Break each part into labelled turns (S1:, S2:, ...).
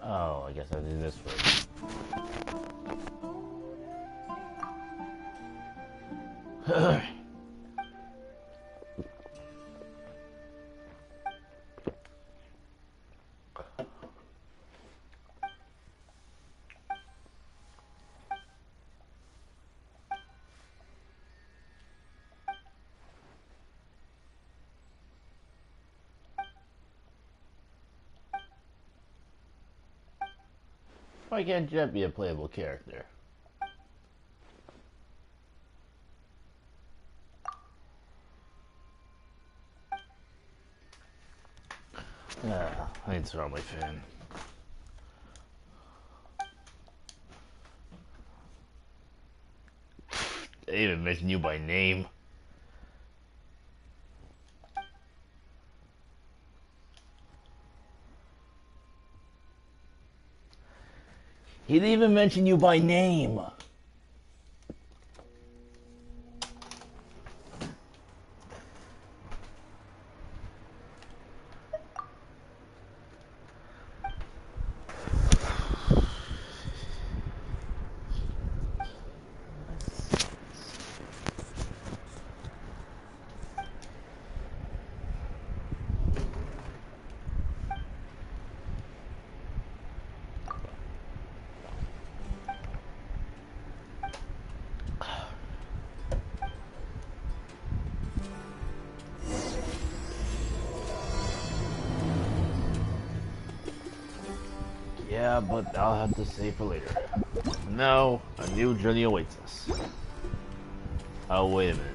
S1: Oh, I guess I do this way. Why can't Jet be a playable character? I need to throw out my fan. I didn't even mention you by name. He didn't even mention you by name. Yeah, but I'll have to save for later. Now, a new journey awaits us. Oh, wait a minute.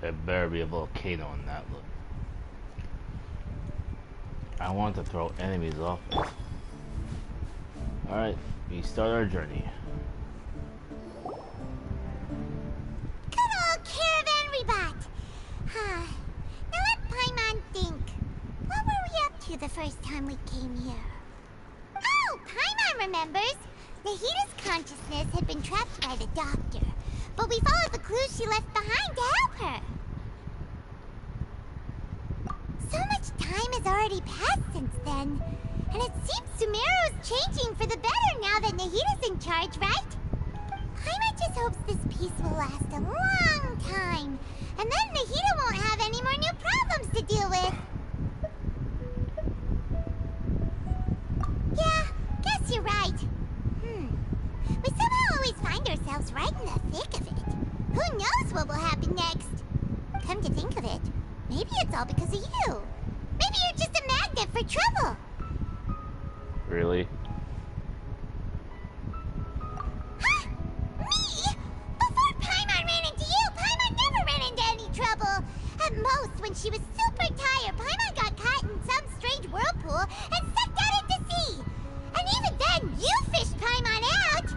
S1: There better be a volcano in that look. I want to throw enemies off it. Alright, we start our journey.
S2: Good old caravan rebot! Now let Paimon think. What were we up to the first time we came here? Oh, Paimon remembers! Nahita's consciousness had been trapped by the doctor, but we followed the clues she left behind to help her. So much time has already passed since then, and it seems Sumeru's changing for the better now that Nahita's in charge, right? Paimon just hopes this peace will last a long time, and then Nahita won't have any more new problems to deal with. Yeah, guess you're right. We somehow always find ourselves right in the thick of it. Who knows what will happen next? Come to think of it, maybe it's all because of you. Maybe you're just a magnet for trouble.
S1: Really?
S2: Huh? Me? Before Paimon ran into you, Paimon never ran into any trouble. At most, when she was super tired, Paimon got caught in some strange whirlpool and sucked out into sea. And even then, you fished Paimon out.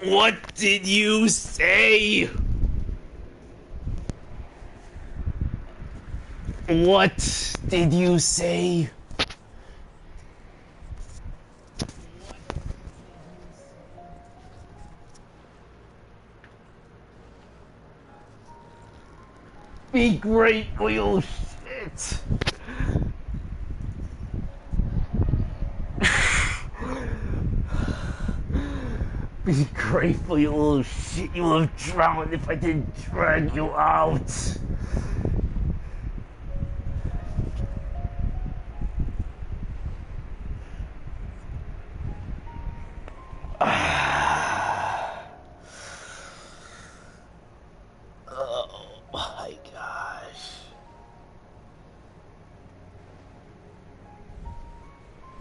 S1: What did you say? What did you say? Be great, oil shit. Be grateful, you little shit. You would have drowned if I didn't drag you out. Oh my gosh.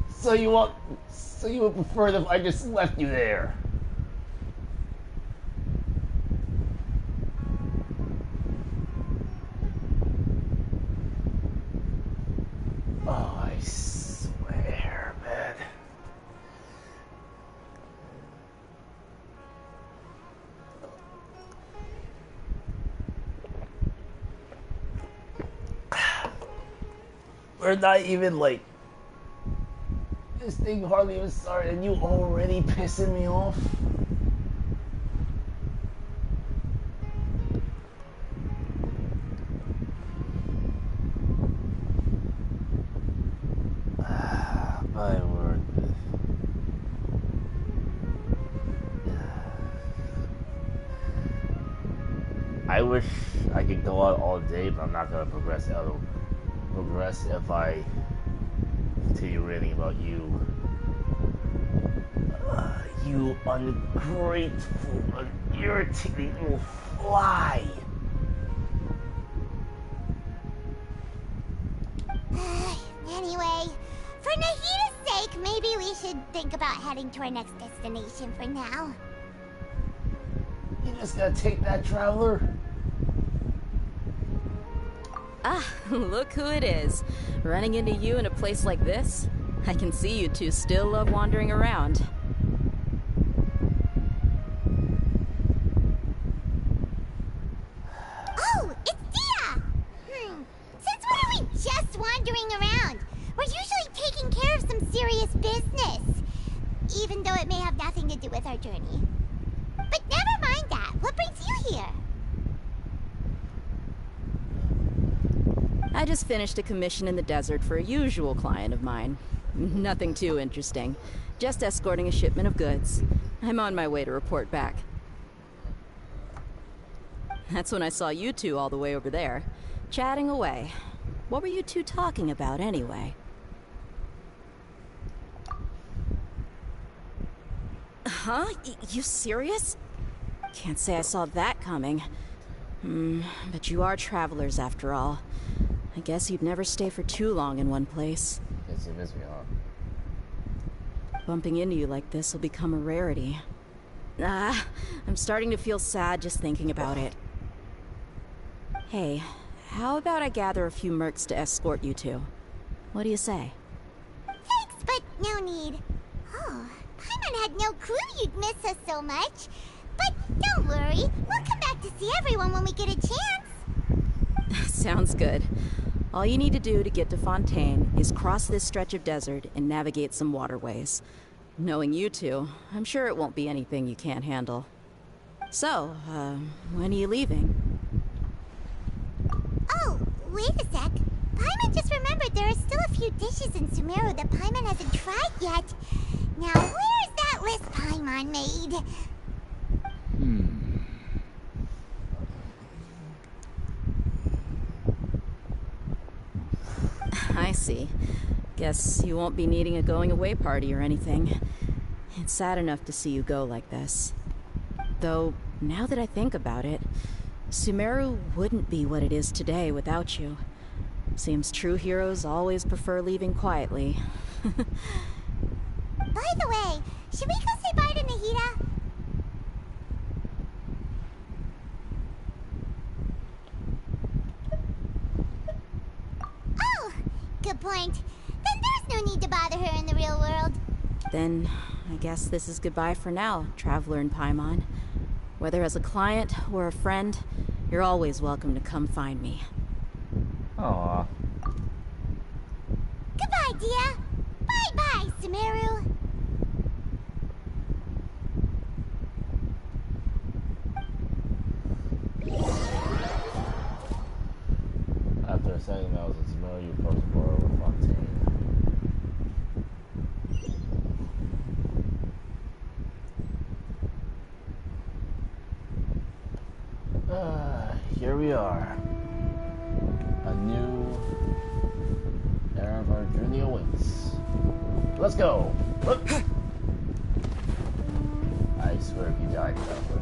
S1: So you would prefer it if I just left you there? Oh, I swear, man. We're not even like, this thing hardly even started and you already pissing me off? My word. I wish I could go out all day, but I'm not gonna progress if I continue reading about you. You ungrateful, irritating little fly.
S2: Anyway, for Nahita's sake, maybe we should think about heading to our next destination for now.
S1: You just gotta take that, traveler?
S3: Ah, look who it is. Running into you in a place like this? I can see you two still love wandering around.
S2: Oh, it's Dia! Since when are we just wandering around? We're usually taking care of some serious business. Even though it may have nothing to do with our journey. But never mind that. What brings you here?
S3: I just finished a commission in the desert for a usual client of mine. Nothing too interesting. Just escorting a shipment of goods. I'm on my way to report back. That's when I saw you two all the way over there, chatting away. What were you two talking about anyway? Huh? You serious? Can't say I saw that coming. But you are travelers after all. I guess you'd never stay for too long in one place.
S1: Guess you miss me, huh?
S3: Bumping into you like this will become a rarity. I'm starting to feel sad just thinking about it. Hey, how about I gather a few mercs to escort you two? What do you say?
S2: Thanks, but no need. Oh, Paimon had no clue you'd miss us so much. But don't worry, we'll come back to see everyone when we get a chance.
S3: Sounds good. All you need to do to get to Fontaine is cross this stretch of desert and navigate some waterways. Knowing you two, I'm sure it won't be anything you can't handle. So, when are you leaving?
S2: Oh, wait a sec. Paimon just remembered there are still a few dishes in Sumeru that Paimon hasn't tried yet. Now, where's that list Paimon made?
S3: I see. Guess you won't be needing a going-away party or anything. It's sad enough to see you go like this. Though, now that I think about it, Sumeru wouldn't be what it is today without you. Seems true heroes always prefer leaving quietly.
S2: By the way, should we go say bye to Nahita? Oh, good point. Then there's no need to bother her in the real world.
S3: Then, I guess this is goodbye for now, Traveler in Paimon. Whether as a client or a friend, you're always welcome to come find me.
S1: Aww.
S2: Goodbye, Dia. Bye-bye, Sumeru.
S1: After a second, I was in Sumeru, you approached the border with Fontaine. here we are. A new era of our journey awaits. Let's go! Look! I swear if you died, that would.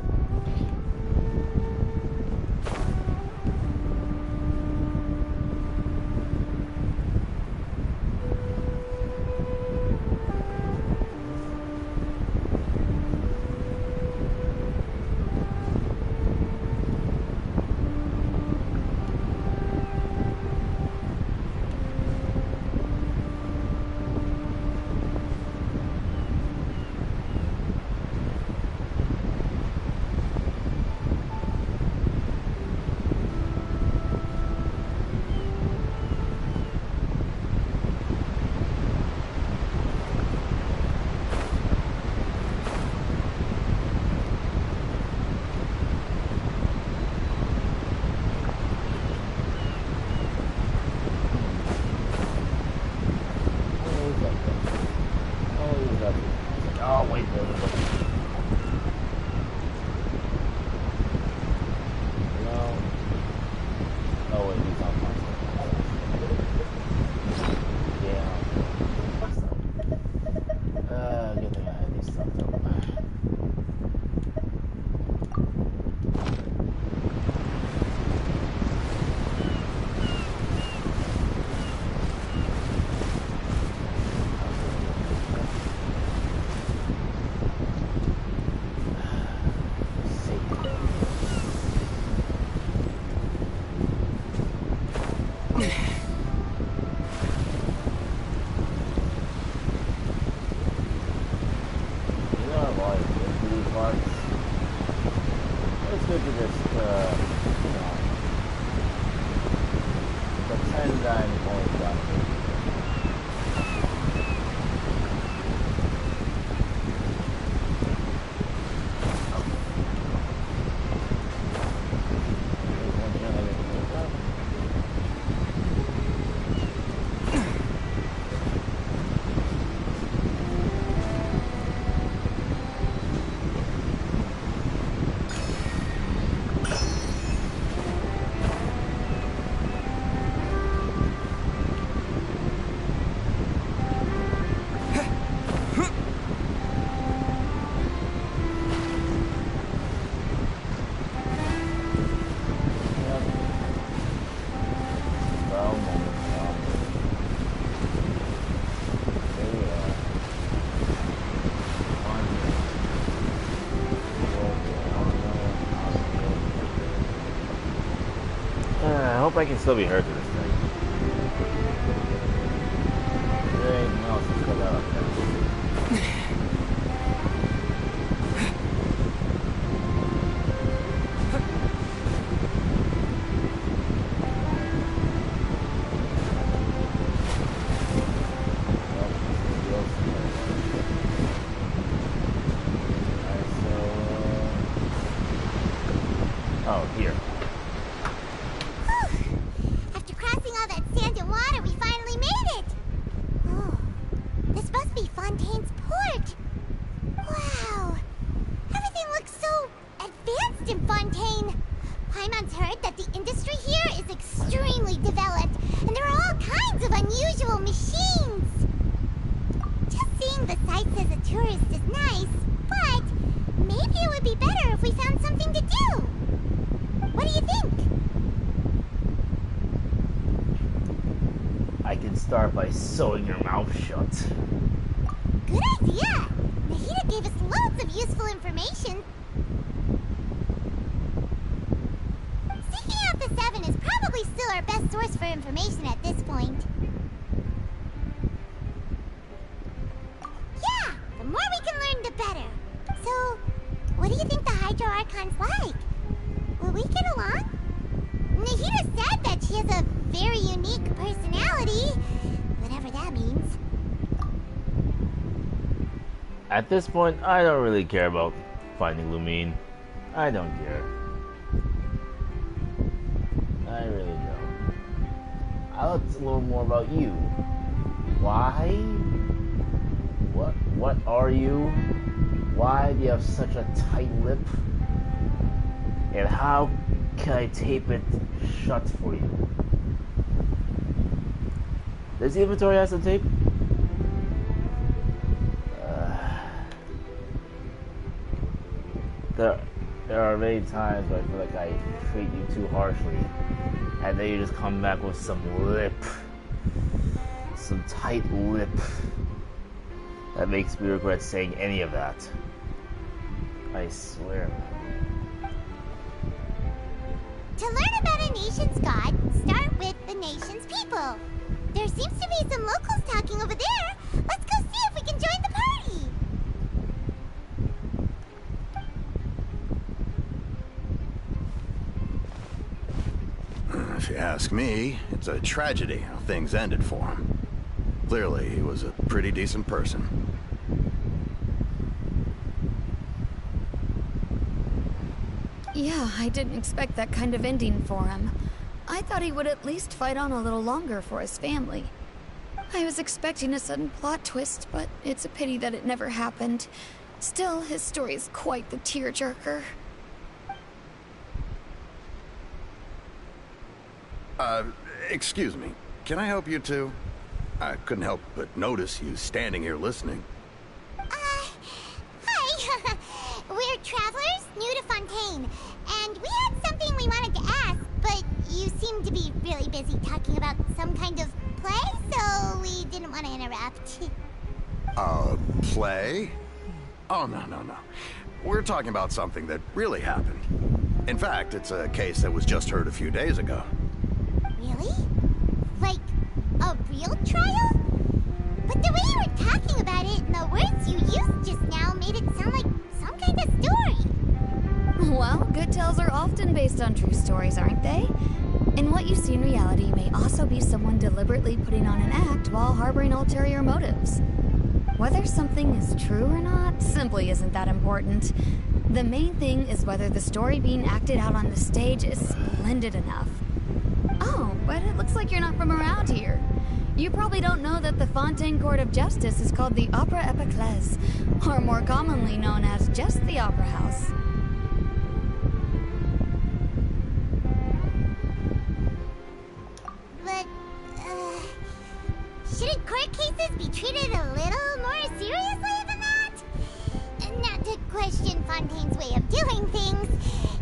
S1: I hope I can still be heard through this thing. Anything else, let's go down up there. Oh, here.
S2: After crossing all that sand and water, we finally made it! Oh, this must be Fontaine's port! Wow! Everything looks so advanced in Fontaine! Paimon's heard that the industry here is extremely developed, and there are all kinds of unusual machines! Just seeing the sights as a tourist is nice, but maybe it would be better if we found something to do! What do you think?
S1: I can start by sewing your mouth shut.
S2: Good idea! Nahida gave us loads of useful information. Seeking out the Seven is probably still our best source for information at this point. Yeah! The more we can learn, the better. So, what do you think the Hydro Archon's like? Will we get along? Nahida said that she has a very unique personality, whatever that means.
S1: At this point, I don't really care about finding Lumine. I don't care. I really don't. I'll let's a little more about you. Why? What are you? Why do you have such a tight lip? And how can I tape it shut for you? Does the inventory have some tape? There are many times where I feel like I treat you too harshly, and then you just come back with some tight lip that makes me regret saying any of that. I swear.
S2: To learn about a nation's god, start with the nation's people. There seems to be some locals talking over there. Let's go see if we can join the party.
S4: If you ask me, it's a tragedy how things ended for him. Clearly, he was a pretty decent person.
S5: Yeah, I didn't expect that kind of ending for him. I thought he would at least fight on a little longer for his family. I was expecting a sudden plot twist, but it's a pity that it never happened. Still, his story is quite the tearjerker.
S4: Excuse me. Can I help you two? I couldn't help but notice you standing here listening.
S2: Hi. We're travelers new to Fontaine, and we had something we wanted to ask, but you seem to be really busy talking about some kind of play, so we didn't want to interrupt.
S4: Play? Oh, no. We're talking about something that really happened. In fact, it's a case that was just heard a few days ago.
S2: Really? Like, a real trial? But the way you were talking about it and the words you used just now made it sound like some kind of story.
S5: Well, good tales are often based on true stories, aren't they? And what you see in reality may also be someone deliberately putting on an act while harboring ulterior motives. Whether something is true or not simply isn't that important. The main thing is whether the story being acted out on the stage is splendid enough. Oh, but it looks like you're not from around here. You probably don't know that the Fontaine Court of Justice is called the Opera Epiclese, or more commonly known as just the Opera House.
S2: But, shouldn't court cases be treated a little more seriously than that? Not to question Fontaine's way of doing things,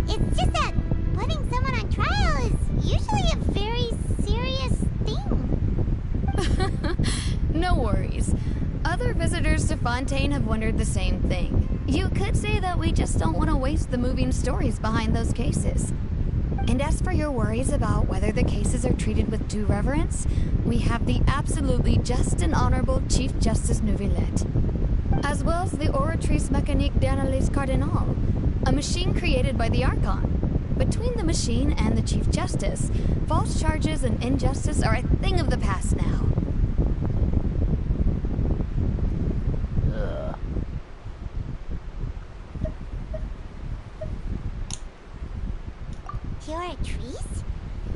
S2: it's just that putting someone on trial is usually a very serious thing.
S5: No worries. Other visitors to Fontaine have wondered the same thing. You could say that we just don't want to waste the moving stories behind those cases. And as for your worries about whether the cases are treated with due reverence, we have the absolutely just and honorable Chief Justice Neuvillette, as well as the Oratrice Mécanique d'Analyse Cardinal, a machine created by the Archon. Between the machine and the Chief Justice, false charges and injustice are a thing of the past now.
S2: Oratrice?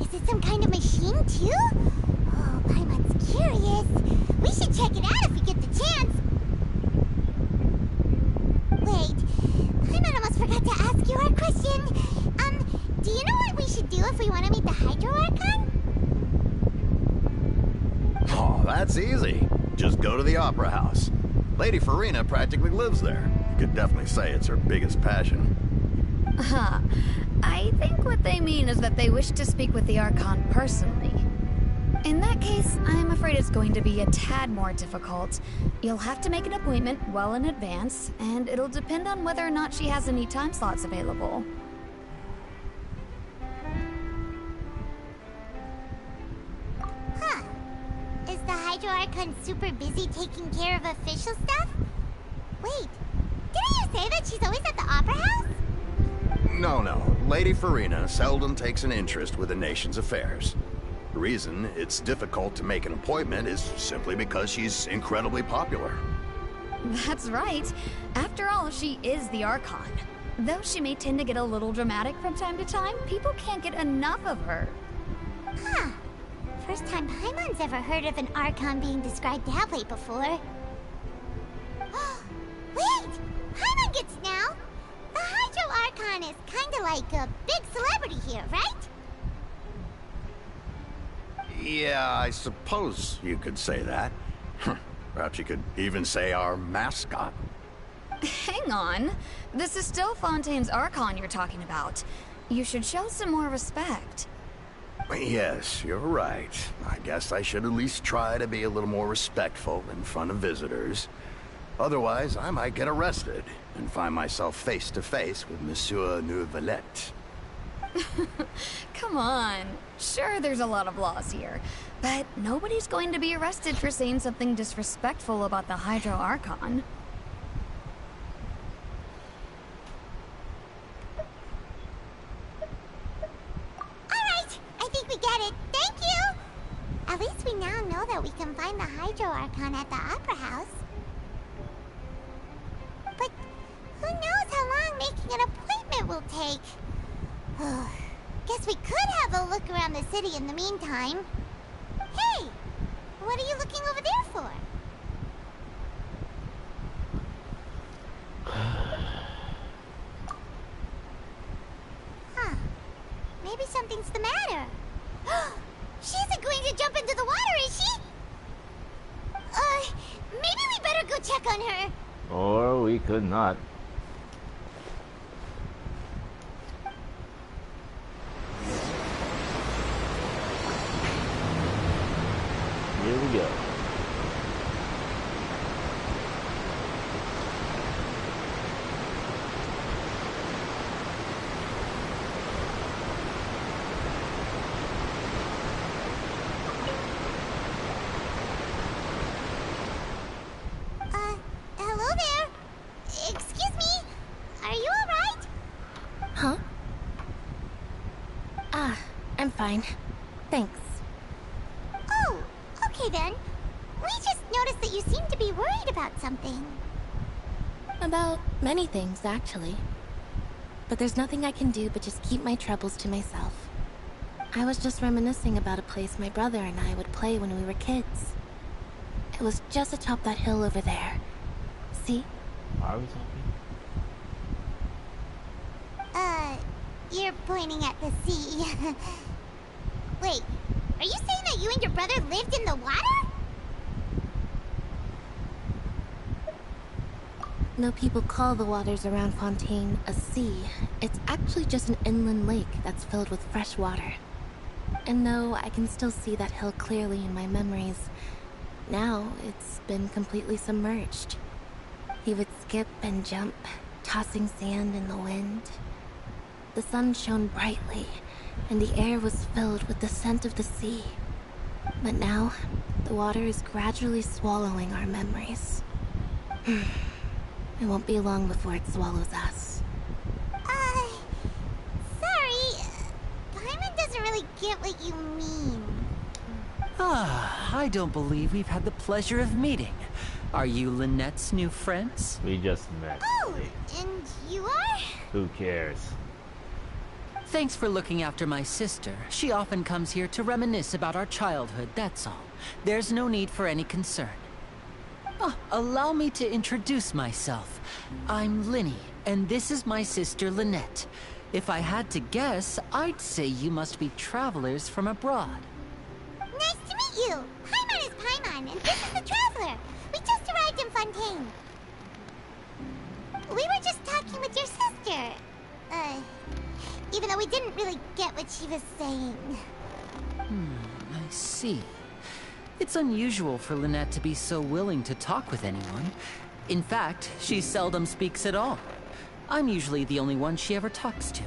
S2: Is it some kind of machine, too? Oh, Paimon's curious. We should check it out if we get the chance. Wait, Paimon almost forgot to ask you our question. Do you know what we should do if we want to meet the Hydro Archon?
S4: Oh, that's easy. Just go to the Opera House. Lady Farina practically lives there. You could definitely say it's her biggest passion.
S5: Huh. I think what they mean is that they wish to speak with the Archon personally. In that case, I'm afraid it's going to be a tad more difficult. You'll have to make an appointment well in advance, and it'll depend on whether or not she has any time slots available.
S2: Huh. Is the Hydro Archon super busy taking care of official stuff? Wait, didn't you say that she's always at the Opera House?
S4: No. Lady Farina seldom takes an interest with the nation's affairs. The reason it's difficult to make an appointment is simply because she's incredibly popular.
S5: That's right. After all, she is the Archon. Though she may tend to get a little dramatic from time to time, people can't get enough of her.
S2: Huh. First time Paimon's ever heard of an Archon being described that way before. Wait! Paimon gets now! The Hydro Archon is kind kinda like a big celebrity here, right?
S4: Yeah, I suppose you could say that. Perhaps you could even say our mascot.
S5: Hang on. This is still Fontaine's Archon you're talking about. You should show some more respect.
S4: Yes, you're right. I guess I should at least try to be a little more respectful in front of visitors. Otherwise, I might get arrested and find myself face to face with Monsieur Neuvillette.
S5: Come on. Sure, there's a lot of laws here, but nobody's going to be arrested for saying something disrespectful about the Hydro Archon.
S2: Alright, I think we get it. Thank you! At least we now know that we can find the Hydro Archon at the Opera House. But who knows how long making an appointment will take? Guess we could have a look around the city in the meantime. Hey! What are you looking over there for? Huh. Maybe something's the matter. She isn't going to jump into the water, is she? Maybe we better go check on her.
S1: Or we could not. Here we go.
S2: Hello there. Excuse me. Are you alright?
S6: Huh? Ah, I'm fine. Thanks.
S2: Oh, okay then. We just noticed that you seem to be worried about something.
S6: About many things, actually. But there's nothing I can do but just keep my troubles to myself. I was just reminiscing about a place my brother and I would play when we were kids. It was just atop that hill over there. See?
S1: Are we talking?
S2: You're pointing at the sea. Wait, are you saying that you and your brother lived in the water?
S6: No, people call the waters around Fontaine a sea. It's actually just an inland lake that's filled with fresh water. And though I can still see that hill clearly in my memories, now it's been completely submerged. He would skip and jump, tossing sand in the wind. The sun shone brightly, and the air was filled with the scent of the sea. But now, the water is gradually swallowing our memories. It won't be long before it swallows us.
S2: Sorry. Paimon doesn't really get what you mean.
S7: I don't believe we've had the pleasure of meeting. Are you Lynette's new friends?
S1: We just met.
S2: Oh, and you are?
S1: Who cares?
S7: Thanks for looking after my sister. She often comes here to reminisce about our childhood, that's all. There's no need for any concern. Oh, allow me to introduce myself. I'm Linny, and this is my sister Lynette. If I had to guess, I'd say you must be travelers from abroad.
S2: Nice to meet you. Paimon is Paimon, and this is the Traveler. We just arrived in Fontaine. We were just talking with your sister. Even though we didn't really get what she was saying.
S7: I see. It's unusual for Lynette to be so willing to talk with anyone. In fact, she seldom speaks at all. I'm usually the only one she ever talks to.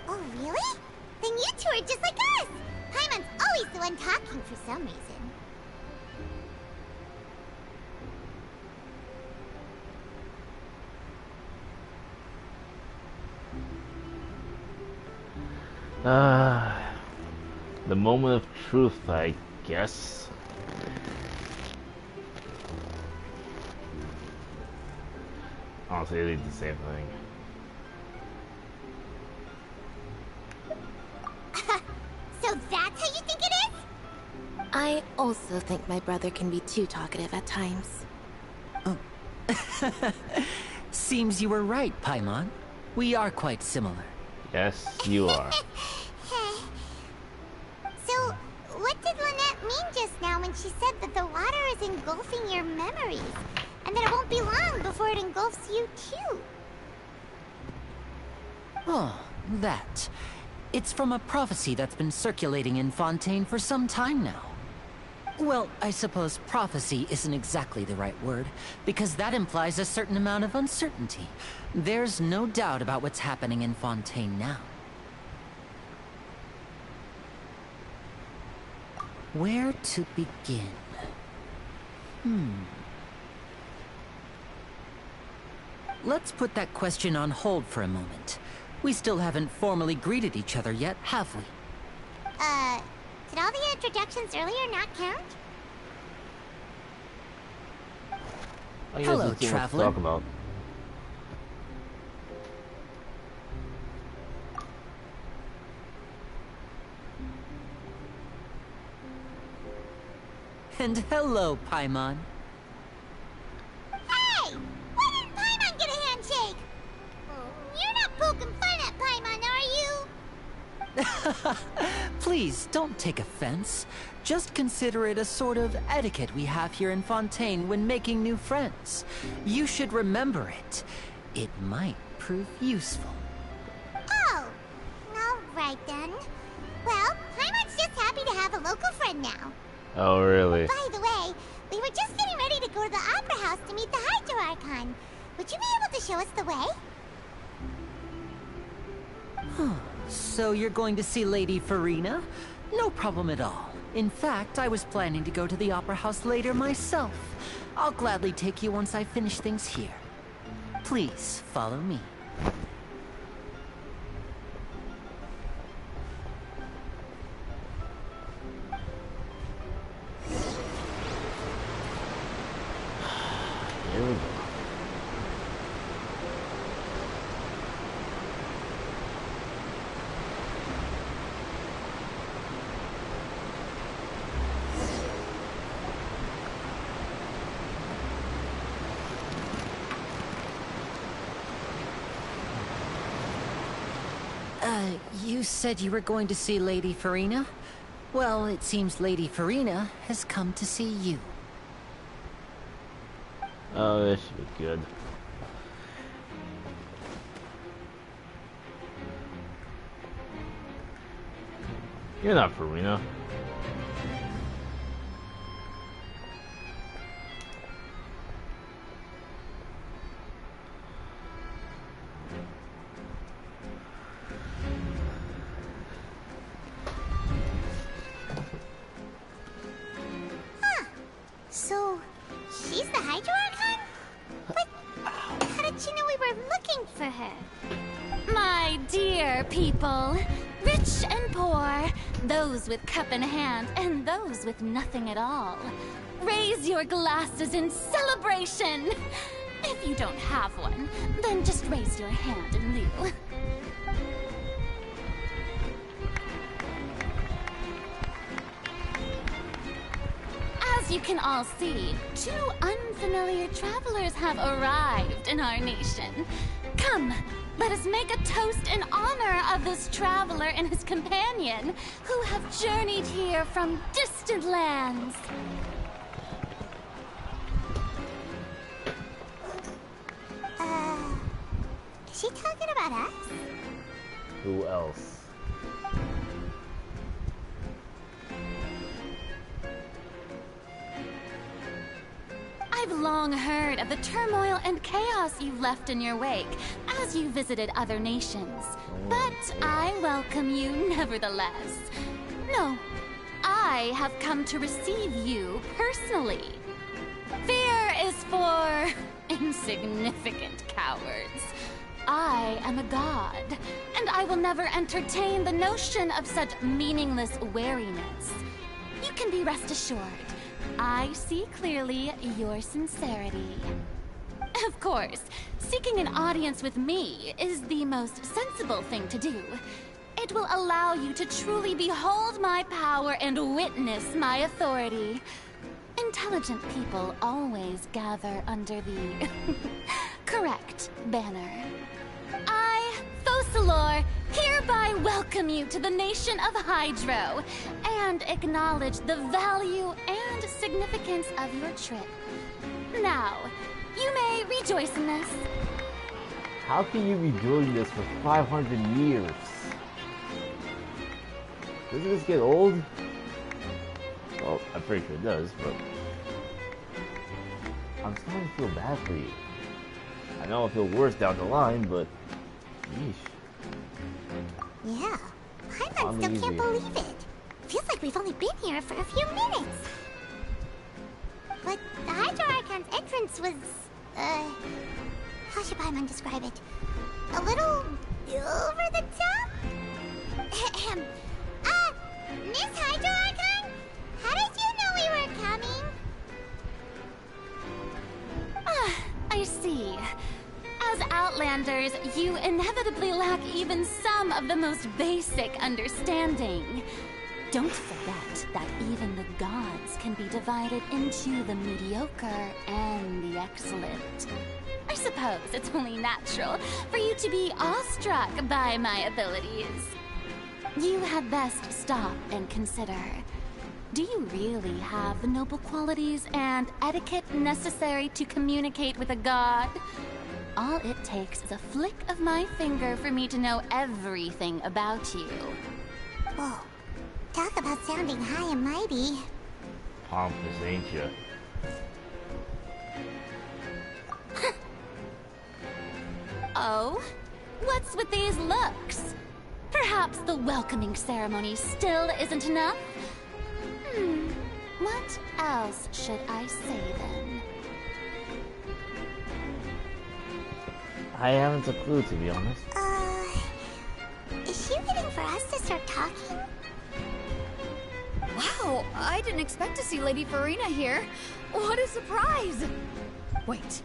S2: Oh, really? Then you two are just like us. Paimon's always the one talking for some reason.
S1: The moment of truth, I guess. Honestly, it is the same thing.
S2: So that's how you think it is?
S6: I also think my brother can be too talkative at times.
S7: Seems you were right, Paimon. We are quite similar.
S1: Yes, you are.
S2: So, what did Lynette mean just now when she said that the water is engulfing your memories? And that it won't be long before it engulfs you too?
S7: Oh, that. It's from a prophecy that's been circulating in Fontaine for some time now. Well, I suppose prophecy isn't exactly the right word, because that implies a certain amount of uncertainty. There's no doubt about what's happening in Fontaine now. Where to begin? Let's put that question on hold for a moment. We still haven't formally greeted each other yet, have we?
S2: Did all the introductions earlier not count?
S1: I guess
S7: Hello,
S1: it's too much to
S7: traveler.
S1: talk about.
S7: And hello, Paimon.
S2: Hey! Why didn't Paimon get a handshake? You're not poking fun at Paimon, are you?
S7: Please, don't take offense. Just consider it a sort of etiquette we have here in Fontaine when making new friends. You should remember it. It might prove useful.
S2: Oh, alright then. Well, Paimon's just happy to have a local friend now.
S1: Oh, really?
S2: By the way, we were just getting ready to go to the Opera House to meet the Hydro Archon. Would you be able to show us the way?
S7: So you're going to see Lady Farina? No problem at all. In fact, I was planning to go to the Opera House later myself. I'll gladly take you once I finish things here. Please, follow me.
S1: Here we go.
S7: You said you were going to see Lady Farina? Well, it seems Lady Farina has come to see you.
S1: Oh, this should be good. You're not Farina.
S2: So, she's the Hydro Archon? But how did she know we were looking for her?
S5: My dear people, rich and poor, those with cup in hand and those with nothing at all, raise your glasses in celebration. If you don't have one, then just raise your hand in lieu. As you can all see, two unfamiliar travelers have arrived in our nation. Come, let us make a toast in honor of this traveler and his companion, who have journeyed here from distant lands.
S2: Is she talking about us?
S1: Who else?
S5: I've long heard of the turmoil and chaos you've left in your wake as you visited other nations. But I welcome you nevertheless. No, I have come to receive you personally. Fear is for insignificant cowards. I am a god, and I will never entertain the notion of such meaningless wariness. You can be rest assured. I see clearly your sincerity. Of course, seeking an audience with me is the most sensible thing to do. It will allow you to truly behold my power and witness my authority. Intelligent people always gather under the correct banner. I, Focalor, here
S8: welcome you to the nation of Hydro and acknowledge the value and significance of your trip. Now, you may rejoice in this.
S1: How can you be doing this for 500 years? Doesn't this get old? Well, I'm pretty sure it does, but I'm starting to feel bad for you. I know I'll feel worse down the line, but yeesh.
S2: Yeah, Paimon still can't believe it. Feels like we've only been here for a few minutes. But the Hydro Archon's entrance was, how should Paimon describe it? A little over the top? Miss Hydro Archon? How did you know we were coming?
S8: I see. As Outlanders, you inevitably lack even some of the most basic understanding. Don't forget that even the gods can be divided into the mediocre and the excellent. I suppose it's only natural for you to be awestruck by my abilities. You had best stop and consider. Do you really have the noble qualities and etiquette necessary to communicate with a god? All it takes is a flick of my finger for me to know everything about you.
S2: Whoa, talk about sounding high and mighty.
S1: Pompous, ain't ya?
S8: Oh? What's with these looks? Perhaps the welcoming ceremony still isn't enough? What else should I say then?
S1: I haven't a clue, to be honest.
S2: Is she waiting for us to start talking?
S5: Wow, I didn't expect to see Lady Farina here. What a surprise! Wait,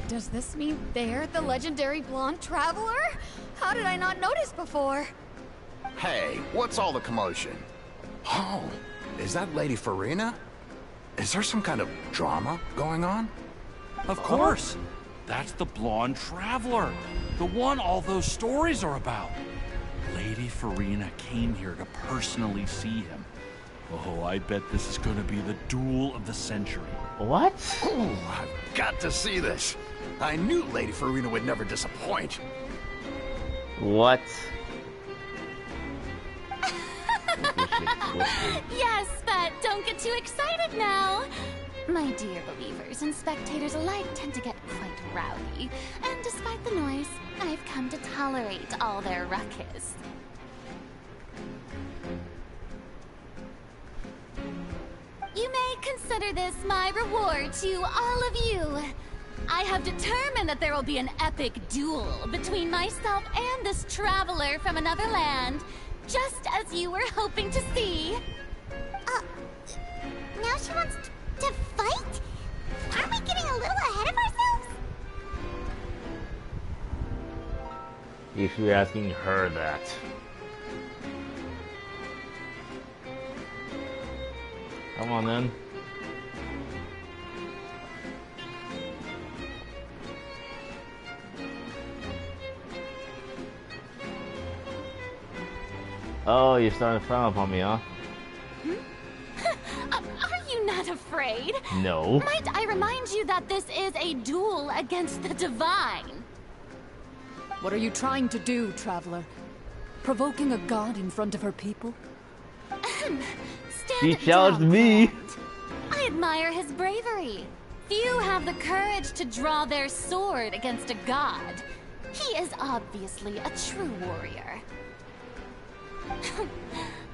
S5: does this mean they're the legendary blonde traveler? How did I not notice before?
S4: Hey, what's all the commotion? Oh, is that Lady Farina? Is there some kind of drama going on?
S9: Of course! That's the blonde traveler. The one all those stories are about. Lady Farina came here to personally see him. Oh, I bet this is gonna be the duel of the century.
S1: What?
S4: Ooh, I've got to see this. I knew Lady Farina would never disappoint.
S1: What?
S8: Yes, but don't get too excited now. My dear believers and spectators alike tend to get quite rowdy, and despite the noise, I've come to tolerate all their ruckus. You may consider this my reward to all of you. I have determined that there will be an epic duel between myself and this traveler from another land, just as you were hoping to see.
S2: Now she wants to fight? Aren't we getting a little ahead of ourselves?
S1: You should be asking her that. Come on then. Oh, you're starting to frown upon me, huh?
S8: Are you not afraid?
S1: No.
S8: Might I remind you that this is a duel against the divine?
S10: What are you trying to do, Traveler? Provoking a god in front of her people?
S1: She challenged me.
S8: I admire his bravery. Few have the courage to draw their sword against a god. He is obviously a true warrior.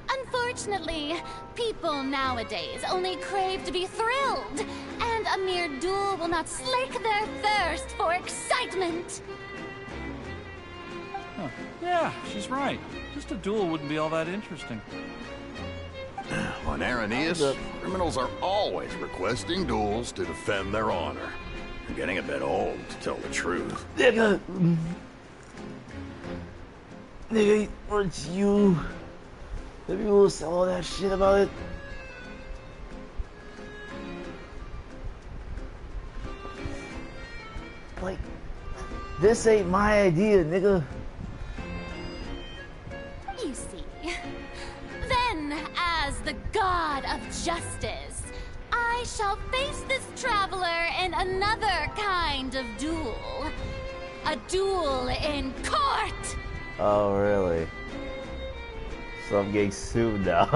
S8: Unfortunately, people nowadays only crave to be thrilled, and a mere duel will not slake their thirst for excitement.
S9: Huh. Yeah, she's right. Just a duel wouldn't be all that interesting.
S4: On Aranias, criminals are always requesting duels to defend their honor. I'm getting a bit old, to tell the truth.
S1: Nigga, weren't you the people who sell all that shit about it? Like, this ain't my idea, nigga.
S8: you see. Then, as the god of justice, I shall face this traveler in another kind of duel. A duel in court!
S1: Oh, really? So I'm getting sued now.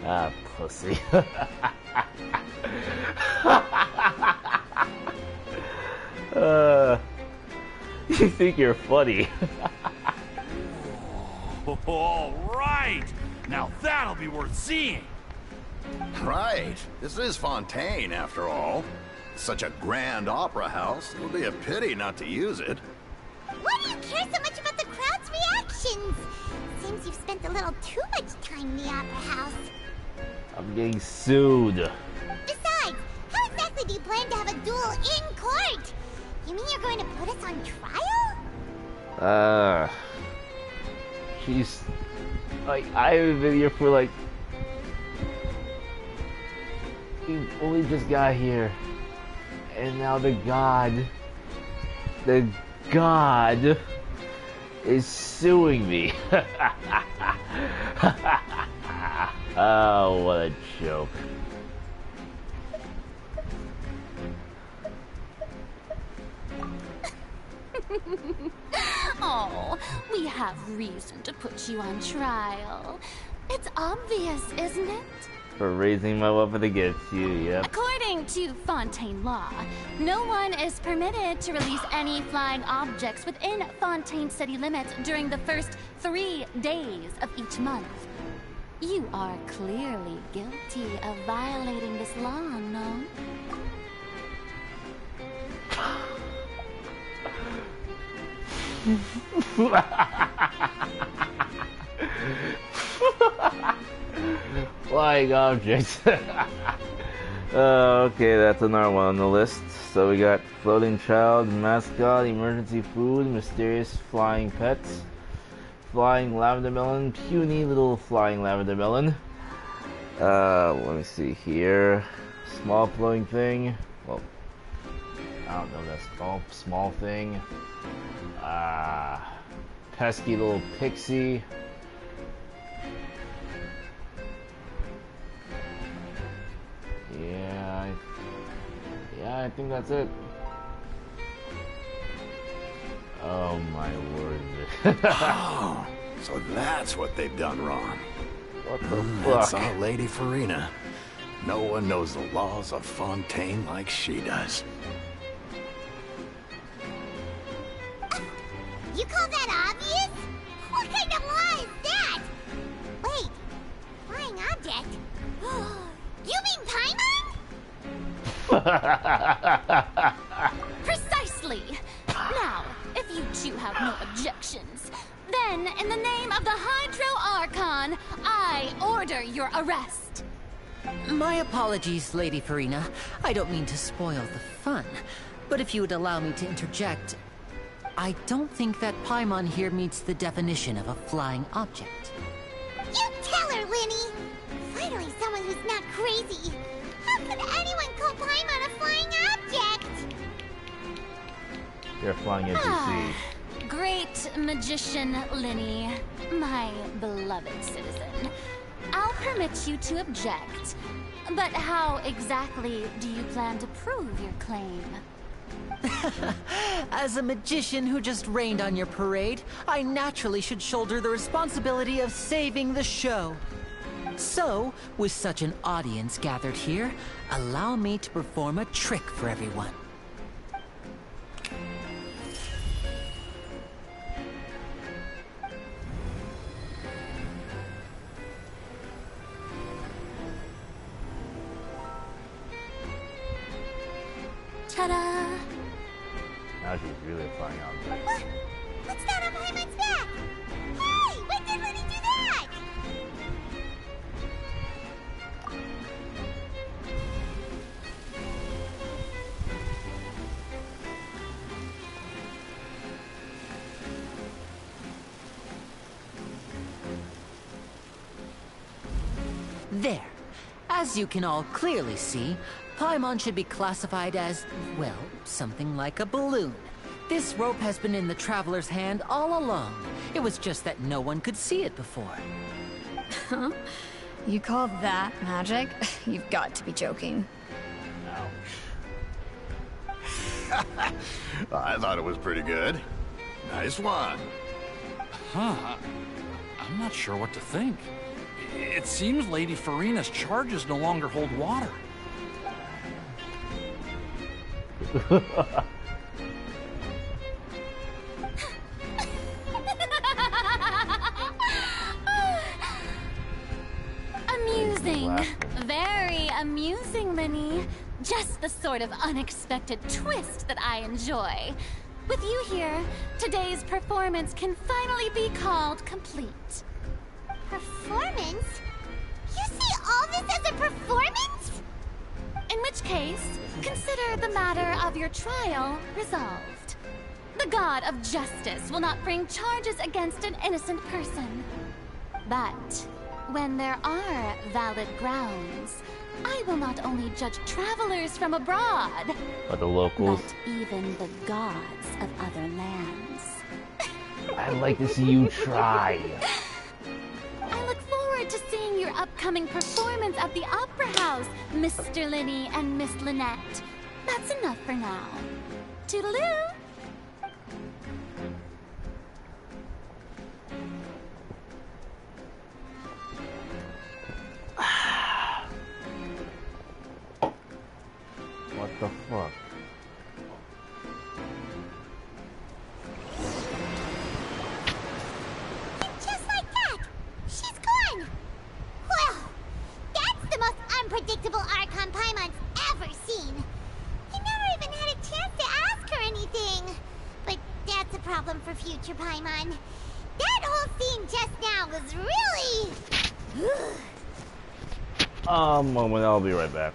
S1: Ah, pussy. You think you're funny.
S9: All right! Now that'll be worth seeing!
S4: Right. This is Fontaine, after all. Such a grand opera house, it would be a pity not to use it.
S2: Why do you care so much about the crowd's reactions? Seems you've spent a little too much time in the opera house.
S1: I'm getting sued.
S2: Besides, how exactly do you plan to have a duel in court? You mean you're going to put us on trial?
S1: She's like, I haven't been here for like, we only just got here, and now the god is suing me. Oh, what a joke.
S8: Oh, we have reason to put you on trial. It's obvious, isn't it?
S1: For raising my weapon against you, yep.
S8: According to Fontaine law, no one is permitted to release any flying objects within Fontaine city limits during the first 3 days of each month. You are clearly guilty of violating this law, no?
S1: Flying objects. Okay, that's another one on the list. So we got floating child, mascot, emergency food, mysterious flying pets, flying lavender melon, puny little flying lavender melon. Let me see here. Small floating thing. Well, I don't know, that's small thing. Pesky little pixie. Yeah, I think that's it. Oh my word.
S4: Oh, so that's what they've done wrong.
S1: What the
S4: That's
S1: fuck?
S4: our Lady Farina. No one knows the laws of Fontaine like she does.
S2: You call that obvious? What kind of law is that? Wait, flying object? You mean Paimon?
S8: Precisely! Now, if you two have no objections, then in the name of the Hydro Archon, I order your arrest.
S7: My apologies, Lady Farina. I don't mean to spoil the fun, but if you would allow me to interject, I don't think that Paimon here meets the definition of a flying object.
S2: You tell her, Linny! Finally someone who's not crazy. How could anyone call Paimon a flying object?
S1: You're flying as you see.
S8: Great magician, Linny, my beloved citizen. I'll permit you to object, but how exactly do you plan to prove your claim?
S7: As a magician who just rained on your parade, I naturally should shoulder the responsibility of saving the show. So, with such an audience gathered here, allow me to perform a trick for everyone.
S8: Ta-da!
S1: Now she's really flying object.
S2: What? What's that on Paimon's back? Hey, when did Linny do that?
S7: There. As you can all clearly see, Paimon should be classified as, well, something like a balloon. This rope has been in the Traveler's hand all along, It was just that no one could see it before.
S5: Huh? You call that magic? You've got to be joking.
S4: I thought it was pretty good. Nice one.
S9: Huh. I'm not sure what to think. It seems Lady Farina's charges no longer hold water.
S8: Amusing. Very amusing, Linny. Just the sort of unexpected twist that I enjoy. With you here, today's performance can finally be called complete.
S2: Performance? You see all this as a performance?
S8: In which case, consider the matter of your trial resolved. The god of justice will not bring charges against an innocent person. But when there are valid grounds, I will not only judge travelers from abroad,
S1: But the locals.
S8: but even the gods of other lands.
S1: I'd like to see you try.
S8: I look forward to seeing your upcoming performance at the Opera House, Mr. Linny and Miss Lynette. That's enough for now. Toodaloo!
S1: What the fuck?
S2: Just like that, she's gone. Well, that's the most unpredictable Archon Paimon's ever seen. He never even had a chance to ask her anything. But that's a problem for future Paimon. That whole scene just now was really...
S1: Moment, I'll be right back.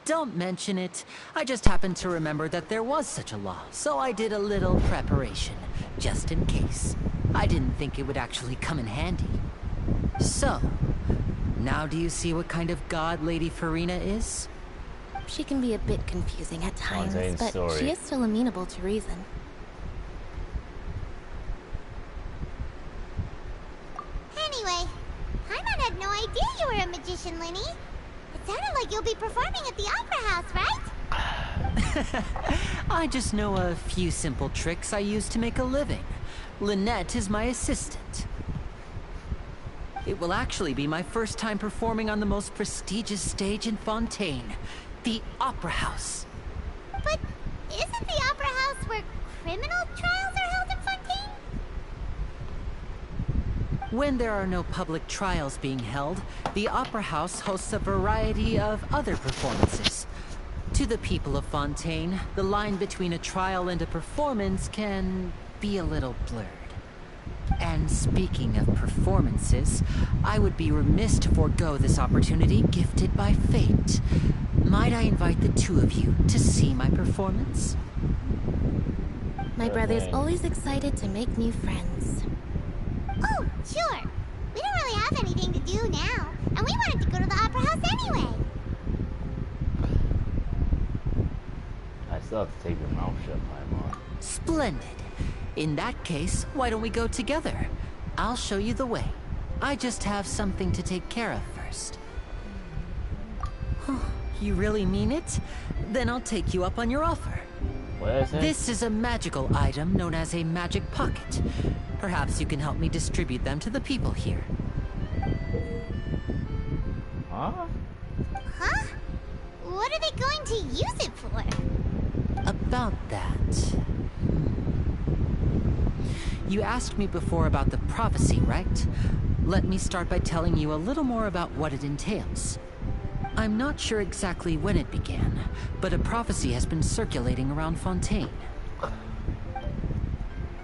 S7: Don't mention it. I just happened to remember that there was such a law, so I did a little preparation, just in case. I didn't think it would actually come in handy. So, now do you see what kind of god Lady Farina is?
S6: She can be a bit confusing at times,
S1: Fontaine's
S6: but
S1: story.
S6: she is still amenable to reason.
S2: Anyway, Paimon had no idea you were a magician, Linny. It sounded like you'll be performing at the Opera House, right?
S7: I just know a few simple tricks I use to make a living. Lynette is my assistant. It will actually be my first time performing on the most prestigious stage in Fontaine, the Opera House.
S2: But isn't the Opera House where criminal trials are held in Fontaine?
S7: When there are no public trials being held, the Opera House hosts a variety of other performances. To the people of Fontaine, the line between a trial and a performance can be a little blurred. And speaking of performances, I would be remiss to forego this opportunity gifted by fate. Might I invite the two of you to see my performance?
S6: My brother's always excited to make new friends.
S2: Oh, sure. We don't really have anything to do now, and we wanted to go to the Opera House anyway.
S1: I still have to take your mouth shut, Paimon.
S7: Splendid. In that case, why don't we go together? I'll show you the way. I just have something to take care of first. You really mean it? Then I'll take you up on your offer.
S1: What is it?
S7: This is a magical item known as a magic pocket. Perhaps you can help me distribute them to the people here.
S1: Huh?
S2: Huh? What are they going to use it for?
S7: About that... You asked me before about the prophecy, right? Let me start by telling you a little more about what it entails. I'm not sure exactly when it began, but a prophecy has been circulating around Fontaine.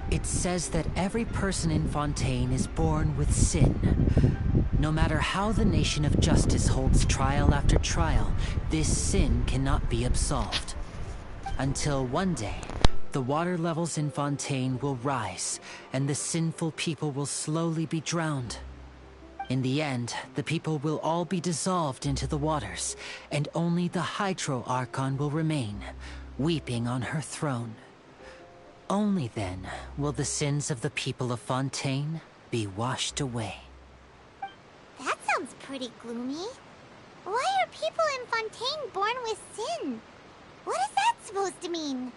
S7: It says that every person in Fontaine is born with sin. No matter how the nation of justice holds trial after trial, this sin cannot be absolved. Until one day, the water levels in Fontaine will rise, and the sinful people will slowly be drowned. In the end, the people will all be dissolved into the waters, and only the Hydro Archon will remain, weeping on her throne. Only then will the sins of the people of Fontaine be washed away.
S2: That sounds pretty gloomy. Why are people in Fontaine born with sin? What is that supposed to mean?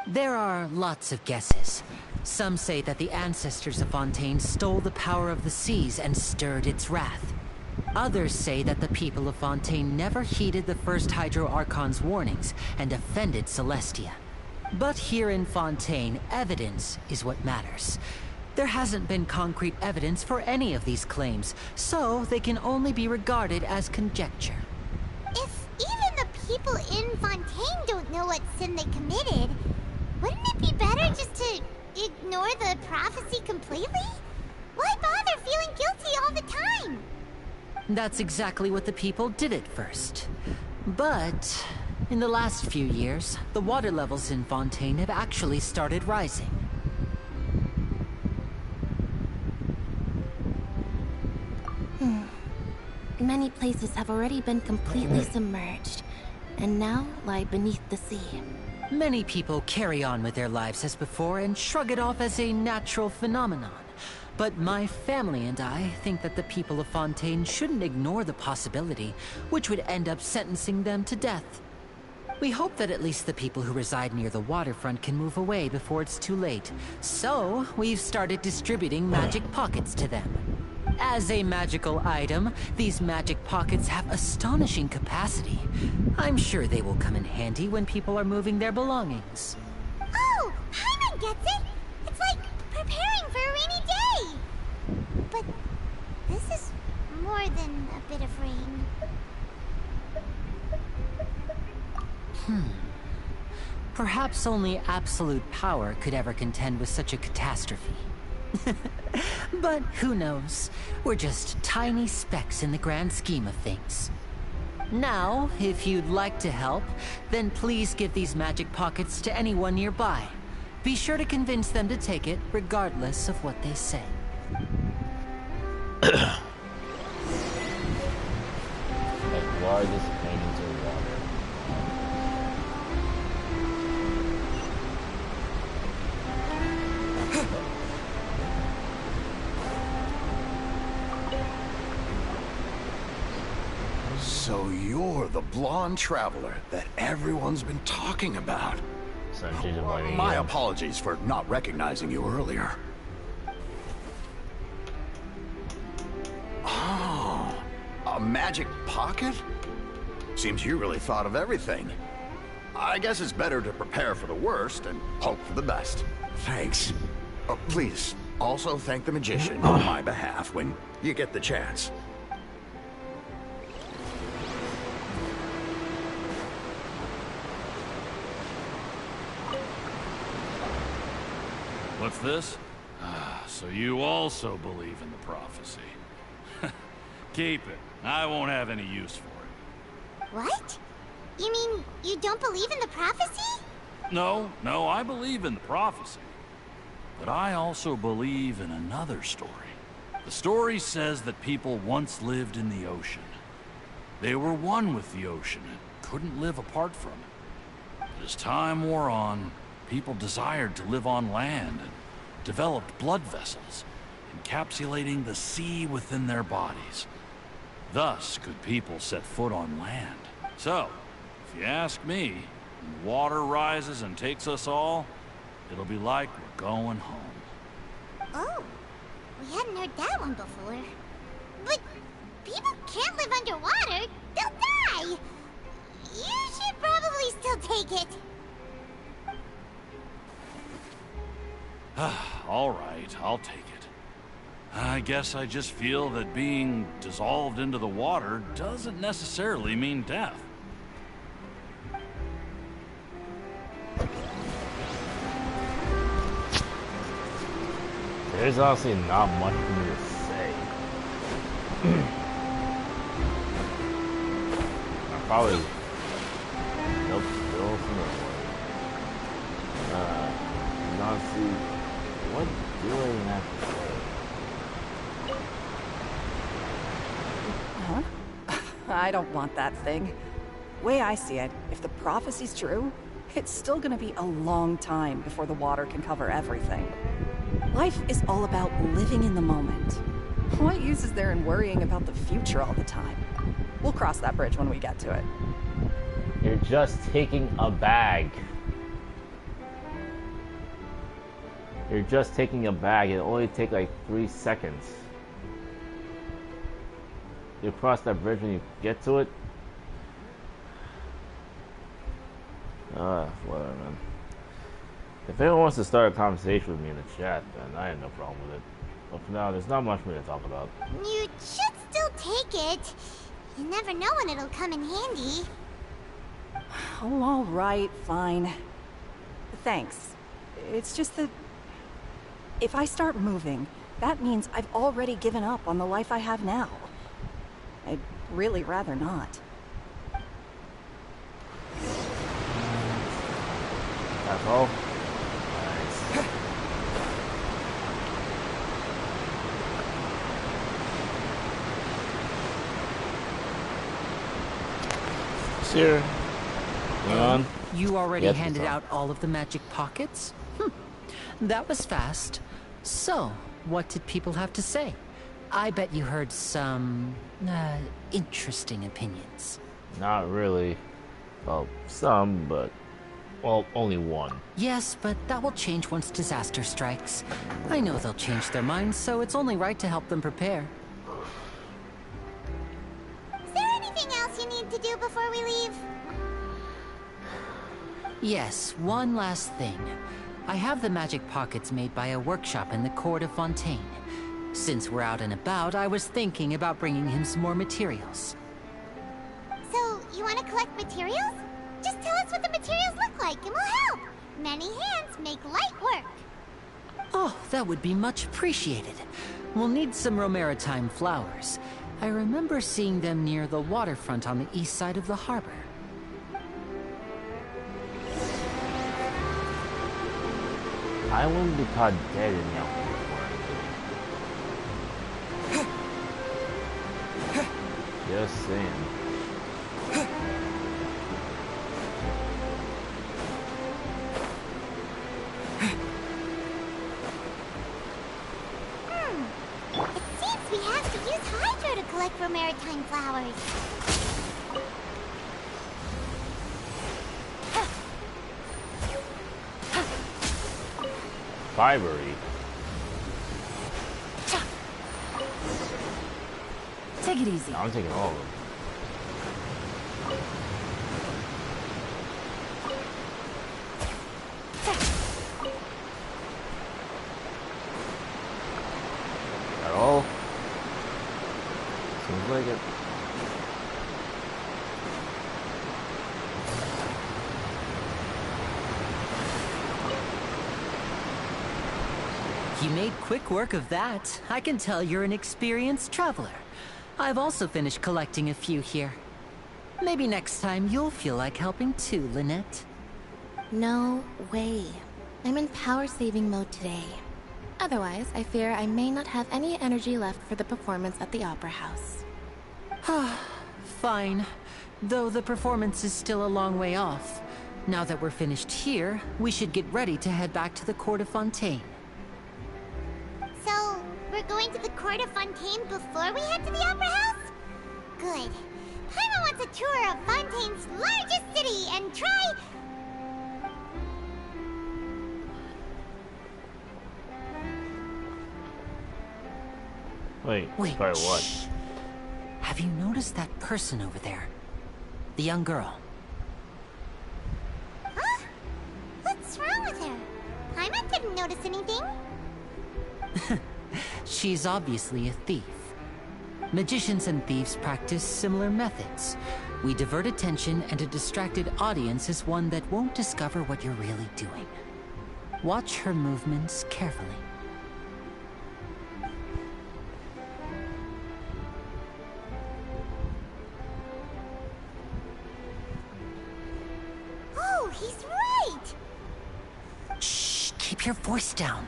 S7: There are lots of guesses. Some say that the ancestors of Fontaine stole the power of the seas and stirred its wrath. Others say that the people of Fontaine never heeded the first Hydro Archon's warnings and offended Celestia. But here in Fontaine, evidence is what matters. There hasn't been concrete evidence for any of these claims, so they can only be regarded as conjecture.
S2: If even the people in Fontaine don't know what sin they committed, wouldn't it be better just to ignore the prophecy completely? Why bother feeling guilty all the time?
S7: That's exactly what the people did at first. But in the last few years, the water levels in Fontaine have actually started rising.
S6: Many places have already been completely submerged, and now lie beneath the sea.
S7: Many people carry on with their lives as before and shrug it off as a natural phenomenon. But my family and I think that the people of Fontaine shouldn't ignore the possibility, which would end up sentencing them to death. We hope that at least the people who reside near the waterfront can move away before it's too late. So, we've started distributing magic pockets to them. As a magical item, these magic pockets have astonishing capacity. I'm sure they will come in handy when people are moving their belongings.
S2: Oh, Paimon gets it! It's like preparing for a rainy day! But this is more than a bit of rain.
S7: Perhaps only absolute power could ever contend with such a catastrophe. But who knows? We're just tiny specks in the grand scheme of things. Now, if you'd like to help, then please give these magic pockets to anyone nearby. Be sure to convince them to take it, regardless of what they say.
S1: Like largest paintings of water.
S4: So you're the blonde traveler that everyone's been talking about. My apologies for not recognizing you earlier. magic pocket? Seems you really thought of everything. I guess it's better to prepare for the worst and hope for the best. Thanks. Please, also thank the magician on my behalf when you get the chance.
S9: What's this? So you also believe in the prophecy. Keep it. I won't have any use for it.
S2: What? You mean you don't believe in the prophecy?
S9: No, I believe in the prophecy. But I also believe in another story. The story says that people once lived in the ocean. They were one with the ocean and couldn't live apart from it. But as time wore on, people desired to live on land and developed blood vessels, encapsulating the sea within their bodies. Thus could people set foot on land. So, if you ask me, when the water rises and takes us all, it'll be like we're going home.
S2: Oh, we hadn't heard that one before. But people can't live underwater. They'll die. You should probably still take it.
S9: All right, I'll take it. I guess I just feel that being dissolved into the water doesn't necessarily mean death.
S1: There's honestly not much for me to say. I probably... Nope, still some more. Honestly, what do I have to say?
S11: Huh? I don't want that thing. Way I see it, if the prophecy's true, it's still gonna be a long time before the water can cover everything. Life is all about living in the moment. What use is there in worrying about the future all the time? We'll cross that bridge when we get to it.
S1: You're just taking a bag. You're just taking a bag. It'll only take like 3 seconds. You cross that bridge when you get to it. Whatever, man. If anyone wants to start a conversation with me in the chat, then I have no problem with it. But for now, there's not much for me to talk about.
S2: You should still take it. You never know when it'll come in handy.
S11: Oh, all right, fine. Thanks. It's just that if I start moving, that means I've already given up on the life I have now. I'd really rather not.
S1: That's all? Here. On.
S7: You already
S1: Yes,
S7: handed out all of the magic pockets? That was fast. So, what did people have to say? I bet you heard some, interesting opinions.
S1: Not really. Well, some, but... Well, only one.
S7: Yes, but that will change once disaster strikes. I know they'll change their minds, so it's only right to help them prepare.
S2: Is there anything else you need to do before we leave?
S7: Yes, one last thing. I have the magic pockets made by a workshop in the court of Fontaine. Since we're out and about, I was thinking about bringing him some more materials.
S2: So, you want to collect materials? Just tell us what the materials look like and we'll help. Many hands make light work.
S7: Oh, that would be much appreciated. We'll need some Romaritime flowers. I remember seeing them near the waterfront on the east side of the harbor.
S1: I wouldn't be caught dead in the open. Just saying.
S2: It seems we have to use Hydro to collect Romaritime flowers.
S1: Fibery.
S10: Take it easy.
S1: I'm taking all of them. At all? Seems like it.
S7: You made quick work of that. I can tell you're an experienced traveler. I've also finished collecting a few here. Maybe next time you'll feel like helping too, Lynette.
S6: No way. I'm in power-saving mode today. Otherwise, I fear I may not have any energy left for the performance at the Opera House.
S7: Fine. Though the performance is still a long way off. Now that we're finished here, we should get ready to head back to the court of Fontaine.
S2: So, we're going to the court of Fontaine before we head to the Opera House? Good. Paimon wants a tour of Fontaine's largest city and try...
S1: Wait,
S7: Wait,
S1: try what?
S7: shh. Have you noticed that person over there? The young girl.
S2: Huh? What's wrong with her? Paimon didn't notice anything.
S7: She's obviously a thief. Magicians and thieves practice similar methods. We divert attention, and a distracted audience is one that won't discover what you're really doing. Watch her movements carefully.
S2: Oh, he's right!
S7: Shh, keep your voice down.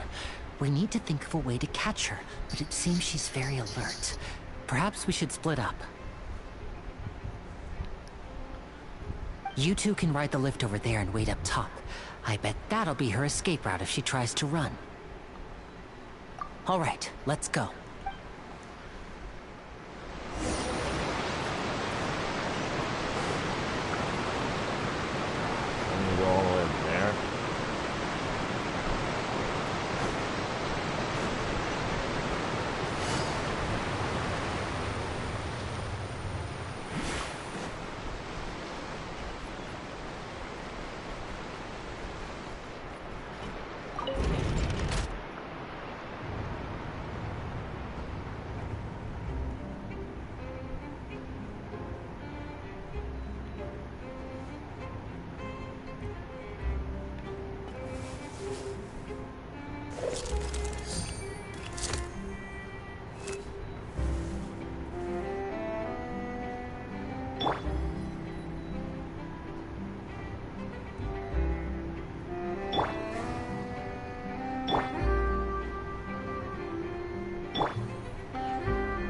S7: We need to think of a way to catch her, but it seems she's very alert. Perhaps we should split up. You two can ride the lift over there and wait up top. I bet that'll be her escape route if she tries to run. All right, let's go.
S1: Let me go all the way up there.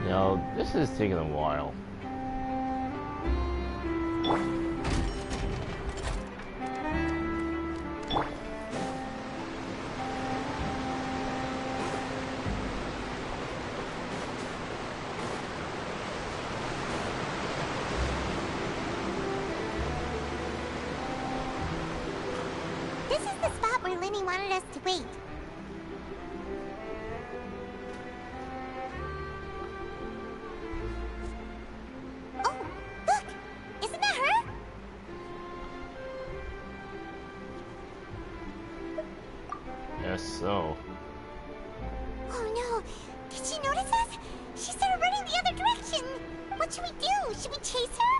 S1: You know, this is taking a while.
S2: This is the spot where Lenny wanted us to wait. Oh, look! Isn't that her?
S1: Yes, so.
S2: Oh no! Did she notice us? She started running the other direction! What should we do? Should we chase her?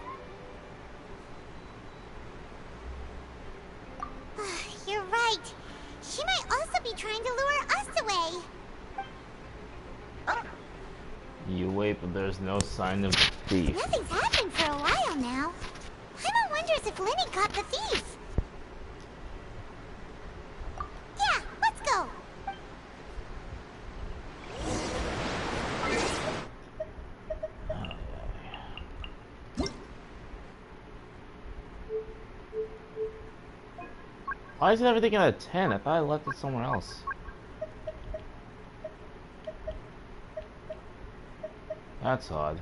S2: You're right. She might also be trying to lure us away.
S1: You wait, but there's no sign of the thief.
S2: Nothing's happened for a while now. Paimon wonders if Lenny caught the thief. Yeah, let's go.
S1: Why is it everything at a 10? I thought I left it somewhere else. That's odd.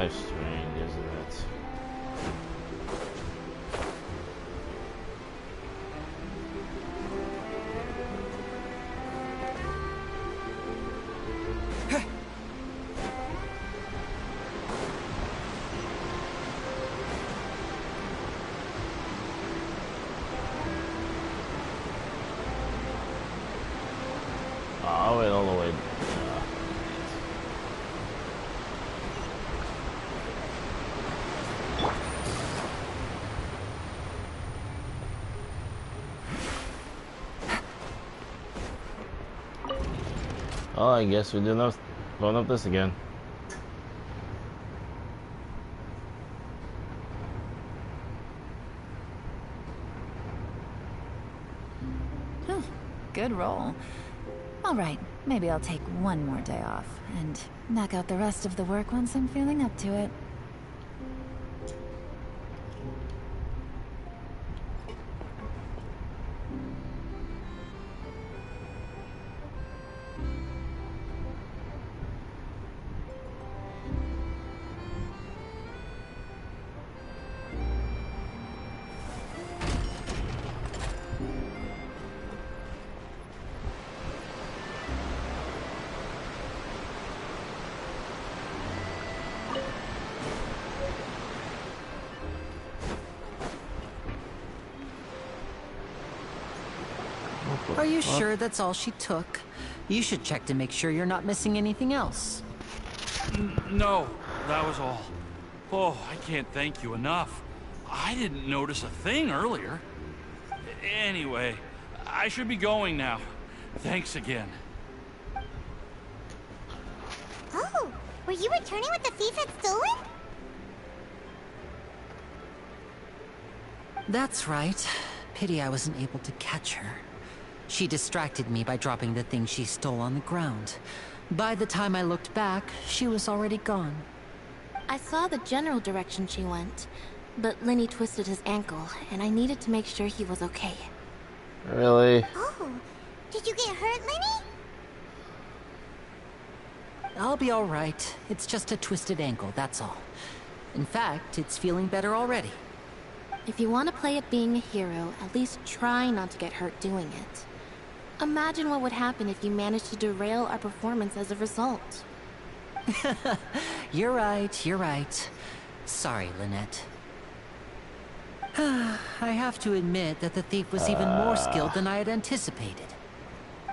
S1: Life's strange, isn't it? Oh, wait, all the way. Oh, I guess we did not phone up this again.
S12: Good roll. All right, maybe I'll take one more day off and knock out the rest of the work once I'm feeling up to it.
S7: Are you sure that's all she took? You should check to make sure you're not missing anything else.
S9: No, that was all. Oh, I can't thank you enough. I didn't notice a thing earlier. Anyway, I should be going now. Thanks again.
S2: Oh, were you returning what the thief had stolen?
S7: That's right. Pity I wasn't able to catch her. She distracted me by dropping the thing she stole on the ground. By the time I looked back, she was already gone.
S6: I saw the general direction she went, but Lenny twisted his ankle, and I needed to make sure he was okay.
S1: Really?
S2: Oh, did you get hurt, Lenny?
S7: I'll be all right. It's just a twisted ankle, that's all. In fact, it's feeling better already.
S6: If you want to play at being a hero, at least try not to get hurt doing it. Imagine what would happen if you managed to derail our performance as a result.
S7: You're right, you're right. Sorry, Lynette. I have to admit that the thief was even more skilled than I had anticipated.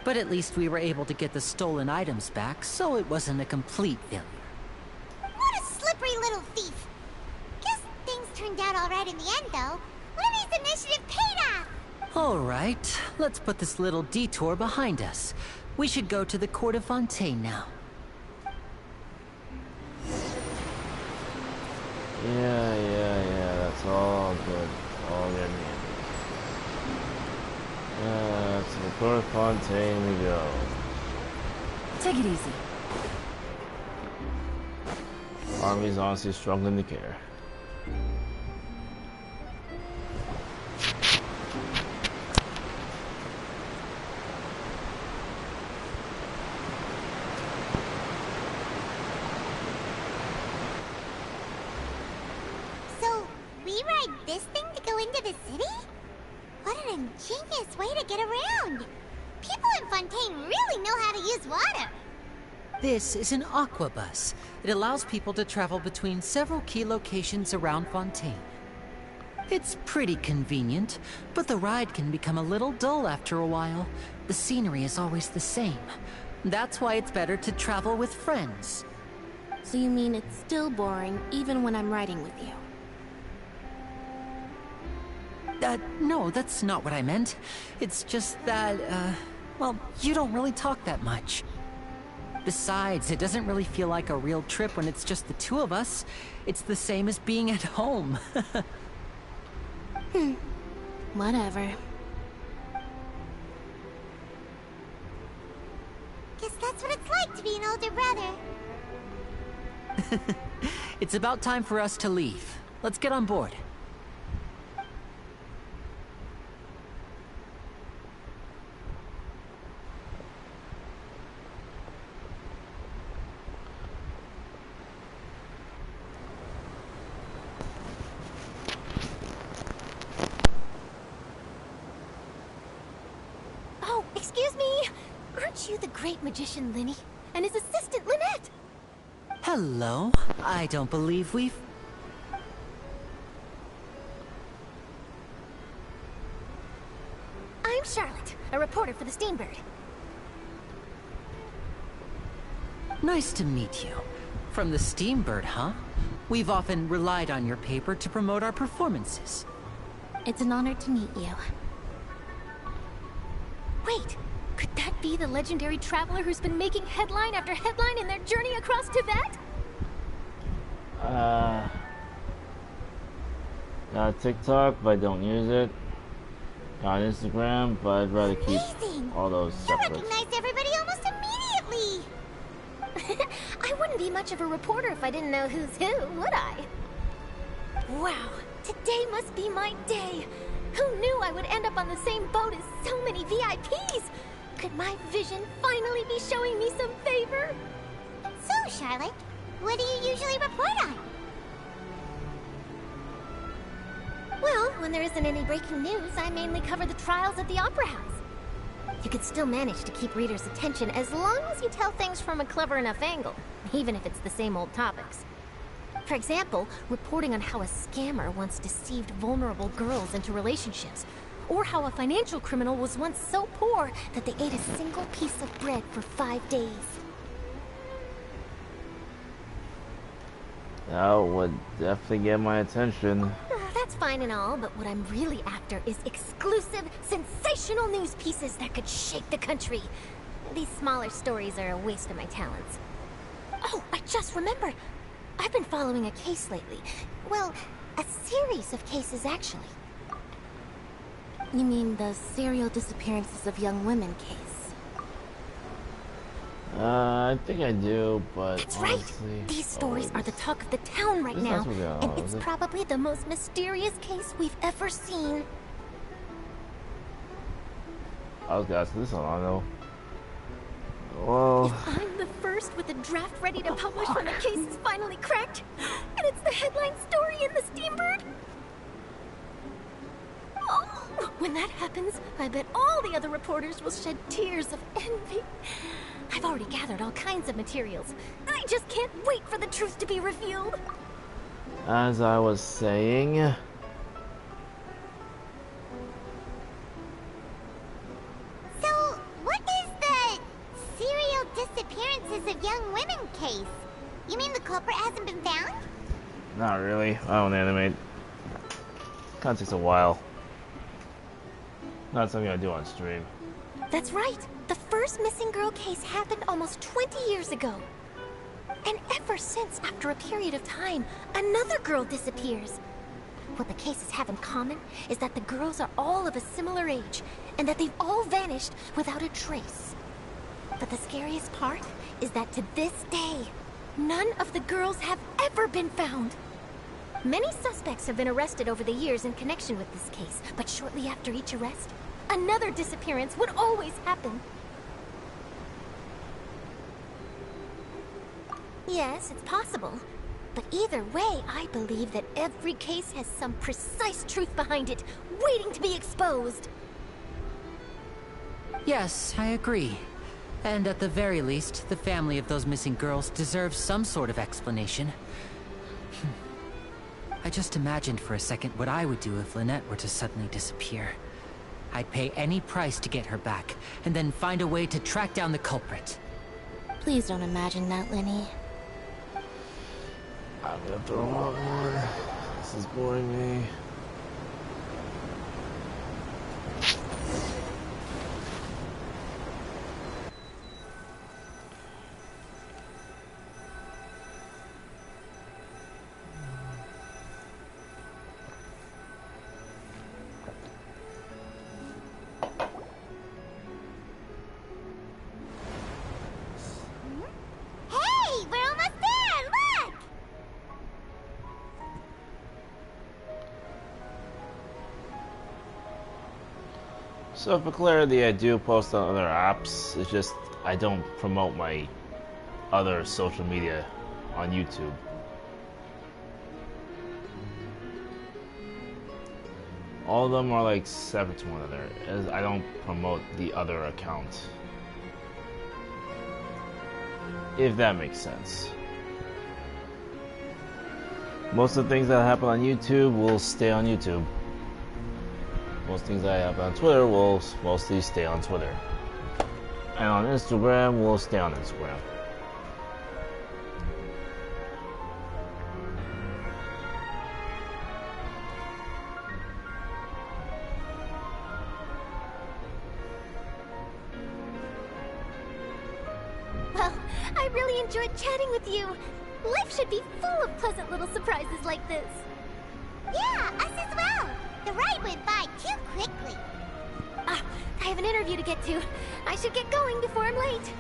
S7: But at least we were able to get the stolen items back, so it wasn't a complete failure.
S2: What a slippery little thief! Guess things turned out alright in the end, though. Lenny's initiative paid off!
S7: All right, let's put this little detour behind us. We should go to the court of Fontaine now.
S1: Yeah, that's all good. All good. To the court of Fontaine we go.
S12: Take it easy.
S1: Army's honestly struggling to care.
S2: So, we ride this thing to go into the city? What an ingenious way to get around! People in Fontaine really know how to use water!
S7: This is an aquabus. It allows people to travel between several key locations around Fontaine. It's pretty convenient, but the ride can become a little dull after a while. The scenery is always the same. That's why it's better to travel with friends.
S6: So you mean it's still boring even when I'm riding with you?
S7: No, that's not what I meant. It's just that, well, you don't really talk that much. Besides, it doesn't really feel like a real trip when it's just the two of us. It's the same as being at home.
S6: Whatever.
S2: Guess that's what it's like to be an older brother.
S7: It's about time for us to leave. Let's get on board.
S2: great magician Linny and his assistant Lynette.
S7: Hello. I don't believe we've...
S2: I'm Charlotte, a reporter for the Steambird.
S7: Nice to meet you. From the Steambird, huh? We've often relied on your paper to promote our performances.
S6: It's an honor to meet you.
S2: Wait, could that be the legendary traveler who's been making headline after headline in their journey across Tibet?
S1: Got TikTok, but I don't use it. Got Instagram, but I'd rather keep all those
S2: You
S1: separate.
S2: recognize everybody almost immediately! I wouldn't be much of a reporter if I didn't know who's who, would I? Wow, today must be my day! Who knew I would end up on the same boat as so many VIPs? Could my vision finally be showing me some favor? So, Charlotte, what do you usually report on? Well, when there isn't any breaking news, I mainly cover the trials at the Opera House. You can still manage to keep readers' attention as long as you tell things from a clever enough angle, even if it's the same old topics. For example, reporting on how a scammer once deceived vulnerable girls into relationships, or how a financial criminal was once so poor that they ate a single piece of bread for 5 days.
S1: That would definitely get my attention.
S2: That's fine and all, but what I'm really after is exclusive, sensational news pieces that could shake the country. These smaller stories are a waste of my talents. Oh, I just remembered. I've been following a case lately. Well, a series of cases, actually.
S6: You mean the serial disappearances of young women case?
S1: I think I do, but
S2: That's
S1: honestly,
S2: right! These stories are the talk of the town right now, and it's probably the most mysterious case we've ever seen.
S1: I was gonna ask this one, I know. Well,
S2: If I'm the first with a draft ready to publish when the case is finally cracked, and it's the headline story in the Steambird. Oh, when that happens, I bet all the other reporters will shed tears of envy. I've already gathered all kinds of materials. I just can't wait for the truth to be revealed.
S1: as I was saying,
S2: So, what is the serial disappearances of young women case? You mean the culprit hasn't been found?
S1: not really. I don't animate. Kinda takes a while. Not something I do on stream.
S2: That's right. The first missing girl case happened almost 20 years ago. And ever since, after a period of time, another girl disappears. What the cases have in common is that the girls are all of a similar age, and that they've all vanished without a trace. But the scariest part is that to this day, none of the girls have ever been found. Many suspects have been arrested over the years in connection with this case, but shortly after each arrest, another disappearance would always happen. Yes, it's possible. But either way, I believe that every case has some precise truth behind it, waiting to be exposed.
S7: Yes, I agree. And at the very least, the family of those missing girls deserves some sort of explanation. I just imagined for a second what I would do if Lynette were to suddenly disappear. I'd pay any price to get her back, and then find a way to track down the culprit.
S6: Please don't imagine that, Linny.
S1: I'm gonna throw out one. This is boring me.
S2: Hey, we're almost there! Look!
S1: So for clarity, I do post on other apps. It's just I don't promote my other social media on YouTube. All of them are like separate to one another, as I don't promote the other account. If that makes sense. Most of the things that happen on YouTube will stay on YouTube. Most things that happen on Twitter will mostly stay on Twitter. And on Instagram will stay on Instagram.
S2: Well, I really enjoyed chatting with you. Life should be full of pleasant little surprises like this. Yeah, us as well. The ride went by too quickly. I have an interview to get to. I should get going before I'm late.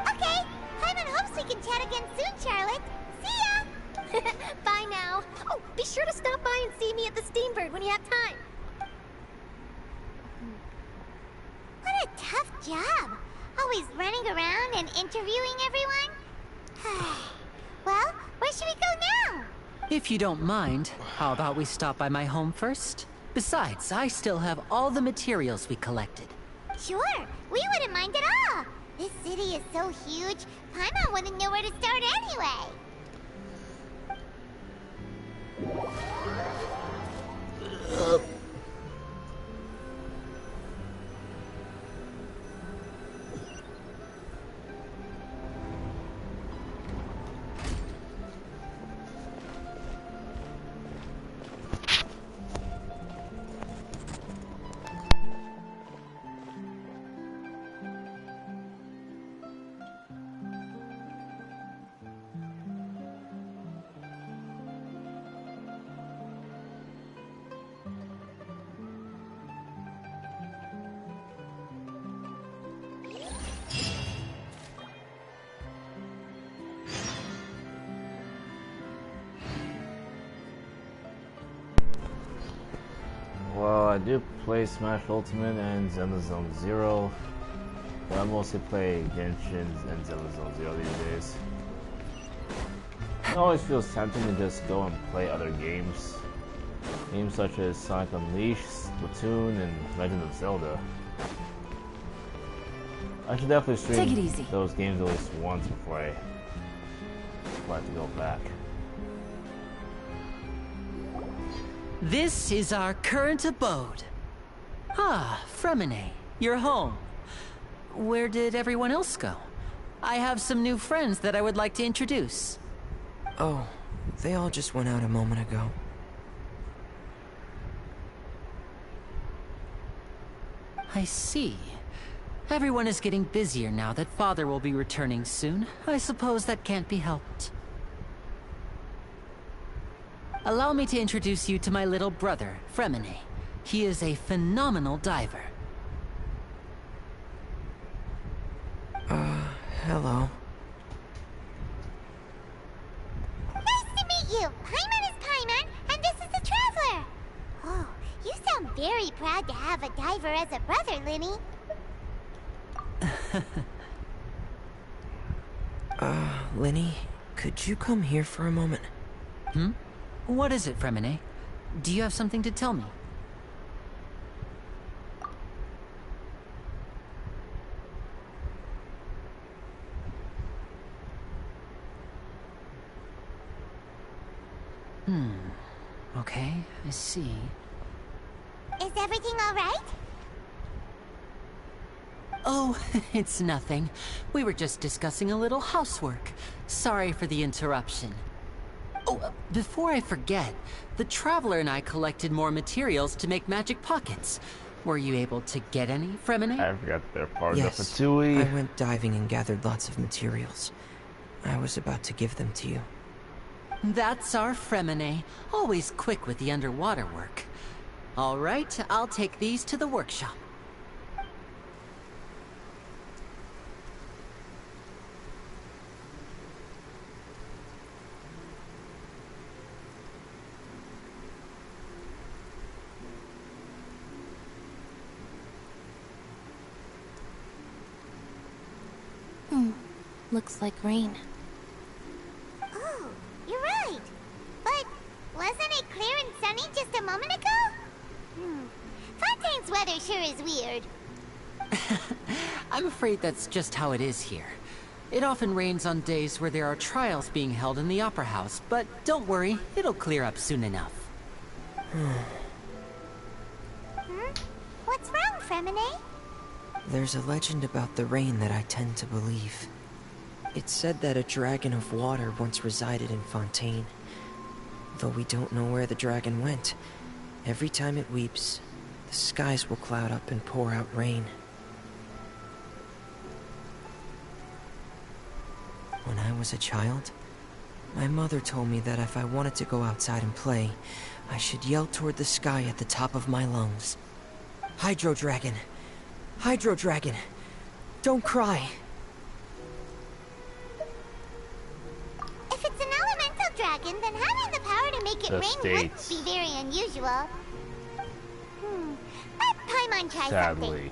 S2: Okay. Hyman hopes we can chat again soon, Charlotte. See ya! Bye now. Oh, be sure to stop by and see me at the Steambird when you have time. What a tough job. Always running around and interviewing everyone. Well, where should we go now?
S7: If you don't mind, how about we stop by my home first? Besides, I still have all the materials we collected.
S2: Sure, we wouldn't mind at all. This city is so huge, Paimon wouldn't know where to start anyway.
S1: Well, I do play Smash Ultimate and Zelda Zone Zero, but I mostly play Genshin and Zelda Zone Zero these days. It always feels tempting to just go and play other games. Games such as Sonic Unleashed, Splatoon, and Legend of Zelda. I should definitely stream those games at least once before I have to go back.
S7: This is our current abode. Ah, Fremine, you're home. Where did everyone else go? I have some new friends that I would like to introduce.
S13: Oh, they all just went out a moment ago.
S7: I see. Everyone is getting busier now that Father will be returning soon. I suppose that can't be helped. Allow me to introduce you to my little brother, Fremine. He is a phenomenal diver.
S13: Hello.
S2: Nice to meet you. Paimon is Paimon, and this is the Traveler. Oh, you sound very proud to have a diver as a brother, Linny.
S13: Linny, could you come here for a moment?
S7: Hmm? What is it, Fremine? Do you have something to tell me? Okay, I see.
S2: Is everything all right?
S7: Oh, it's nothing. We were just discussing a little housework. Sorry for the interruption. Oh, before I forget, the Traveler and I collected more materials to make magic pockets. Were you able to get any, Fremine?
S1: I forgot they're part of the
S13: Yes,
S1: Fatui.
S13: I went diving and gathered lots of materials. I was about to give them to you.
S7: That's our Fremine, always quick with the underwater work. All right, I'll take these to the workshop.
S6: Looks like rain.
S2: Oh, you're right. But wasn't it clear and sunny just a moment ago? Fontaine's weather sure is weird.
S7: I'm afraid that's just how it is here. It often rains on days where there are trials being held in the Opera House, but don't worry, it'll clear up soon enough.
S2: What's wrong, Fremine?
S13: There's a legend about the rain that I tend to believe. It's said that a dragon of water once resided in Fontaine. Though we don't know where the dragon went, every time it weeps, the skies will cloud up and pour out rain. When I was a child, my mother told me that if I wanted to go outside and play, I should yell toward the sky at the top of my lungs. Hydro Dragon! Hydro Dragon! Don't cry!
S2: If it's an elemental dragon, then having the power to make it rain wouldn't be very unusual. Let Paimon try something.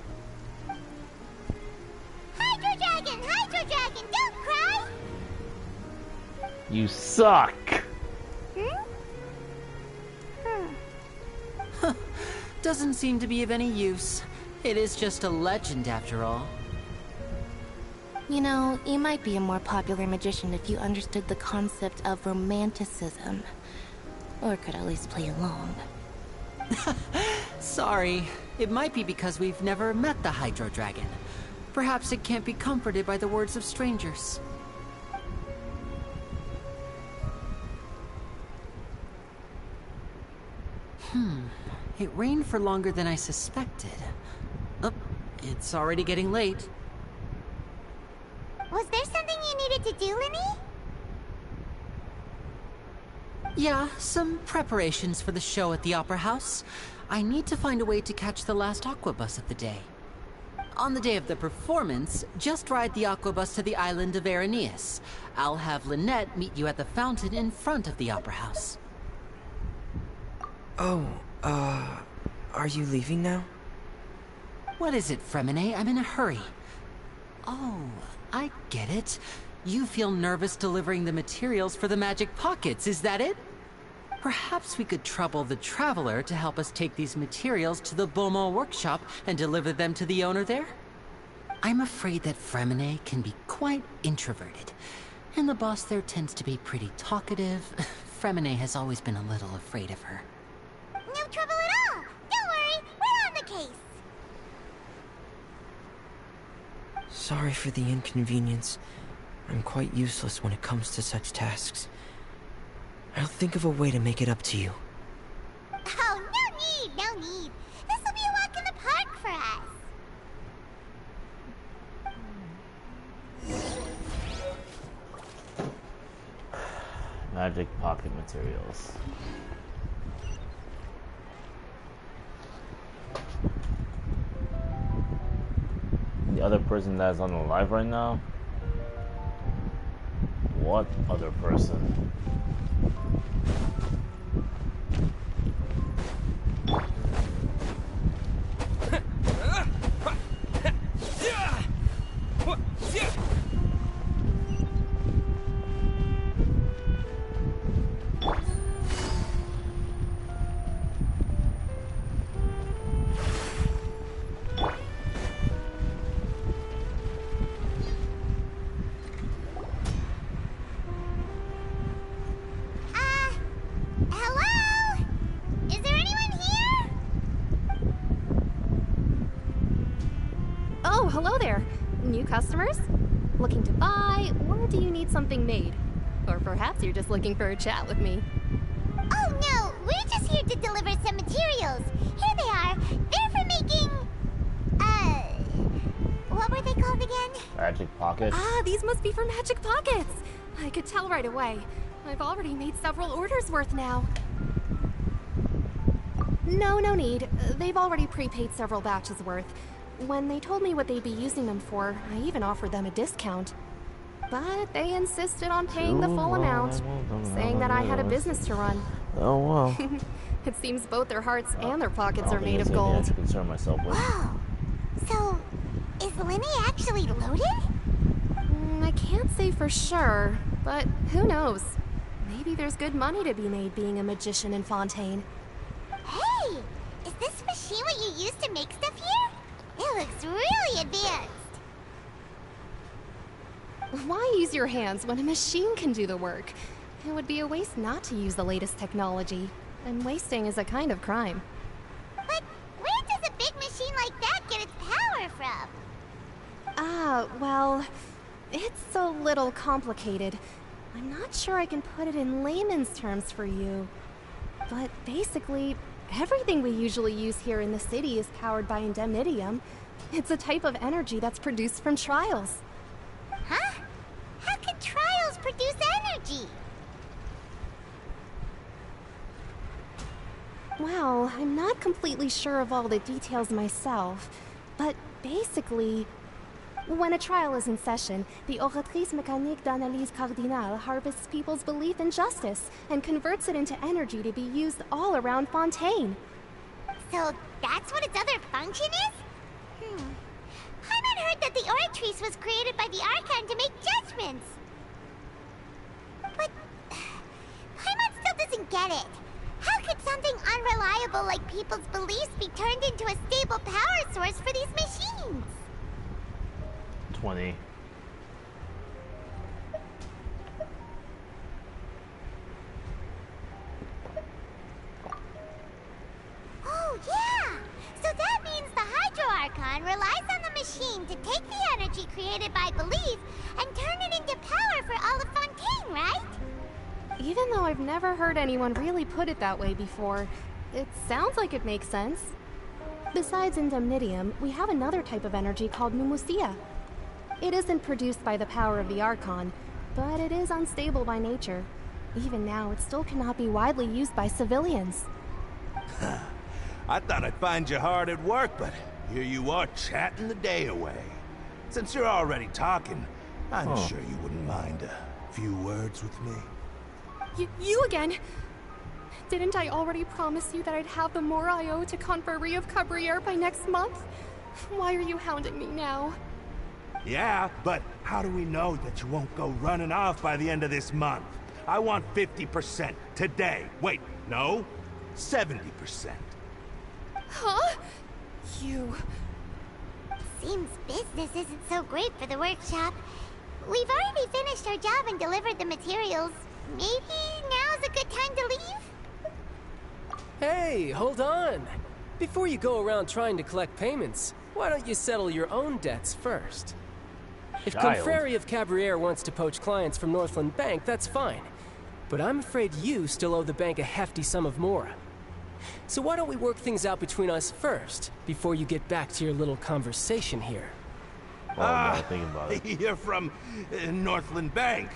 S2: Hydro Dragon, don't cry!
S1: You suck!
S7: Doesn't seem to be of any use. It is just a legend after all.
S6: You know, you might be a more popular magician if you understood the concept of romanticism. Or could at least play along.
S7: Sorry. It might be because we've never met the Hydro Dragon. Perhaps it can't be comforted by the words of strangers. It rained for longer than I suspected. Oh, it's already getting late.
S2: Was there something you needed to do, Linny?
S7: Yeah, some preparations for the show at the Opera House. I need to find a way to catch the last aqua bus of the day. On the day of the performance, just ride the aqua bus to the island of Aeneas. I'll have Lynette meet you at the fountain in front of the Opera House.
S13: Oh, are you leaving now?
S7: What is it, Fremine? I'm in a hurry. Oh, I get it. You feel nervous delivering the materials for the magic pockets, is that it? Perhaps we could trouble the Traveler to help us take these materials to the Beaumont workshop and deliver them to the owner there? I'm afraid that Fremine can be quite introverted, and the boss there tends to be pretty talkative. Fremine has always been a little afraid of her.
S2: No trouble at all! Don't worry, we're on the case!
S13: Sorry for the inconvenience. I'm quite useless when it comes to such tasks. I'll think of a way to make it up to you.
S2: Oh, no need! This will be a walk in the park for us!
S1: Magic pocket materials. The other person that's on the live right now? What other person?
S2: Hello? Is there anyone here?
S14: Oh, hello there. New customers? Looking to buy, or do you need something made? Or perhaps you're just looking for a chat with me.
S2: Oh no, we're just here to deliver some materials. Here they are. They're for making... what were they called again?
S1: Magic pockets?
S14: Ah, these must be for magic pockets. I could tell right away. I've already made several orders worth now. No need. They've already prepaid several batches worth. When they told me what they'd be using them for, I even offered them a discount. But they insisted on paying the full amount, saying that I had a business to run.
S1: Oh, well.
S14: It seems both their hearts and their pockets are made of
S1: I
S14: gold.
S1: have to concern myself with.
S2: Whoa. So, is Linny actually loaded?
S14: I can't say for sure, but who knows? Maybe there's good money to be made being a magician in Fontaine.
S2: Hey! Is this machine what you use to make stuff here? It looks really advanced.
S14: Why use your hands when a machine can do the work? It would be a waste not to use the latest technology, and wasting is a kind of crime.
S2: But where does a big machine like that get its power from?
S14: Well, it's a little complicated. I'm not sure I can put it in layman's terms for you. But basically, everything we usually use here in the city is powered by indemnitium. It's a type of energy that's produced from trials.
S2: Huh? How can trials produce energy?
S14: Well, I'm not completely sure of all the details myself, but basically, when a trial is in session, the Oratrice Mécanique d'Analyse Cardinale harvests people's belief in justice and converts it into energy to be used all around Fontaine.
S2: So that's what its other function is? Paimon heard that the Oratrice was created by the Archon to make judgments. But Paimon still doesn't get it. How could something unreliable like people's beliefs be turned into a stable power source for these machines?
S1: 20.
S2: Oh, yeah! So that means the Hydro Archon relies on the machine to take the energy created by belief and turn it into power for all of Fontaine, right?
S14: Even though I've never heard anyone really put it that way before, it sounds like it makes sense. Besides indemnitium, we have another type of energy called pneumosia. It isn't produced by the power of the Archon, but it is unstable by nature. Even now, it still cannot be widely used by civilians.
S15: I thought I'd find you hard at work, but here you are chatting the day away. Since you're already talking, I'm sure you wouldn't mind a few words with me.
S14: You again? Didn't I already promise you that I'd have the more I owe to Confrérie of Cabriere by next month? Why are you hounding me now?
S15: Yeah, but how do we know that you won't go running off by the end of this month? I want 50% today. Wait, no, 70%.
S14: Huh? You...
S2: Seems business isn't so great for the workshop. We've already finished our job and delivered the materials. Maybe now's a good time to leave?
S16: Hey, hold on. Before you go around trying to collect payments, why don't you settle your own debts first? If Confrérie of Cabriere wants to poach clients from Northland Bank, that's fine. But I'm afraid you still owe the bank a hefty sum of mora. So why don't we work things out between us first, before you get back to your little conversation here?
S15: You're from Northland Bank.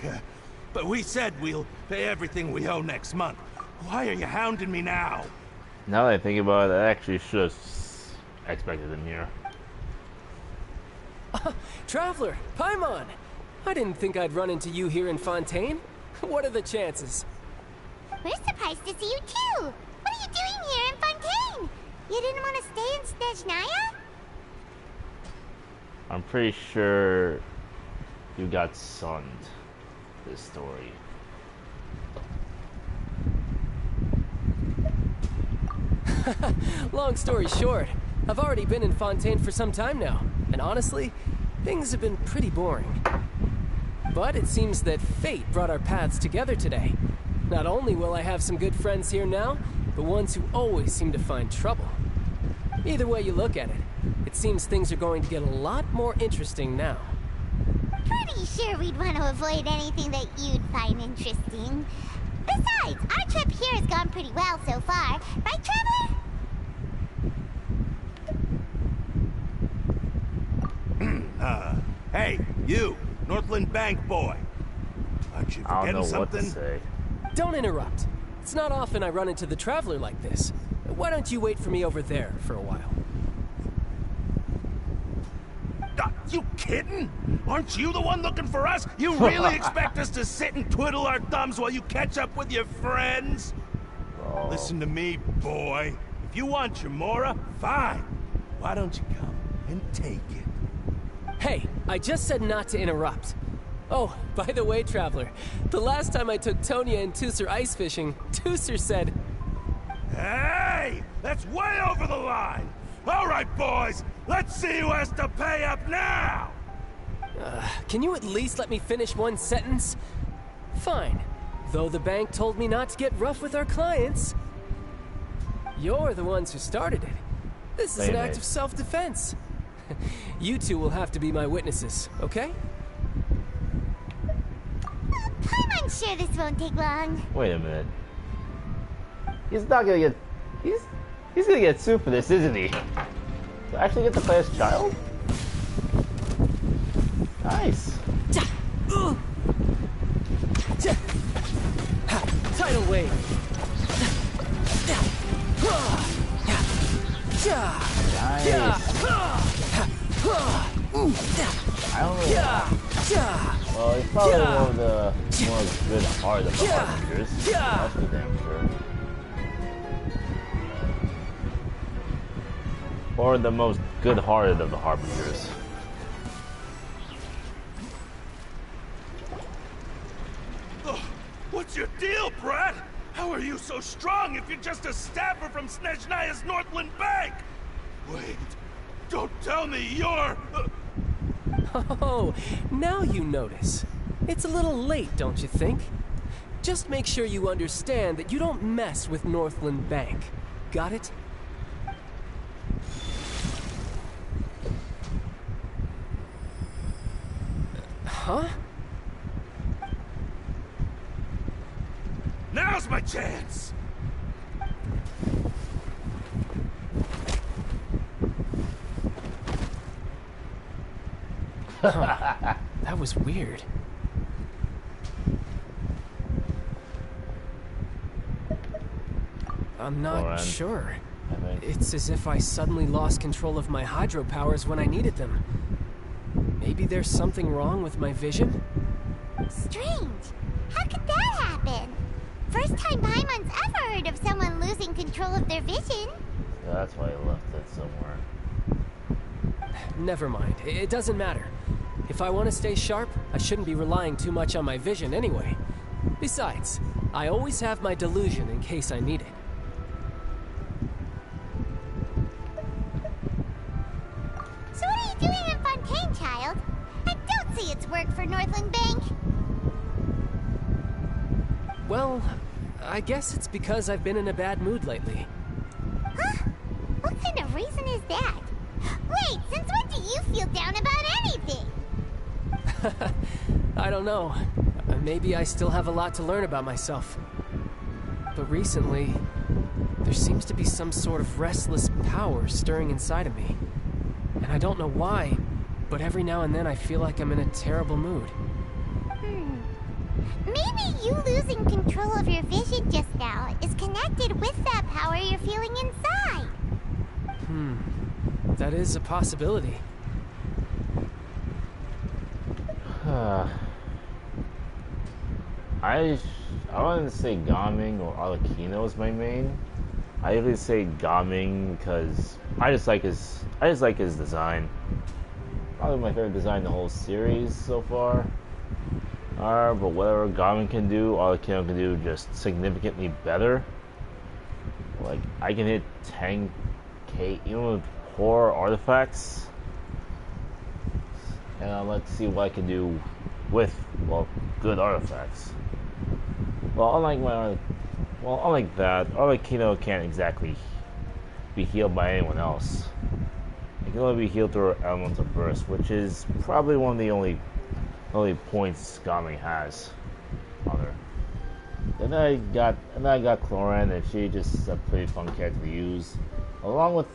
S15: But we said we'll pay everything we owe next month. Why are you hounding me now?
S1: Now that I think about it, I actually should have expected him here.
S16: Traveler, Paimon! I didn't think I'd run into you here in Fontaine. What are the chances?
S2: We're surprised to see you too! What are you doing here in Fontaine? You didn't want to stay in Snezhnaya?
S1: I'm pretty sure you got sunned. This story.
S16: Long story short, I've already been in Fontaine for some time now, and honestly, things have been pretty boring. But it seems that fate brought our paths together today. Not only will I have some good friends here now, but ones who always seem to find trouble. Either way you look at it, it seems things are going to get a lot more interesting now.
S2: Pretty sure we'd want to avoid anything that you'd find interesting. Besides, our trip here has gone pretty well so far. Right, Traveler?
S15: Hey, you, Northland Bank boy. Aren't you forgetting something?
S1: What to say.
S16: Don't interrupt. It's not often I run into the Traveler like this. Why don't you wait for me over there for a while?
S15: You kidding? Aren't you the one looking for us? You really expect us to sit and twiddle our thumbs while you catch up with your friends? Oh. Listen to me, boy. If you want your mora, fine. Why don't you come and take it?
S16: Hey, I just said not to interrupt. Oh, by the way, Traveler, the last time I took Tonya and Tusser ice fishing, Tusser said...
S15: Hey! That's way over the line! All right, boys! Let's see who has to pay up now!
S16: Can you at least let me finish one sentence? Fine. Though the bank told me not to get rough with our clients. You're the ones who started it. This is an act of self-defense. You two will have to be my witnesses, okay?
S2: I'm sure this won't take long.
S1: Wait a minute. He's not gonna get... He's gonna get sued for this, isn't he? To actually get to play as child? Nice.
S16: Tidal wave.
S1: Nice. I don't know. Well, he's probably one of the more good heart of the Harbingers. That's for damn sure. Or the most good-hearted of the Harbingers.
S15: What's your deal, Brad? How are you so strong if you're just a staffer from Snezhnaya's Northland Bank? Wait, don't tell me you're...
S16: Oh, now you notice. It's a little late, don't you think? Just make sure you understand that you don't mess with Northland Bank. Got it? Huh?
S15: Now's my chance!
S16: Huh. That was weird. I'm not sure. It's as if I suddenly lost control of my hydro powers when I needed them. Maybe there's something wrong with my vision?
S2: Strange. How could that happen? First time Paimon's ever heard of someone losing control of their vision.
S1: Yeah, that's why he left it somewhere.
S16: Never mind. It doesn't matter. If I want to stay sharp, I shouldn't be relying too much on my vision anyway. Besides, I always have my delusion in case I need it.
S2: So what are you doing in Fontaine, child? I don't see it's work for Northland Bank.
S16: Well, I guess it's because I've been in a bad mood lately.
S2: Huh? What kind of reason is that? Wait, since when do you feel down about anything?
S16: I don't know. Maybe I still have a lot to learn about myself. But recently, there seems to be some sort of restless power stirring inside of me. And I don't know why, but every now and then I feel like I'm in a terrible mood.
S2: Maybe you losing control of your vision just now is connected with that power you're feeling inside.
S16: That is a possibility.
S1: I wouldn't say Gaming or Arlecchino is my main. I usually say Gaming because I just like his design. Probably my favorite design in the whole series so far. But whatever Gaming can do, Arlecchino can do just significantly better. Like I can hit 10k even with poor artifacts. And let's see what I can do with, well, good artifacts. Well, unlike that, Arlecchino can't exactly be healed by anyone else. It can only be healed through Elemental Burst, which is probably one of the only points Gaming has on her. Then I got Cloran, and she's just a pretty fun character to use, along with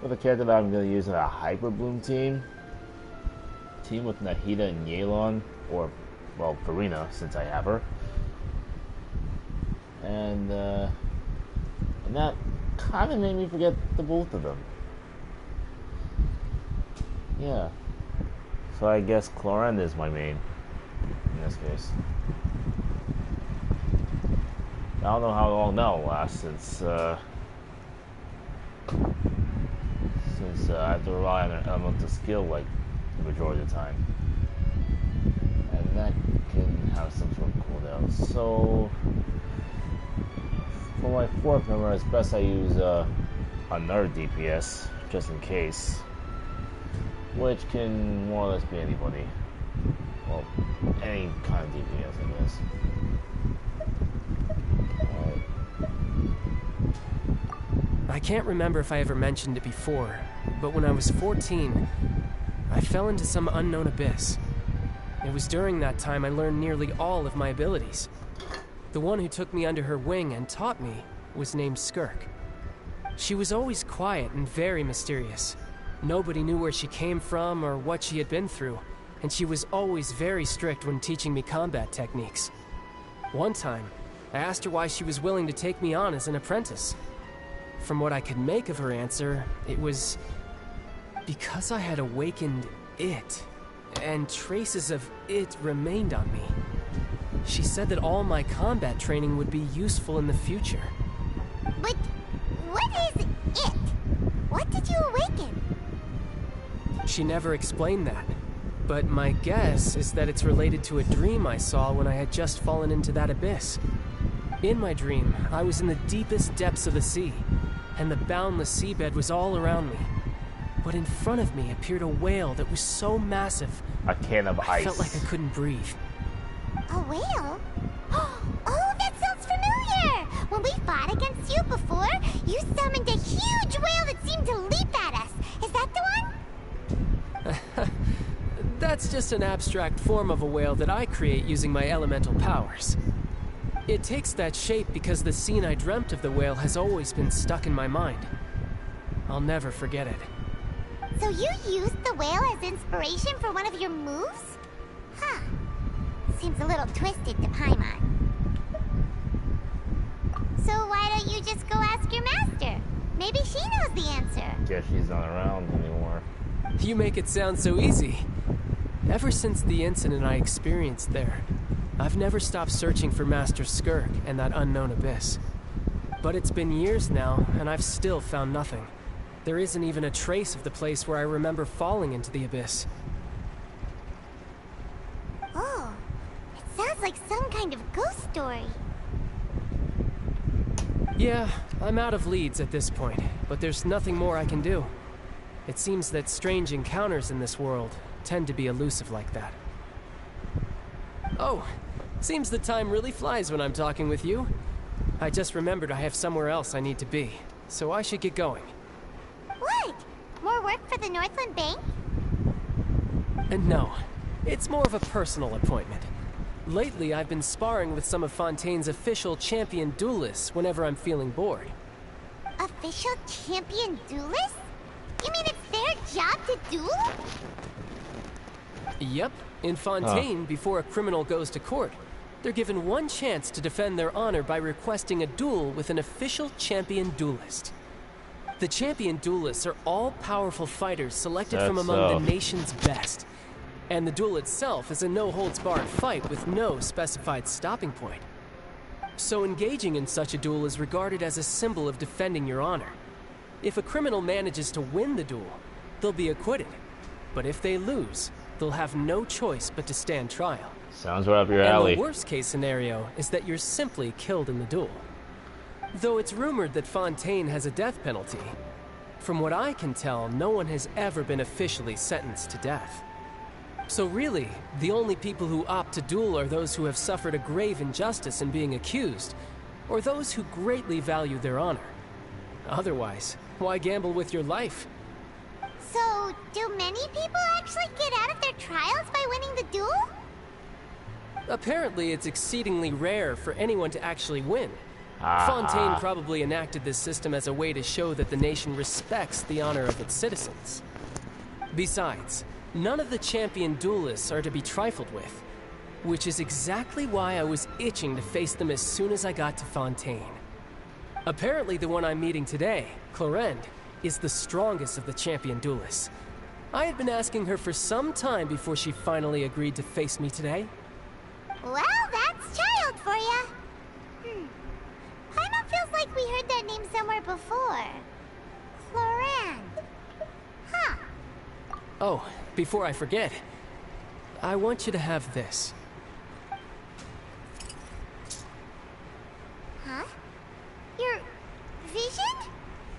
S1: a character that I'm going to use in a Hyper Bloom team with Nahida and Yelan, or, well, Farina, since I have her. And that kind of made me forget the both of them. Yeah. So I guess Cloran is my main, in this case. I don't know how long that'll last, since I have to rely on an elemental skill, like, the majority of the time. And that can have some sort of cooldown. So for my fourth member, it's best I use another DPS just in case. which can more or less be anybody. Well, any kind of DPS, I guess. Alright.
S16: I can't remember if I ever mentioned it before, but when I was 14, I fell into some unknown abyss. It was during that time I learned nearly all of my abilities. The one who took me under her wing and taught me was named Skirk. She was always quiet and very mysterious. Nobody knew where she came from or what she had been through, and she was always very strict when teaching me combat techniques. One time, I asked her why she was willing to take me on as an apprentice. From what I could make of her answer, it was because I had awakened it, and traces of it remained on me. She said that all my combat training would be useful in the future.
S2: But what is it? What did you awaken?
S16: She never explained that, but my guess is that it's related to a dream I saw when I had just fallen into that abyss. In my dream, I was in the deepest depths of the sea, and the boundless seabed was all around me. But in front of me appeared a whale that was so massive,
S1: a can of
S16: I
S1: ice.
S16: felt like I couldn't breathe.
S2: A whale? Oh, that sounds familiar! When we fought against you before, you summoned a huge whale that seemed to leap at us. Is that the one?
S16: That's just an abstract form of a whale that I create using my elemental powers. It takes that shape because the scene I dreamt of the whale has always been stuck in my mind. I'll never forget it.
S2: So you used the whale as inspiration for one of your moves? Huh. Seems a little twisted to Paimon. So why don't you just go ask your master? Maybe she knows the answer.
S1: Guess she's not around anymore.
S16: You make it sound so easy. Ever since the incident I experienced there, I've never stopped searching for Master Skirk and that unknown abyss. But it's been years now, and I've still found nothing. There isn't even a trace of the place where I remember falling into the abyss.
S2: Oh, it sounds like some kind of ghost story.
S16: Yeah, I'm out of leads at this point, but there's nothing more I can do. It seems that strange encounters in this world tend to be elusive like that. Oh, seems the time really flies when I'm talking with you. I just remembered I have somewhere else I need to be, so I should get going.
S2: What? More work for the Northland Bank?
S16: And no, it's more of a personal appointment. Lately, I've been sparring with some of Fontaine's official champion duelists whenever I'm feeling bored.
S2: Official champion duelists? You mean it's their job to duel?
S16: Yep. In Fontaine, before a criminal goes to court, they're given one chance to defend their honor by requesting a duel with an official champion duelist. The champion duelists are all-powerful fighters selected from among the nation's best. And the duel itself is a no-holds-barred fight with no specified stopping point. So engaging in such a duel is regarded as a symbol of defending your honor. If a criminal manages to win the duel, they'll be acquitted. But if they lose, they'll have no choice but to stand trial.
S1: Sounds right up your alley.
S16: And the worst-case scenario is that you're simply killed in the duel. Though it's rumored that Fontaine has a death penalty, from what I can tell, no one has ever been officially sentenced to death. So really, the only people who opt to duel are those who have suffered a grave injustice in being accused, or those who greatly value their honor. Otherwise, why gamble with your life?
S2: So, do many people actually get out of their trials by winning the duel?
S16: Apparently, it's exceedingly rare for anyone to actually win. Fontaine probably enacted this system as a way to show that the nation respects the honor of its citizens. Besides, none of the champion duelists are to be trifled with, which is exactly why I was itching to face them as soon as I got to Fontaine. Apparently, the one I'm meeting today, Clorinde, is the strongest of the champion duelists. I had been asking her for some time before she finally agreed to face me today.
S2: Well, that's child for ya. Paimon feels like we heard that name somewhere before. Clorinde. Huh.
S16: Oh, before I forget, I want you to have this.
S2: Huh? Your vision?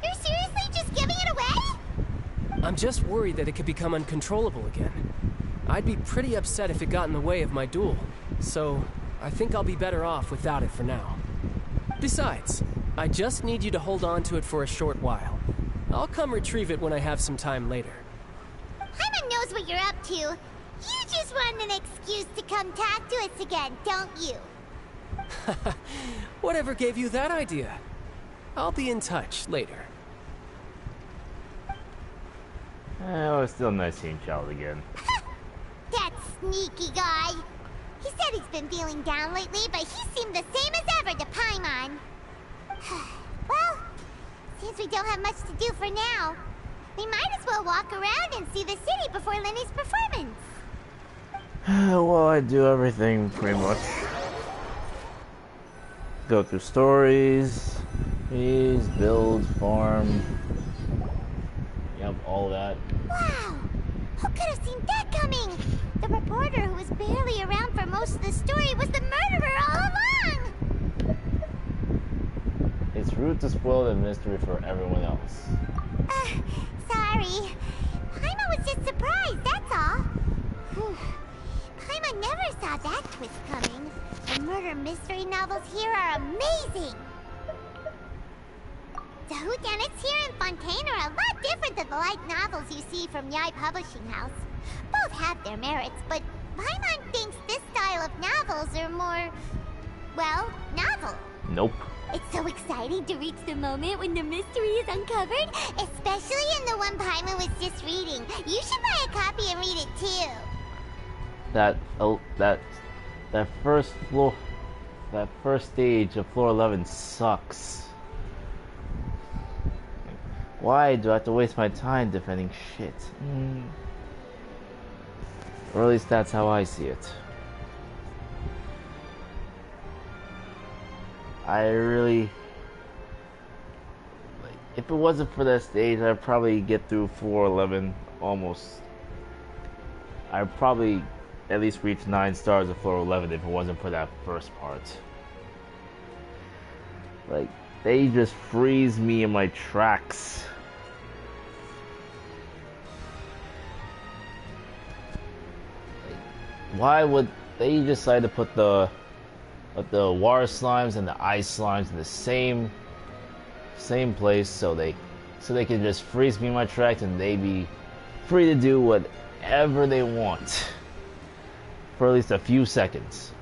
S2: You're seriously just giving it away?
S16: I'm just worried that it could become uncontrollable again. I'd be pretty upset if it got in the way of my duel, so I think I'll be better off without it for now. Besides, I just need you to hold on to it for a short while. I'll come retrieve it when I have some time later.
S2: Paimon knows what you're up to. You just want an excuse to come talk to us again, don't you?
S16: Whatever gave you that idea? I'll be in touch later.
S1: Oh, it's still nice seeing Child again.
S2: That sneaky guy. He said he's been feeling down lately, but he seemed the same as ever to Paimon. Well, since we don't have much to do for now, we might as well walk around and see the city before Lenny's performance.
S1: Well, I do everything pretty much. Go through stories, build, farm. Yep, all that.
S2: Wow! Who could have seen that coming? The reporter who was barely around for most of the story was the murderer all along!
S1: It's rude to spoil the mystery for everyone else.
S2: Sorry. Paimon was just surprised, that's all. Paimon never saw that twist coming. The murder mystery novels here are amazing! The whodunits here in Fontaine are a lot different than the light novels you see from Yai Publishing House. Both have their merits, but Paimon thinks this style of novels are more, well, novel.
S1: Nope.
S2: It's so exciting to reach the moment when the mystery is uncovered, especially in the one Paimon was just reading. You should buy a copy and read it too.
S1: That first stage of floor 11 sucks. Why do I have to waste my time defending shit? Or at least that's how I see it. I really... if it wasn't for that stage, I'd probably get through floor 11 almost. I'd probably at least reach 9 stars of floor 11 if it wasn't for that first part. Like, they just freeze me in my tracks. Why would they decide to put the water slimes and the ice slimes in the same place so they can just freeze me in my tracks and they be free to do whatever they want for at least a few seconds?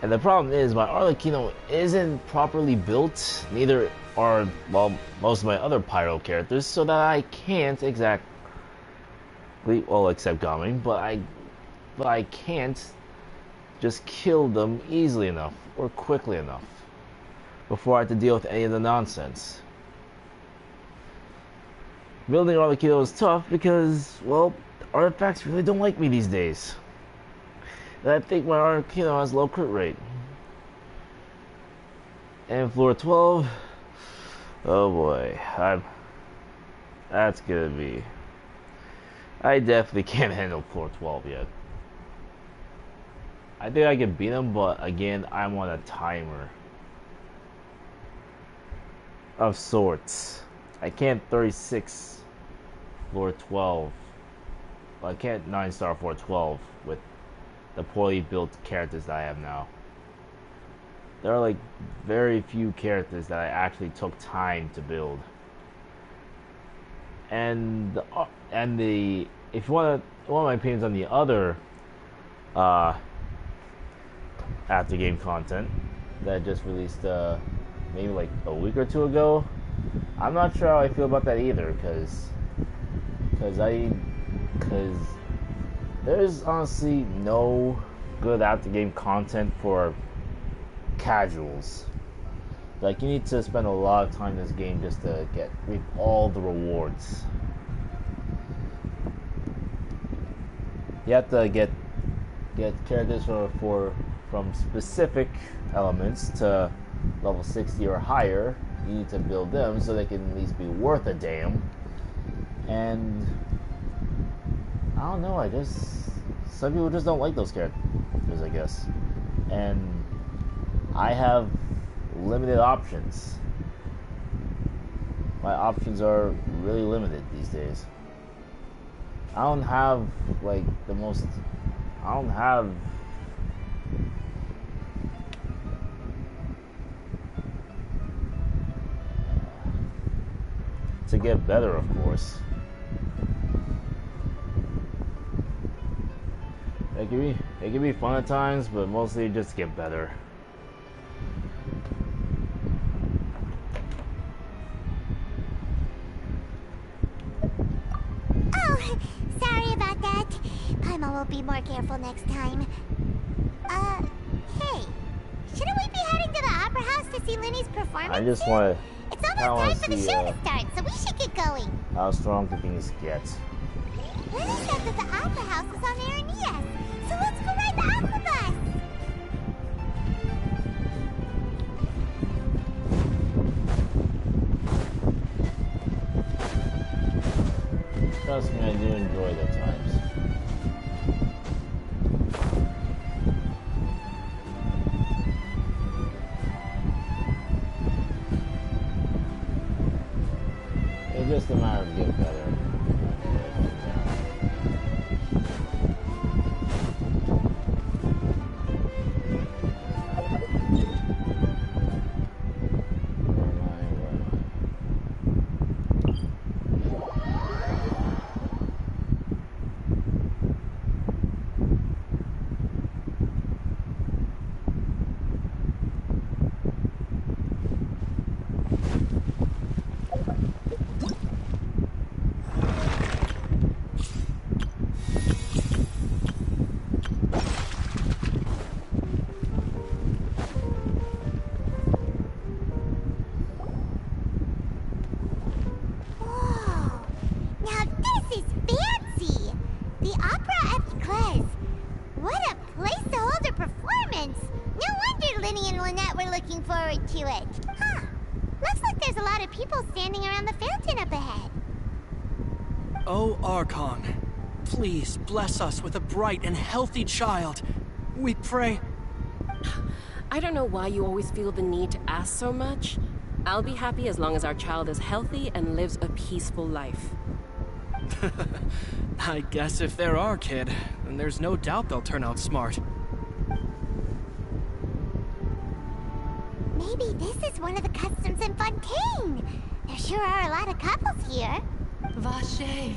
S1: And the problem is my Arlecchino isn't properly built, neither are, well, most of my other Pyro characters, so that I can't exactly, well, except Gaming, but I can't just kill them easily enough or quickly enough before I have to deal with any of the nonsense. Building Arlecchino is tough because, well, artifacts really don't like me these days. And I think my Arlecchino has low crit rate. And floor 12, oh boy, that's gonna be, I definitely can't handle floor 12 yet. I think I can beat him, but again, I'm on a timer of sorts. I can't 36 floor 12. Well, I can't 9-star floor 12 with the poorly built characters that I have now. There are like very few characters that I actually took time to build. And if you want my opinions on the other after game content that just released maybe like a week or two ago, I'm not sure how I feel about that either, because there's honestly no good after game content for casuals. Like, you need to spend a lot of time in this game just to reap all the rewards. You have to get characters from specific elements to level 60 or higher. You need to build them so they can at least be worth a damn. And I don't know, some people just don't like those characters, I guess. And I have limited options. My options are really limited these days. I don't have like the most. I don't have. To get better, of course. It can be fun at times, but mostly just get better.
S2: Oh, sorry about that. Paimon will be more careful next time. Hey, shouldn't we be heading to the opera house to see Linny's performance?
S1: I just want to.
S2: It's almost time for the show to start, so we should get going.
S1: How strong can things get?
S2: Linny said that the opera house is on Aranias, so let's go ride the opera bus.
S1: Trust me, I do enjoy it at times. It's just a matter of getting better.
S17: Please bless us with a bright and healthy child. We pray.
S18: I don't know why you always feel the need to ask so much. I'll be happy as long as our child is healthy and lives a peaceful life.
S17: I guess if they're our kid, then there's no doubt they'll turn out smart.
S2: Maybe this is one of the customs in Fontaine. There sure are a lot of couples here.
S18: Vache.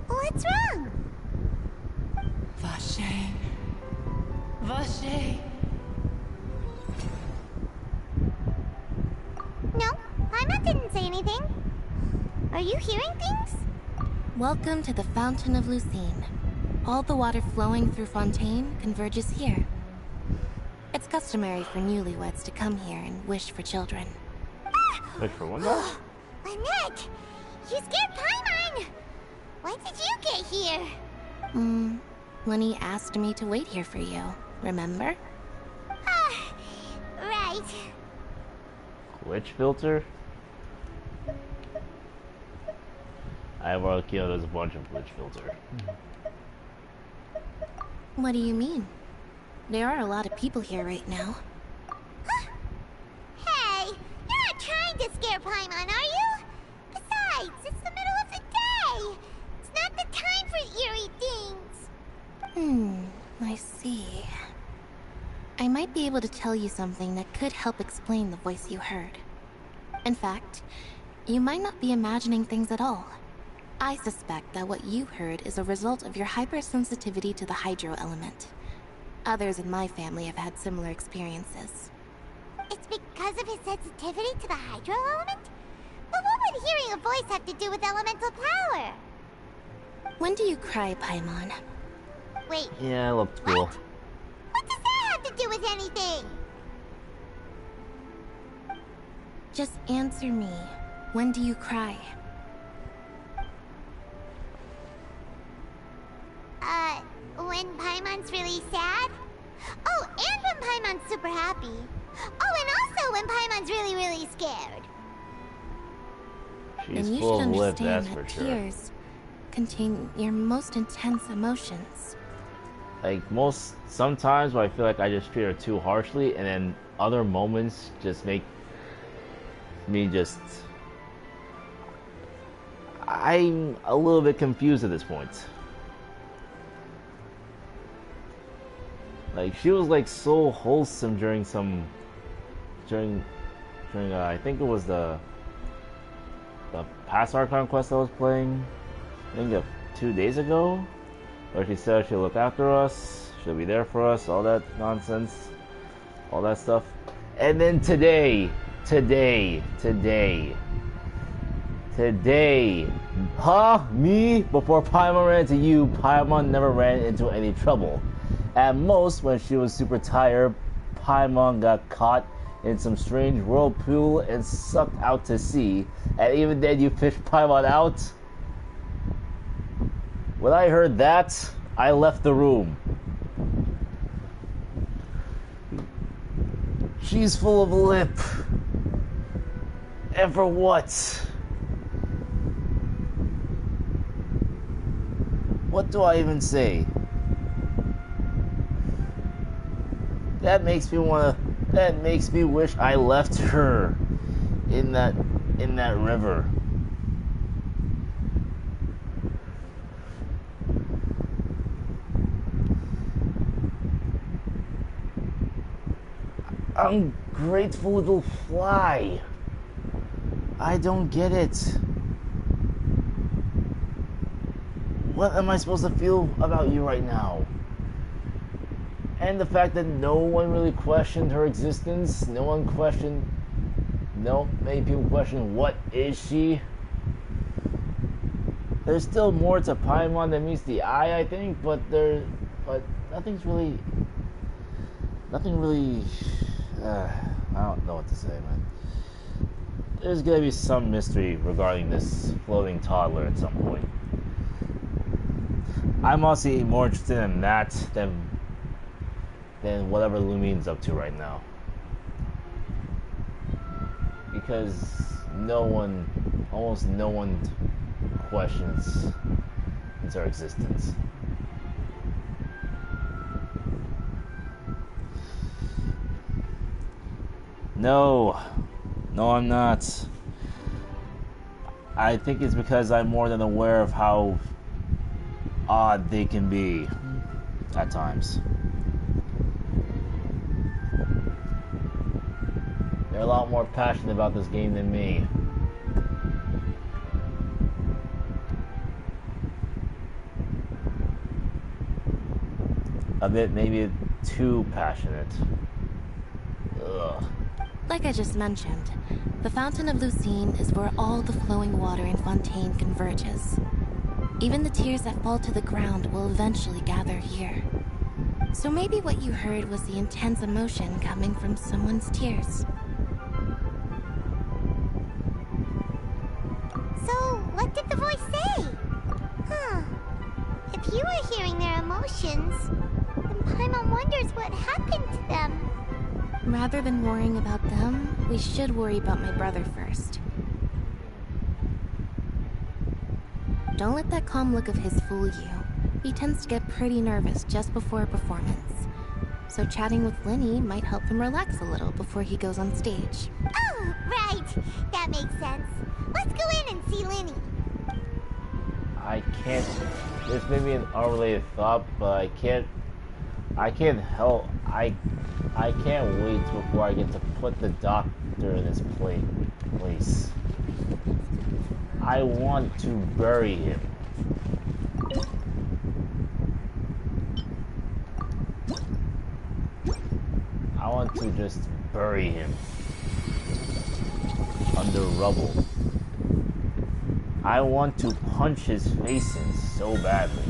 S2: What's wrong?
S18: Vache. Vache.
S2: No, Paimon didn't say anything. Are you hearing things?
S6: Welcome to the Fountain of Lucine. All the water flowing through Fontaine converges here. It's customary for newlyweds to come here and wish for children.
S1: Wish for one guy?
S2: Lynette! You scared Paimon! When did you get here?
S6: Lenny asked me to wait here for you, remember?
S2: Right.
S1: Which filter? I have already killed there's a bunch of glitch filter.
S6: What do you mean? There are a lot of people here right now.
S2: Hey, you're not trying to scare Paimon, are you? Besides, it's the middle of the day. It's not the time for eerie things.
S6: I see. I might be able to tell you something that could help explain the voice you heard. In fact, you might not be imagining things at all. I suspect that what you heard is a result of your hypersensitivity to the hydro element. Others in my family have had similar experiences.
S2: It's because of his sensitivity to the hydro element? But what would hearing a voice have to do with elemental power?
S6: When do you cry, Paimon?
S2: Wait.
S1: Yeah, it looked cool.
S2: What does that have to do with anything?
S6: Just answer me. When do you cry?
S2: When Paimon's really sad? Oh, and when Paimon's super happy. Oh, and also when Paimon's really, really scared.
S1: She's
S6: and you
S1: full
S6: should
S1: of lip,
S6: understand
S1: that's
S6: that
S1: for sure.
S6: tears contain your most intense emotions.
S1: Like sometimes I feel like I just treat her too harshly, and then other moments just make me just I'm a little bit confused at this point. Like, she was like so wholesome during I think it was the past Archon quest I was playing, I think 2 days ago, where she said she'll look after us, she'll be there for us, all that nonsense, all that stuff. And then today, huh? Me? Before Paimon ran into you, Paimon never ran into any trouble. At most, when she was super tired, Paimon got caught in some strange whirlpool and sucked out to sea. And even then, you fished Paimon out? When I heard that, I left the room. She's full of lip. And for what? What do I even say? That makes me wish I left her in that river. Ungrateful little fly. I don't get it. What am I supposed to feel about you right now? And the fact that no one really questioned her existence, many people question, what is she? There's still more to Paimon than meets the eye, I think, but nothing really, I don't know what to say, man. There's gonna be some mystery regarding this floating toddler at some point. I'm honestly more interested in that than whatever Lumine's up to right now. Because almost no one questions her existence. No, I'm not. I think it's because I'm more than aware of how odd they can be at times. They're a lot more passionate about this game than me. A bit, maybe too passionate. Ugh.
S6: Like I just mentioned, the Fountain of Lucine is where all the flowing water in Fontaine converges. Even the tears that fall to the ground will eventually gather here. So maybe what you heard was the intense emotion coming from someone's tears.
S2: So, what did the voice say? Huh. If you were hearing their emotions, then Paimon wonders what happened to them.
S6: Rather than worrying about them, we should worry about my brother first. Don't let that calm look of his fool you. He tends to get pretty nervous just before a performance. So chatting with Linny might help him relax a little before he goes on stage.
S2: Oh, right. That makes sense. Let's go in and see Linny.
S1: I can't. This may be an unrelated thought, but I can't help. I can't wait before I get to put the doctor in his place. I want to bury him. I want to just bury him under rubble. I want to punch his face in so badly.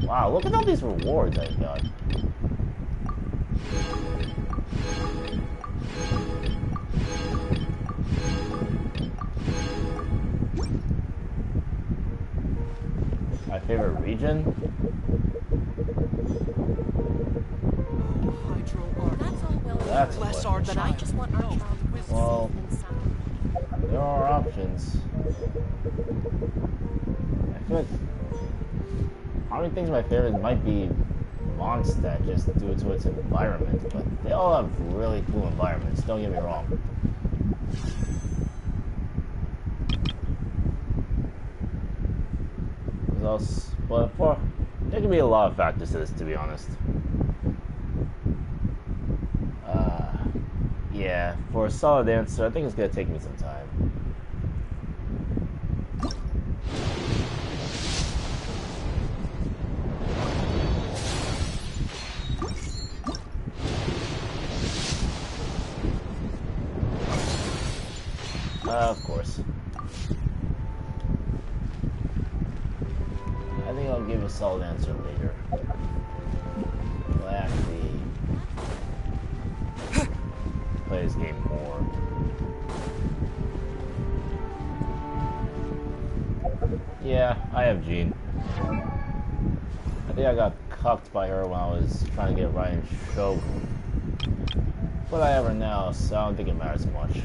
S1: Wow, look at all these rewards I got. My favorite region? That's
S17: less art than I just want to know.
S1: Well, there are options. I feel like how many things my favorite might be Mondstadt just due to its environment, but they all have really cool environments, don't get me wrong. else, but there can be a lot of factors to this, to be honest. Yeah, for a solid answer, I think it's gonna take me some time. Of course. I think I'll give a solid answer later. I'll actually play this game more. Yeah, I have Jean. I think I got cucked by her when I was trying to get Ryan Shogun. But I have her now, so I don't think it matters much.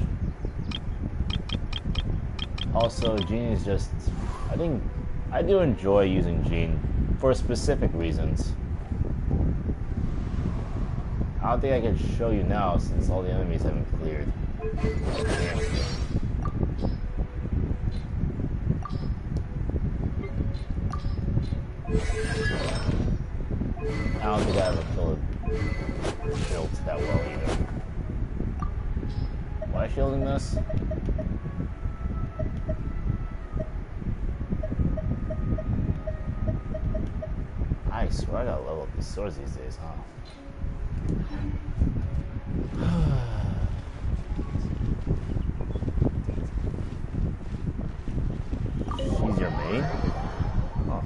S1: Also, Jean is just... I think I do enjoy using Jean for specific reasons. I don't think I can show you now since all the enemies have been cleared. I don't think I ever killed Shield that well either. Why shielding this? I swear I gotta level up these swords these days, huh? She's your main? Huh.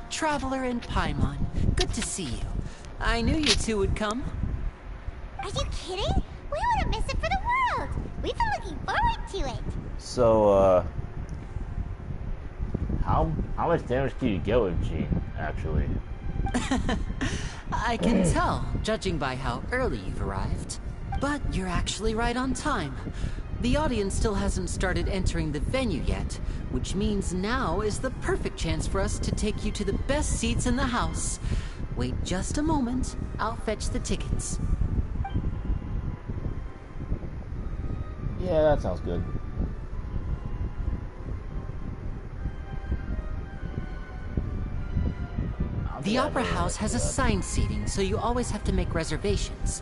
S7: Traveler and Paimon, good to see you. I knew you two would come.
S2: Are you kidding? We wouldn't miss it for the world. We've been looking forward to it.
S1: So, how much damage can you get with Jean, actually?
S7: I can tell, judging by how early you've arrived. But you're actually right on time. The audience still hasn't started entering the venue yet, which means now is the perfect chance for us to take you to the best seats in the house. Wait just a moment, I'll fetch the tickets.
S1: Yeah, that sounds good.
S7: The Opera House has assigned seating, so you always have to make reservations.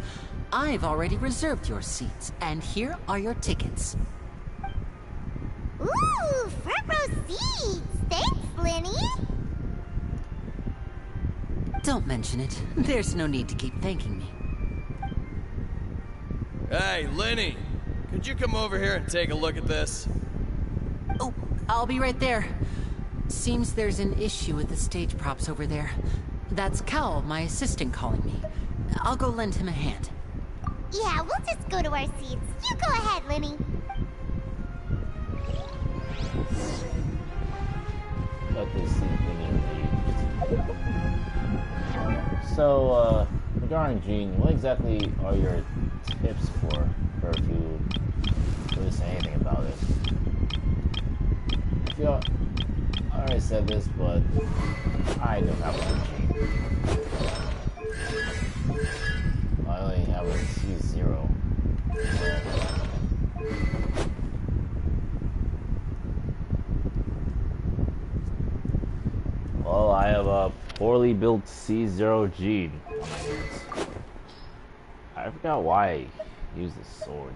S7: I've already reserved your seats, and here are your tickets.
S2: Ooh, front row seats! Thanks, Lenny!
S7: Don't mention it. There's no need to keep thanking me.
S19: Hey, Lenny! Could you come over here and take a look at this?
S7: Oh, I'll be right there. Seems there's an issue with the stage props over there. That's Cal, my assistant, calling me. I'll go lend him a hand.
S2: Yeah, we'll just go to our seats. You go ahead, Lenny.
S1: Let this seat be engaged. So, regarding Jean, what exactly are your tips for her if you really say anything about it? I feel I already said this, but I don't have a Jean. I only have a C0. Well, I have a poorly built C0 Jean on my hands. I forgot why I used this sword.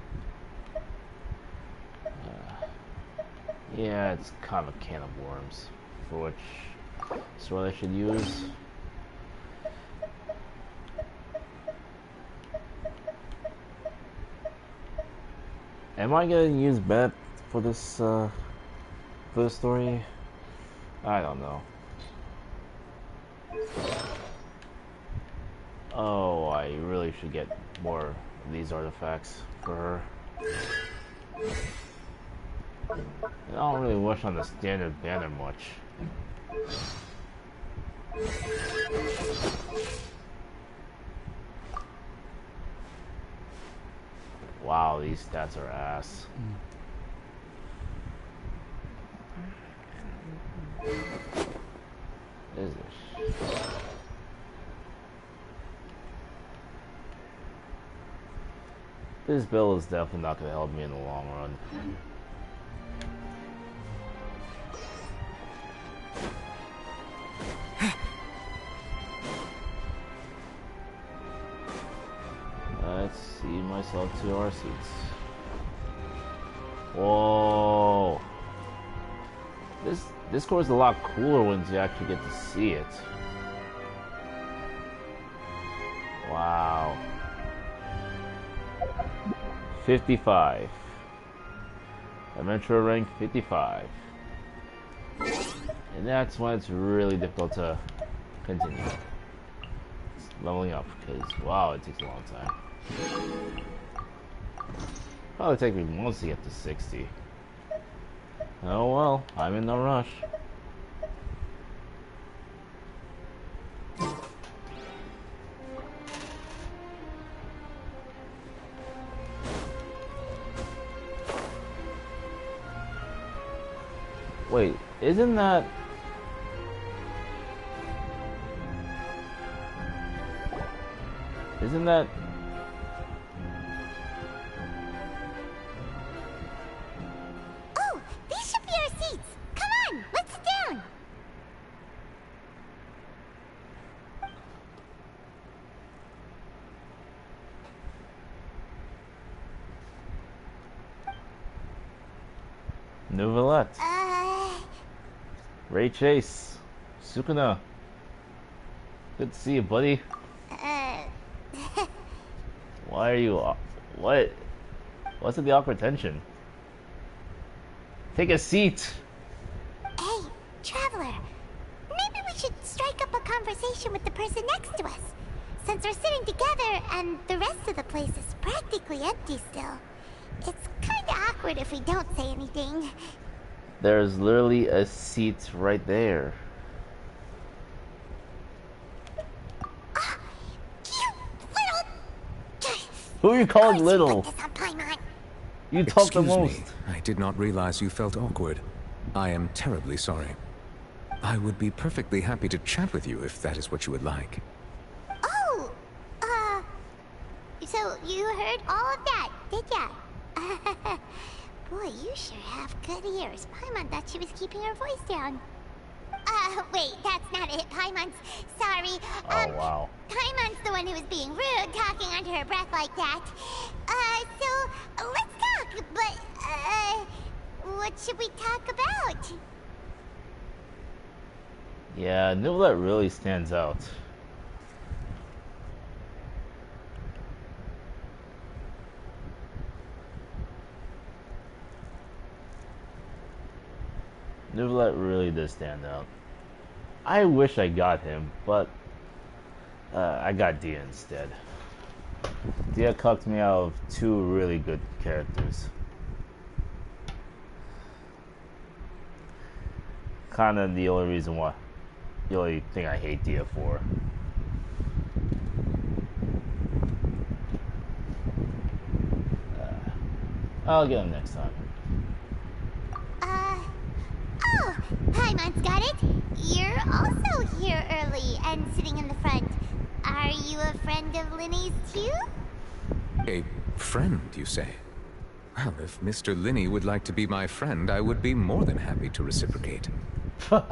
S1: Yeah, it's kind of a can of worms. For which sword I should use. Am I gonna use Beth for this story? I don't know. Oh, I really should get more of these artifacts for her. I don't really wish on the standard banner much. Wow, these stats are ass. Is this? This bill is definitely not going to help me in the long run. Let's see myself to our seats. Whoa! This course is a lot cooler once you actually get to see it. Wow. 55. Adventurer rank 55. And that's when it's really difficult to continue. It's leveling up, because wow, it takes a long time. Probably take me months to get to 60. Oh well, I'm in no rush. Wait, isn't that... Isn't that...
S2: Oh, these should be our seats. Come on, let's sit down.
S1: Novelette. Ray Chase. Sukuna. Good to see you, buddy. Why are you... What? What's with the awkward tension? Take a seat.
S2: Hey, Traveler. Maybe we should strike up a conversation with the person next to us. Since we're sitting together and the rest of the place is practically empty still. It's kinda awkward if we don't say anything.
S1: There's literally a seat right there. Who are you calling little? You talk the most.
S20: Excuse me, I did not realize you felt awkward. I am terribly sorry. I would be perfectly happy to chat with you if that is what you would like.
S2: Oh, so you heard all of that, did ya? Boy, you sure have good ears. Paimon thought she was keeping her voice down. Wait, that's not it. Paimon's sorry.
S1: Oh, wow.
S2: Paimon's the one who was being rude, talking under her breath like that. So, let's talk, but, what should we talk about?
S1: Yeah, Novelette really stands out. Novelette really does stand out. I wish I got him, but I got Dia instead. Dia cucked me out of two really good characters. Kinda the only reason why, the only thing I hate Dia for. I'll get him next time.
S2: Oh, Paimon's got it. You're also here early and sitting in the front. Are you a friend of Linny's too?
S20: A friend, you say? Well, if Mr. Linney would like to be my friend, I would be more than happy to reciprocate.
S2: Oh,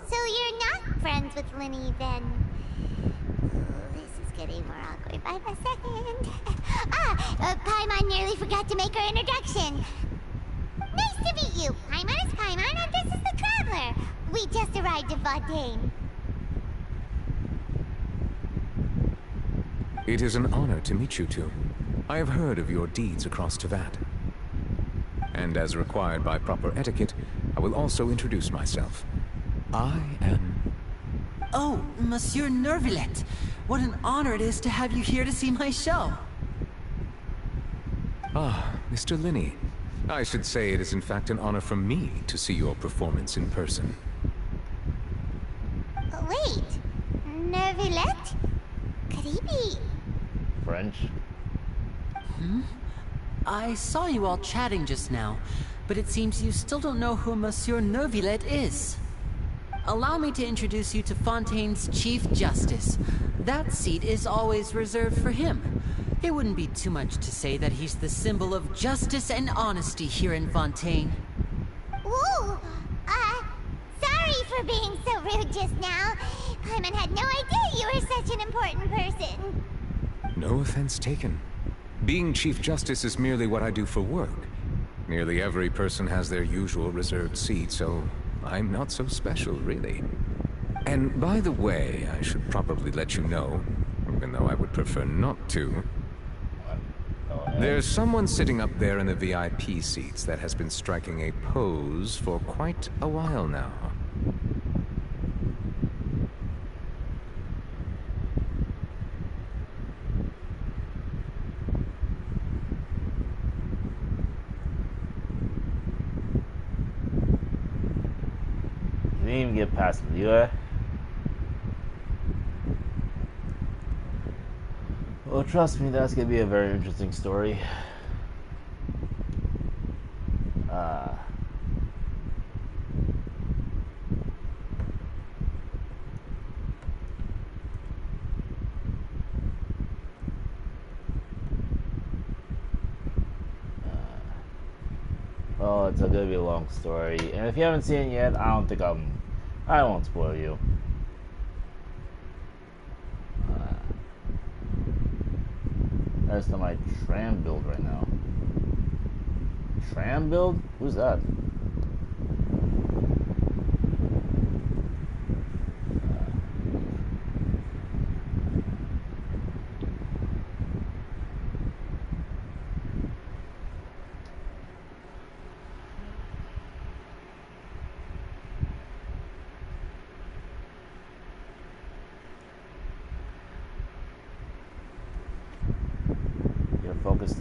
S2: so you're not friends with Linny then? Oh, this is getting more awkward by the second. Paimon nearly forgot to make her introduction. Nice to meet you. Paimon is Paimon, and this is the Traveler. We just arrived in Fontaine.
S20: It is an honor to meet you two. I have heard of your deeds across Tevat. And as required by proper etiquette, I will also introduce myself. I am...
S7: Oh, Monsieur Nervillet. What an honor it is to have you here to see my show.
S20: Ah, Mr. Linney. I should say it is in fact an honor for me to see your performance in person.
S2: Wait, Nervillet? Could he be...
S1: French?
S7: I saw you all chatting just now, but it seems you still don't know who Monsieur Neuvillette is. Allow me to introduce you to Fontaine's Chief Justice. That seat is always reserved for him. It wouldn't be too much to say that he's the symbol of justice and honesty here in Fontaine.
S2: Ooh, sorry for being so rude just now. Paimon had no idea you were such an important person.
S20: No offense taken. Being Chief Justice is merely what I do for work. Nearly every person has their usual reserved seat, so I'm not so special, really. And by the way, I should probably let you know, even though I would prefer not to. There's someone sitting up there in the VIP seats that has been striking a pose for quite a while now.
S1: Didn't even get past it, you Well, trust me, that's gonna be a very interesting story. Well, it's gonna be a long story, and if you haven't seen it yet, I won't spoil you. That's not my tram build right now. Tram build? Who's that? Focused.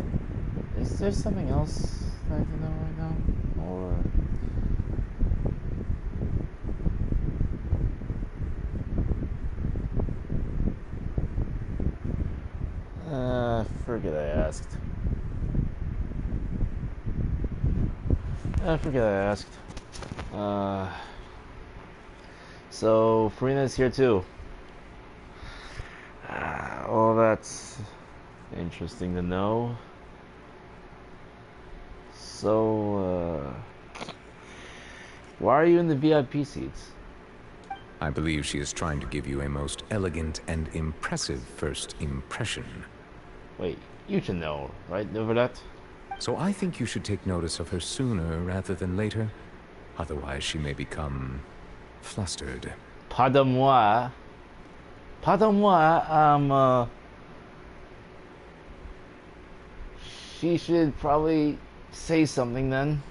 S1: Is there something else that I can know right now? Or forget I asked. I forget I asked. So Furina's here too. Well, that's interesting to know. So, why are you in the VIP seats?
S20: I believe she is trying to give you a most elegant and impressive first impression.
S1: Wait, you should know, right, Neuvillette?
S20: So I think you should take notice of her sooner rather than later. Otherwise, she may become flustered.
S1: Pardon-moi. Pardon-moi, she should probably say something then.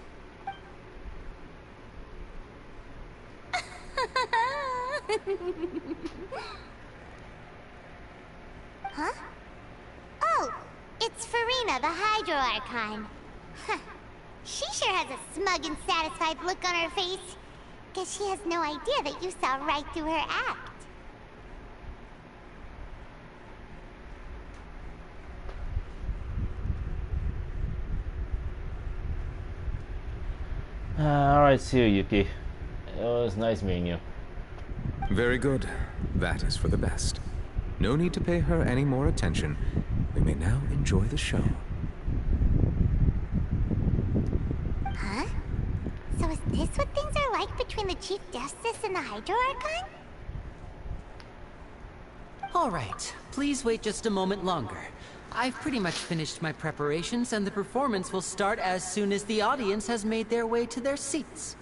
S2: Huh? Oh, it's Furina, the Hydro Archon. Huh. She sure has a smug and satisfied look on her face. Guess she has no idea that you saw right through her act.
S1: Alright, see you, Yuki. It was nice meeting you.
S20: Very good. That is for the best. No need to pay her any more attention. We may now enjoy the show.
S2: Huh? So is this what things are like between the Chief Justice and the Hydro Archon?
S7: All right, please wait just a moment longer. I've pretty much finished my preparations, and the performance will start as soon as the audience has made their way to their seats.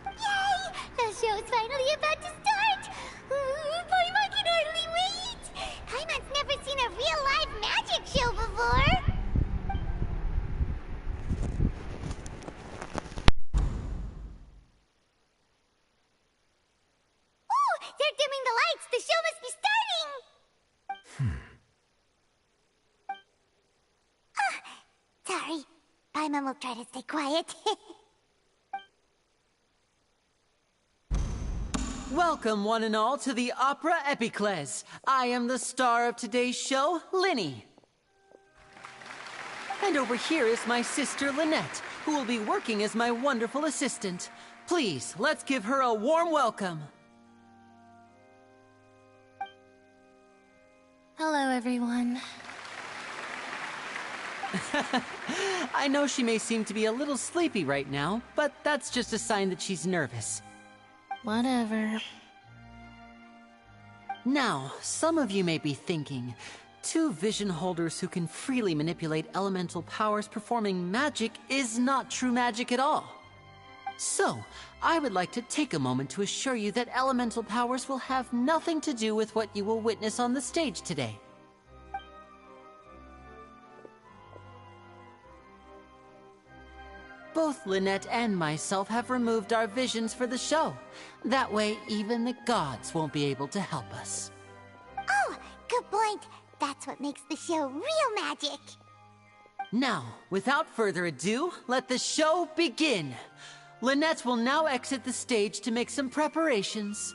S2: Yay! The show's finally about to start! Paimon can hardly wait! Paimon's never seen a real live magic show before! Oh! They're dimming the lights! The show must be starting! Sorry. Paimon will try to stay quiet.
S7: Welcome, one and all, to the Opera Epiclese. I am the star of today's show, Linny. And over here is my sister Lynette, who will be working as my wonderful assistant. Please, let's give her a warm welcome.
S6: Hello, everyone.
S7: I know she may seem to be a little sleepy right now, but that's just a sign that she's nervous.
S6: Whatever.
S7: Now, some of you may be thinking, two vision holders who can freely manipulate elemental powers performing magic is not true magic at all. So, I would like to take a moment to assure you that elemental powers will have nothing to do with what you will witness on the stage today. Both Lynette and myself have removed our visions for the show. That way, even the gods won't be able to help us.
S2: Oh, good point. That's what makes the show real magic.
S7: Now, without further ado, let the show begin. Lynette will now exit the stage to make some preparations.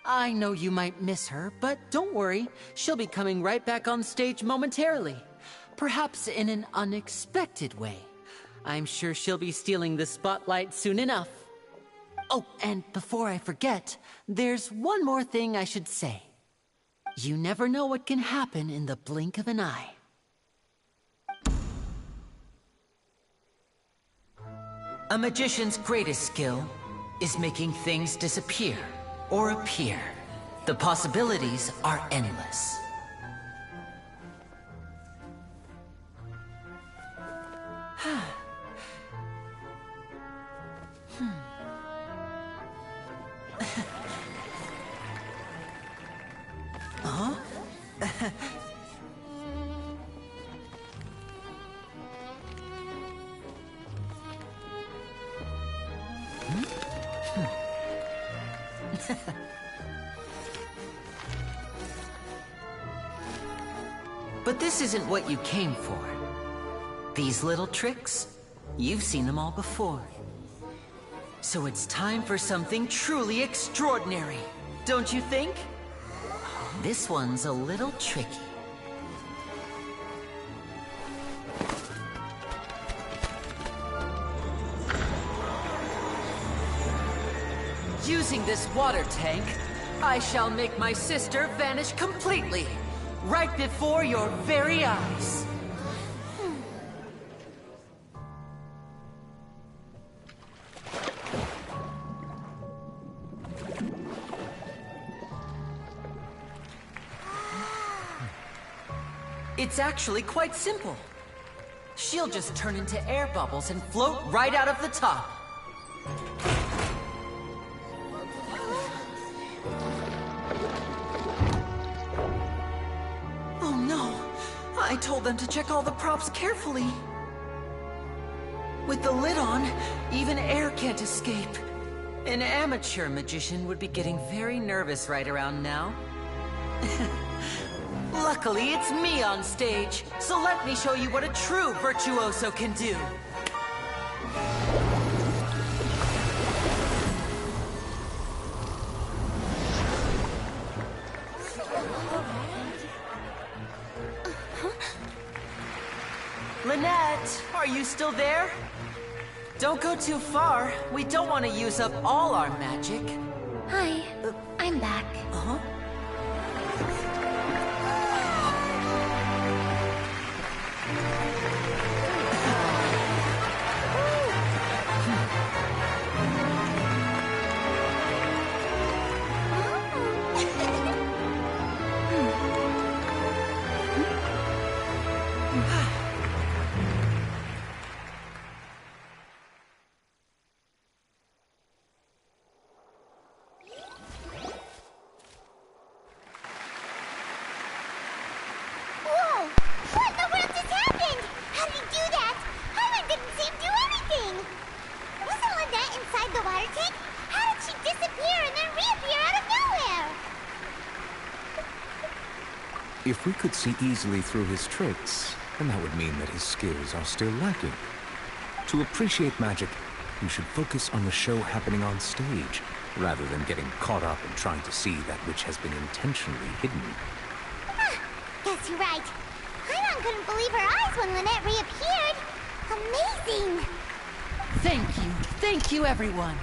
S7: I know you might miss her, but don't worry. She'll be coming right back on stage momentarily. Perhaps in an unexpected way. I'm sure she'll be stealing the spotlight soon enough. Oh, and before I forget, there's one more thing I should say. You never know what can happen in the blink of an eye. A magician's greatest skill is making things disappear or appear. The possibilities are endless. Huh? But this isn't what you came for. These little tricks, you've seen them all before. So it's time for something truly extraordinary, don't you think? This one's a little tricky. Using this water tank, I shall make my sister vanish completely, right before your very eyes. It's actually quite simple. She'll just turn into air bubbles and float right out of the top. Oh no! I told them to check all the props carefully. With the lid on, even air can't escape. An amateur magician would be getting very nervous right around now. Luckily, it's me on stage, so let me show you what a true virtuoso can do. Lynette, are you still there? Don't go too far. We don't want to use up all our magic.
S6: Hi, I'm back.
S7: Uh-huh.
S20: If we could see easily through his tricks, then that would mean that his skills are still lacking. To appreciate magic, you should focus on the show happening on stage, rather than getting caught up in trying to see that which has been intentionally hidden.
S2: Guess you're right. Paimon couldn't believe her eyes when Lynette reappeared. Amazing!
S7: Thank you everyone.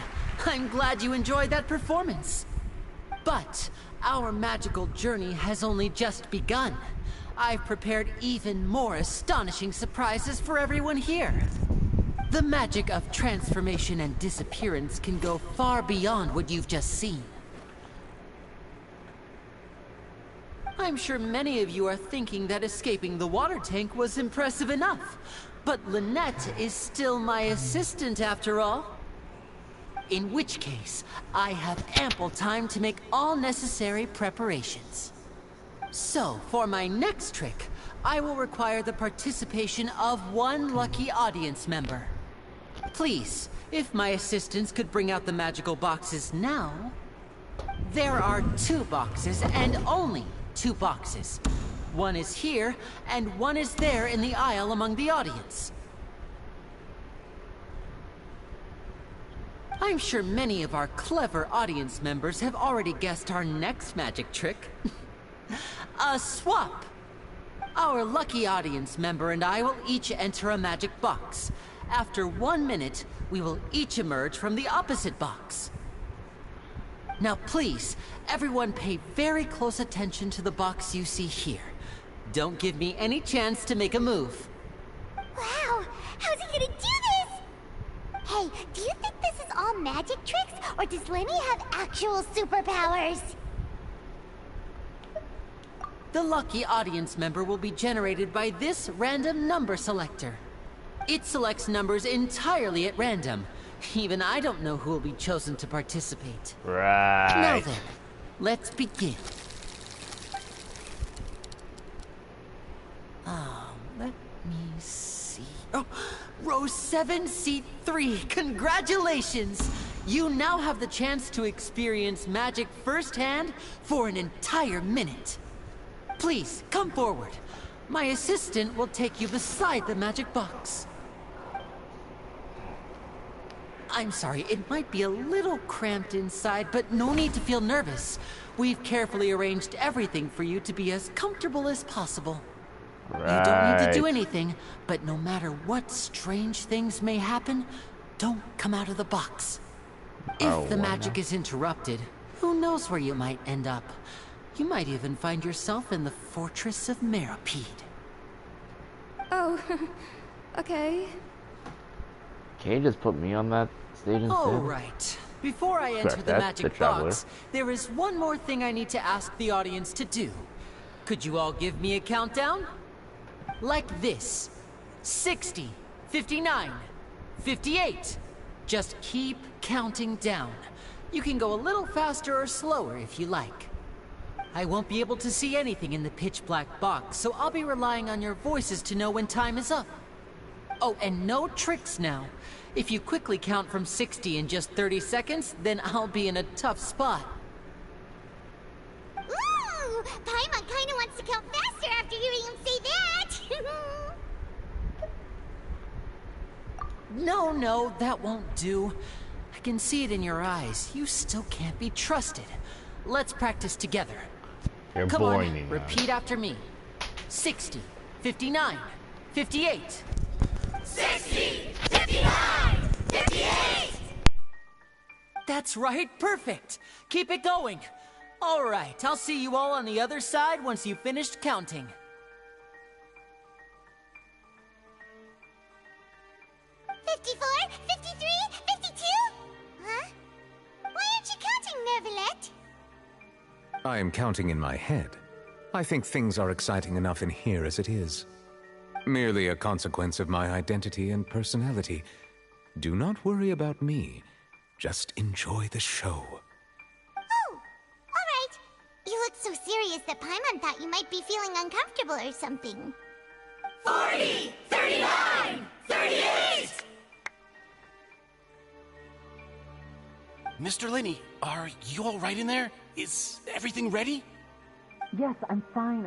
S7: I'm glad you enjoyed that performance. But our magical journey has only just begun. I've prepared even more astonishing surprises for everyone here. The magic of transformation and disappearance can go far beyond what you've just seen. I'm sure many of you are thinking that escaping the water tank was impressive enough. But Lynette is still my assistant after all. In which case, I have ample time to make all necessary preparations. So, for my next trick, I will require the participation of one lucky audience member. Please, if my assistants could bring out the magical boxes now. There are 2 boxes, and only 2 boxes. One is here, and one is there in the aisle among the audience. I'm sure many of our clever audience members have already guessed our next magic trick. A swap! Our lucky audience member and I will each enter a magic box. After 1 minute, we will each emerge from the opposite box. Now please, everyone pay very close attention to the box you see here. Don't give me any chance to make a move.
S2: Wow! How's he gonna do this? Hey, do you think this is all magic tricks, or does Lenny have actual superpowers?
S7: The lucky audience member will be generated by this random number selector. It selects numbers entirely at random. Even I don't know who will be chosen to participate.
S1: Right.
S7: Now then, let's begin. Let me see. Oh, row 7, seat 3. Congratulations! You now have the chance to experience magic firsthand for an entire minute. Please, come forward. My assistant will take you beside the magic box. I'm sorry, it might be a little cramped inside, but no need to feel nervous. We've carefully arranged everything for you to be as comfortable as possible.
S1: Right.
S7: You don't need to do anything, but no matter what strange things may happen, don't come out of the box. If the magic is interrupted, who knows where you might end up? You might even find yourself in the Fortress of Meropide.
S14: Oh, okay.
S1: Can you just put me on that stage instead?
S7: All right. Before I enter the magic box, there is one more thing I need to ask the audience to do. Could you all give me a countdown? Like this. 60, 59, 58. Just keep counting down. You can go a little faster or slower if you like. I won't be able to see anything in the pitch black box, so I'll be relying on your voices to know when time is up. Oh, and no tricks now. If you quickly count from 60 in just 30 seconds, then I'll be in a tough spot.
S2: Ooh! Paimon kinda wants to count faster after hearing him say that!
S7: No, that won't do. I can see it in your eyes. You still can't be trusted. Let's practice together.
S1: You're
S7: Come
S1: boring
S7: on,
S1: me now.
S7: repeat after me. 60, 59, 58.
S2: 60! 59! 58!
S7: That's right, perfect. Keep it going. All right, I'll see you all on the other side once you've finished counting.
S2: $54, $53, $52? Huh? Why aren't you counting, Nervalet?
S20: I am counting in my head. I think things are exciting enough in here as it is. Merely a consequence of my identity and personality. Do not worry about me. Just enjoy the show.
S2: Oh, alright. You look so serious that Paimon thought you might be feeling uncomfortable or something. 40! 39! 38!
S15: Mr. Linney, are you all right in there? Is everything ready?
S21: Yes, I'm fine.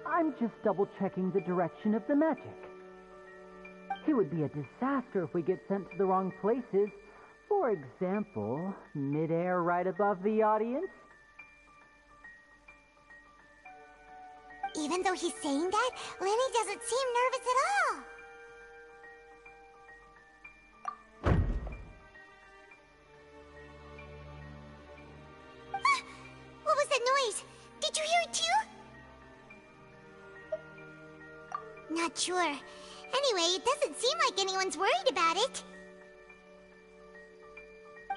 S21: I'm just double-checking the direction of the magic. It would be a disaster if we get sent to the wrong places. For example, mid-air right above the audience.
S2: Even though he's saying that, Lenny doesn't seem nervous at all. What was that noise? Did you hear it too? Not sure. Anyway, it doesn't seem like anyone's worried about it.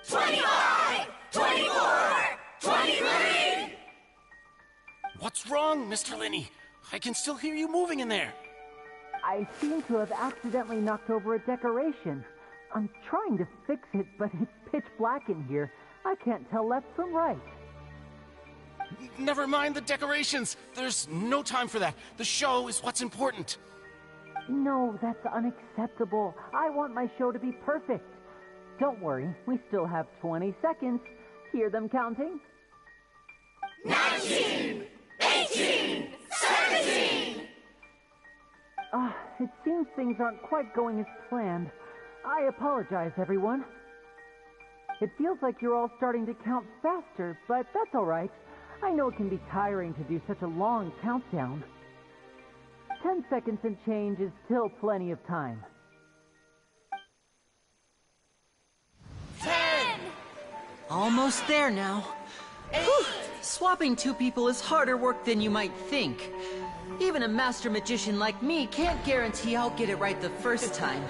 S3: 25! 24! 23!
S17: What's wrong, Mr. Linney? I can still hear you moving in there.
S21: I seem to have accidentally knocked over a decoration. I'm trying to fix it, but it's pitch black in here. I can't tell left from right.
S17: Never mind the decorations. There's no time for that. The show is what's important.
S21: No, that's unacceptable. I want my show to be perfect. Don't worry, we still have 20 seconds. Hear them counting?
S3: 19! 18! 17!
S21: It seems things aren't quite going as planned. I apologize, everyone. It feels like you're all starting to count faster, but that's all right. I know it can be tiring to do such a long countdown. 10 seconds and change is still plenty of time.
S7: 10! Almost there now. Whew. Swapping two people is harder work than you might think. Even a master magician like me can't guarantee I'll get it right the first time.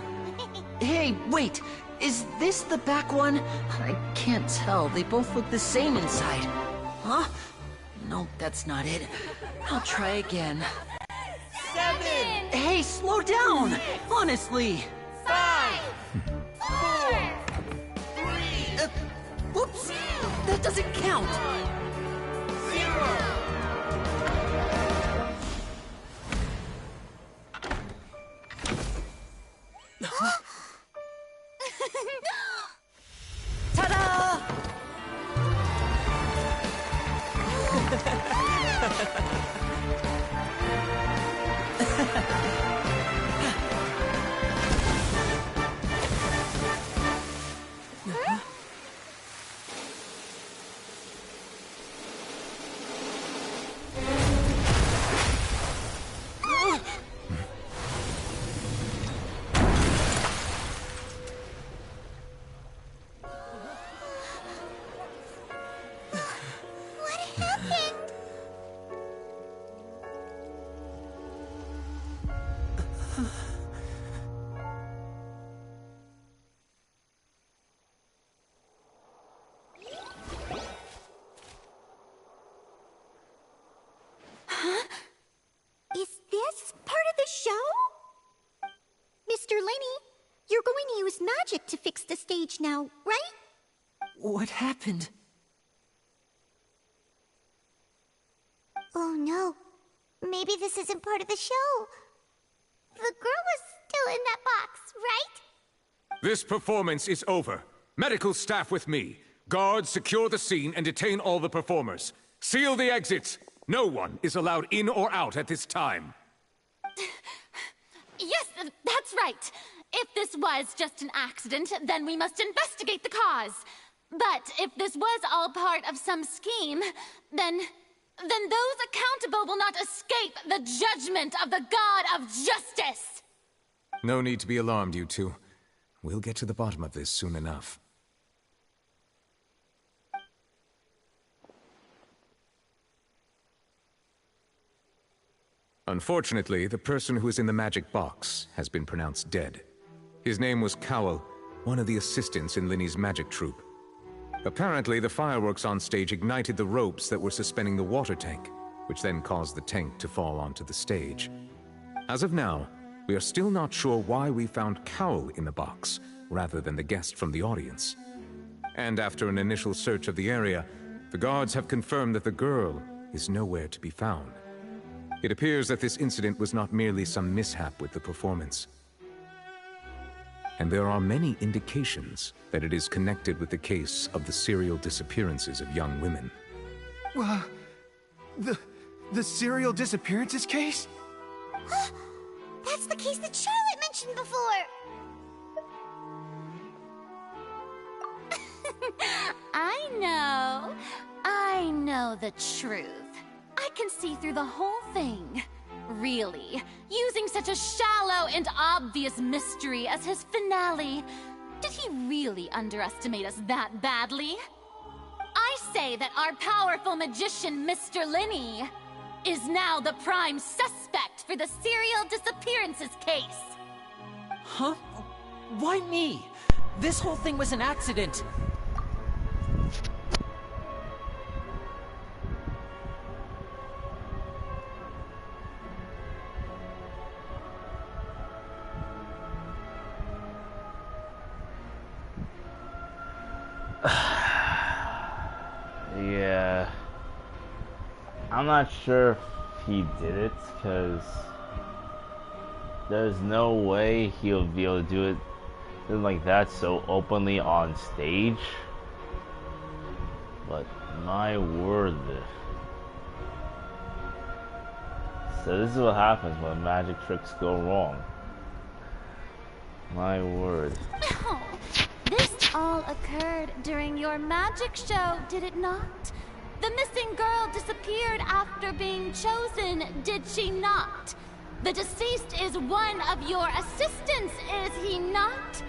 S7: Hey, wait! Is this the back one? I can't tell. They both look the same inside. Huh? Nope, that's not it. I'll try again.
S3: 7!
S7: Hey, slow down! Honestly!
S3: 5! 4! 3!
S7: Whoops! That doesn't count!
S3: 0!
S7: Ta-da!
S2: What happened? Huh? Is this part of the show? Mr. Lenny, you're going to use magic to fix the stage now, right?
S7: What happened?
S2: Oh no. Maybe this isn't part of the show. The girl was still in that box, right?
S20: This performance is over. Medical staff with me. Guards, secure the scene and detain all the performers. Seal the exits. No one is allowed in or out at this time.
S8: Yes, that's right. If this was just an accident, then we must investigate the cause. But if this was all part of some scheme, then those accountable will not escape the judgment of the God of Justice!
S20: No need to be alarmed, you two. We'll get to the bottom of this soon enough. Unfortunately, the person who is in the magic box has been pronounced dead. His name was Cowell, one of the assistants in Linny's magic troupe. Apparently, the fireworks on stage ignited the ropes that were suspending the water tank, which then caused the tank to fall onto the stage. As of now, we are still not sure why we found Cowell in the box, rather than the guest from the audience. And after an initial search of the area, the guards have confirmed that the girl is nowhere to be found. It appears that this incident was not merely some mishap with the performance. And there are many indications that it is connected with the case of the serial disappearances of young women.
S22: The serial disappearances case?
S2: That's the case that Charlotte mentioned before!
S8: I know the truth. I can see through the whole thing. Really, using such a shallow and obvious mystery as his finale, did he really underestimate us that badly? I say that our powerful magician, Mr. Linney, is now the prime suspect for the serial disappearances case.
S4: Huh? Why me? This whole thing was an accident.
S1: Yeah. I'm not sure if he did it, because there's no way he'll be able to do it like that so openly on stage. But my word. So this is what happens when magic tricks go wrong. My word.
S8: Oh, this all occurred during your magic show, did it not? The missing girl disappeared after being chosen, did she not? The deceased is one of your assistants, is he not?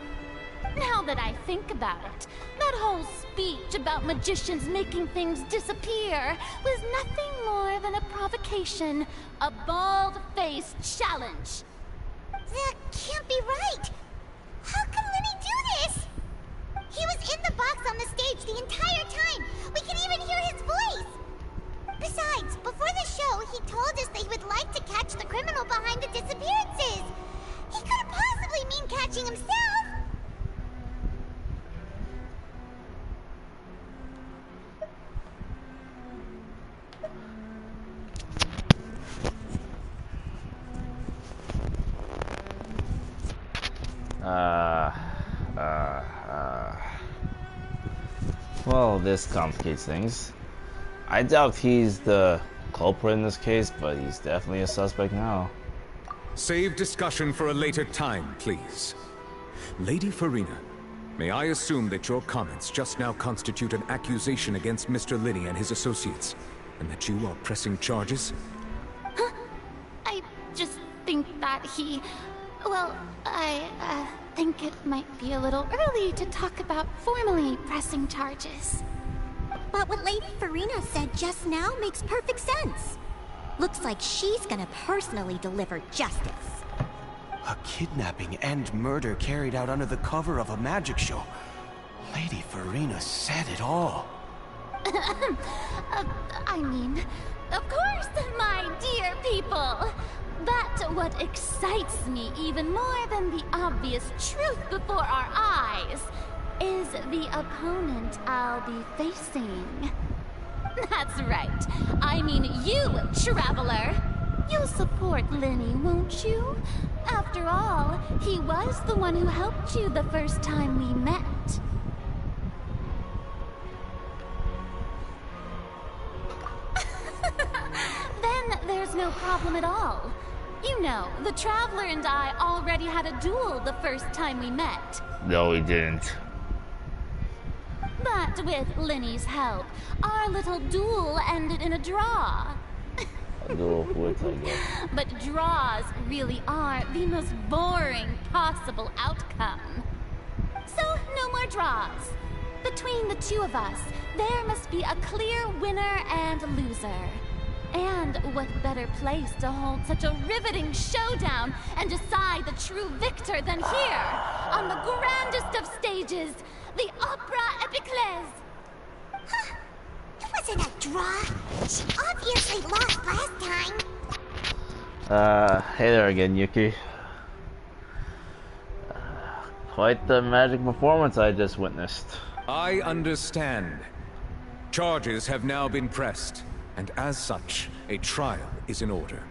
S8: Now that I think about it, that whole speech about magicians making things disappear was nothing more than a provocation, a bald-faced challenge.
S2: That can't be right! How can Linney do this? He was in the box on the stage the entire time! We can even hear his voice! Besides, before the show, he told us that he would like to catch the criminal behind the disappearances! He couldn't possibly mean catching himself!
S1: Well, this complicates things. I doubt he's the culprit in this case, but he's definitely a suspect now.
S20: Save discussion for a later time, please. Lady Farina, may I assume that your comments just now constitute an accusation against Mr. Linney and his associates, and that you are pressing charges?
S8: Huh? I just think that he... Well, I think it might be a little early to talk about formally pressing charges.
S2: But what Lady Farina said just now makes perfect sense. Looks like she's gonna personally deliver justice.
S15: A kidnapping and murder carried out under the cover of a magic show. Lady Farina said it all.
S8: I mean, of course, my dear people. But what excites me even more than the obvious truth before our eyes is the opponent I'll be facing. That's right. I mean you, Traveler. You'll support Linney, won't you? After all, he was the one who helped you the first time we met. Then there's no problem at all. You know, the Traveler and I already had a duel the first time we met.
S1: No, he didn't.
S8: But with Linney's help, our little duel ended in a draw.
S1: A duel of wits, I guess.
S8: But draws really are the most boring possible outcome. So, no more draws. Between the two of us, there must be a clear winner and loser. And what better place to hold such a riveting showdown and decide the true victor than here, on the grandest of stages, the Opera Epiclese.
S2: Huh. It wasn't a draw. She obviously lost last time.
S1: Hey there again, Yuki. Quite the magic performance I just witnessed.
S20: I understand. Charges have now been pressed, and as such, a trial is in order.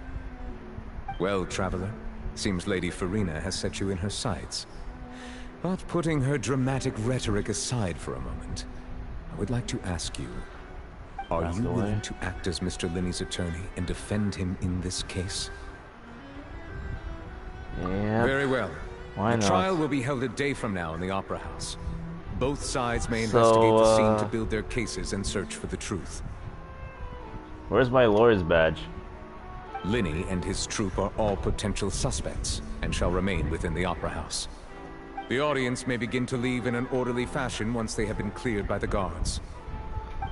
S20: Well, Traveler, seems Lady Farina has set you in her sights. But putting her dramatic rhetoric aside for a moment, I would like to ask you, are you willing to act as Mr. Linney's attorney and defend him in this case?
S1: Yeah.
S20: Very well.
S1: Why not?
S20: The trial will be held a day from now in the Opera House. Both sides may investigate the scene to build their cases and search for the truth.
S1: Where's my lawyer's badge?
S20: Linny and his troop are all potential suspects and shall remain within the Opera House. The audience may begin to leave in an orderly fashion once they have been cleared by the guards.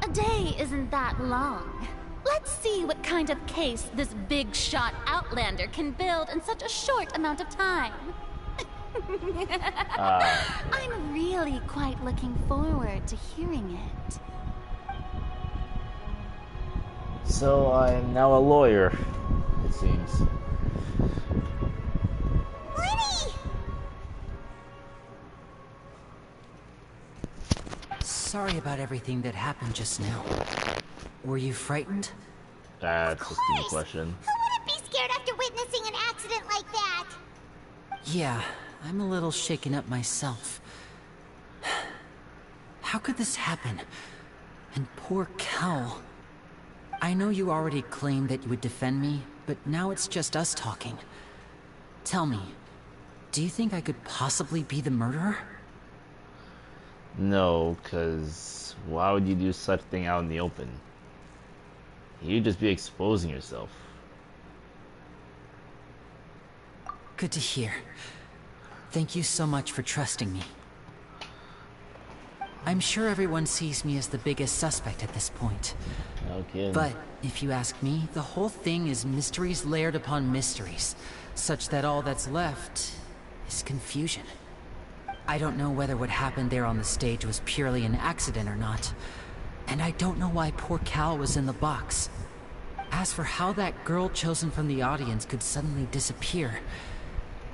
S8: A day isn't that long. Let's see what kind of case this big shot Outlander can build in such a short amount of time. I'm really quite looking forward to hearing it.
S1: So I'm now a lawyer, it seems.
S2: Lenny!
S7: Sorry about everything that happened just now. Were you frightened?
S1: That's a stupid question.
S2: Who wouldn't be scared after witnessing an accident like that?
S7: Yeah, I'm a little shaken up myself. How could this happen? And poor Cal. I know you already claimed that you would defend me, but now it's just us talking. Tell me, do you think I could possibly be the murderer?
S1: No, because why would you do such a thing out in the open? You'd just be exposing yourself.
S7: Good to hear. Thank you so much for trusting me. I'm sure everyone sees me as the biggest suspect at this point.
S1: Okay.
S7: But if you ask me, the whole thing is mysteries layered upon mysteries, such that all that's left is confusion. I don't know whether what happened there on the stage was purely an accident or not. And I don't know why poor Cal was in the box. As for how that girl chosen from the audience could suddenly disappear,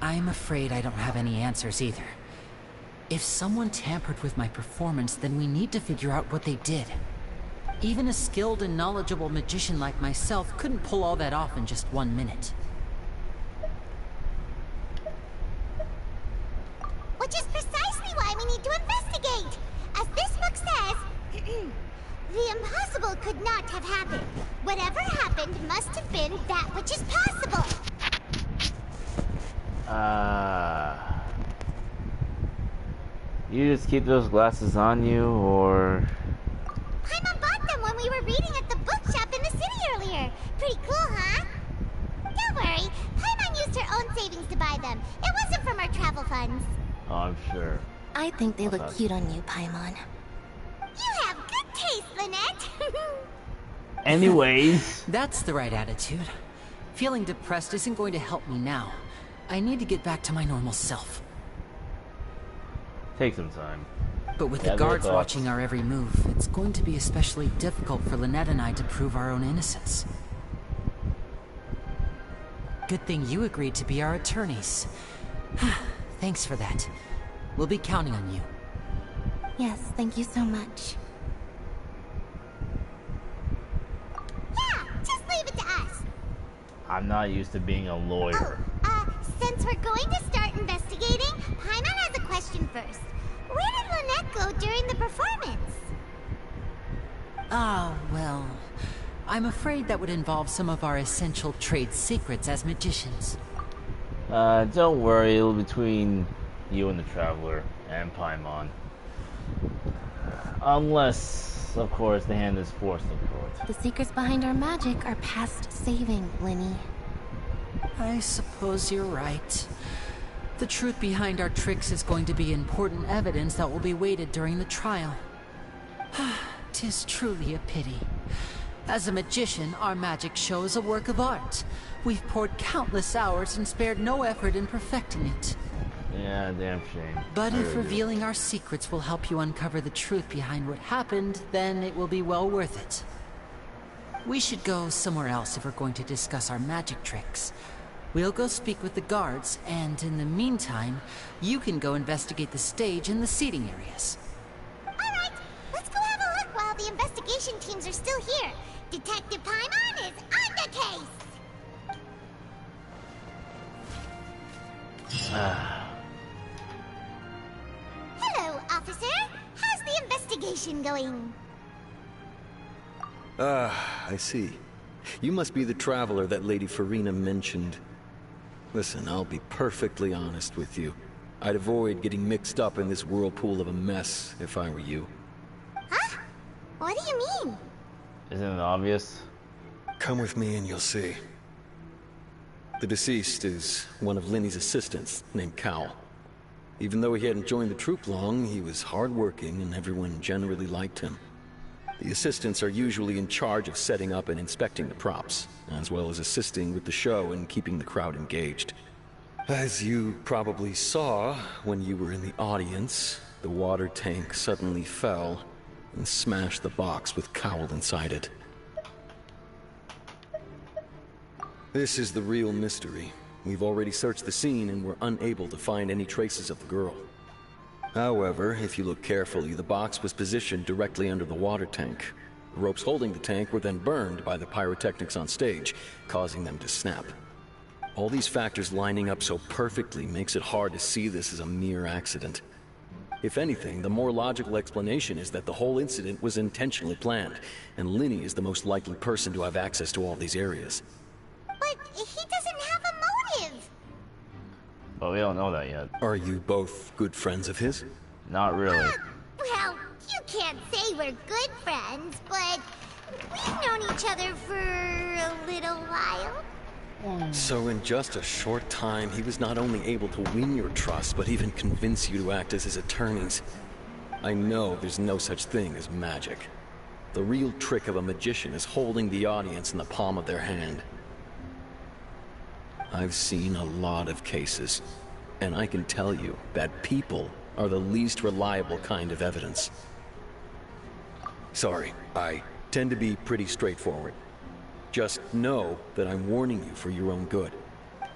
S7: I'm afraid I don't have any answers either. If someone tampered with my performance, then we need to figure out what they did. Even a skilled and knowledgeable magician like myself couldn't pull all that off in just 1 minute.
S2: Which is precisely why we need to investigate. As this book says, the impossible could not have happened. Whatever happened must have been that which is possible.
S1: You just keep those glasses on you, or...
S2: Paimon bought them when we were reading at the bookshop in the city earlier. Pretty cool, huh? Don't worry, Paimon used her own savings to buy them. It wasn't from our travel funds.
S1: Oh, I'm sure.
S6: I think they look cute on you, Paimon.
S2: You have good taste, Lynette.
S1: Anyways.
S7: That's the right attitude. Feeling depressed isn't going to help me now. I need to get back to my normal self.
S1: Take some time.
S7: But with the guards watching our every move, it's going to be especially difficult for Lynette and I to prove our own innocence. Good thing you agreed to be our attorneys. Thanks for that. We'll be counting on you.
S6: Yes, thank you so much.
S2: Yeah, just leave it to us.
S1: I'm not used to being a lawyer.
S2: Since we're going to start investigating, Paimon has a question first. Where did Lynette go during the performance?
S7: Ah, well... I'm afraid that would involve some of our essential trade secrets as magicians.
S1: Don't worry, it'll be between you and the Traveler and Paimon. Unless, of course, the hand is forced in court.
S6: The secrets behind our magic are past saving, Linny.
S7: I suppose you're right. The truth behind our tricks is going to be important evidence that will be weighted during the trial. 'Tis truly a pity. As a magician, our magic show is a work of art. We've poured countless hours and spared no effort in perfecting it.
S1: Yeah, damn shame.
S7: But if revealing our secrets will help you uncover the truth behind what happened, then it will be well worth it. We should go somewhere else if we're going to discuss our magic tricks. We'll go speak with the guards, and in the meantime, you can go investigate the stage and the seating areas.
S2: Alright, let's go have a look while the investigation teams are still here. Detective Paimon is on the case! Hello, officer. How's the investigation going?
S5: I see. You must be the traveler that Lady Farina mentioned. Listen, I'll be perfectly honest with you. I'd avoid getting mixed up in this whirlpool of a mess if I were you.
S2: Huh? What do you mean?
S1: Isn't it obvious?
S5: Come with me and you'll see. The deceased is one of Linny's assistants, named Cal. Even though he hadn't joined the troop long, he was hardworking and everyone generally liked him. The assistants are usually in charge of setting up and inspecting the props, as well as assisting with the show and keeping the crowd engaged. As you probably saw when you were in the audience, the water tank suddenly fell and smashed the box with Cowl inside it. This is the real mystery. We've already searched the scene and were unable to find any traces of the girl. However, if you look carefully, the box was positioned directly under the water tank. The ropes holding the tank were then burned by the pyrotechnics on stage, causing them to snap. All these factors lining up so perfectly makes it hard to see this as a mere accident. If anything, the more logical explanation is that the whole incident was intentionally planned, and Linny is the most likely person to have access to all these areas.
S2: But he doesn't have a motive!
S1: But we don't know that yet.
S5: Are you both good friends of his?
S1: Not really.
S2: Well, you can't say we're good friends, but we've known each other for a little while.
S5: So in just a short time, he was not only able to win your trust, but even convince you to act as his attorneys. I know there's no such thing as magic. The real trick of a magician is holding the audience in the palm of their hand. I've seen a lot of cases, and I can tell you that people are the least reliable kind of evidence. Sorry, I tend to be pretty straightforward. Just know that I'm warning you for your own good.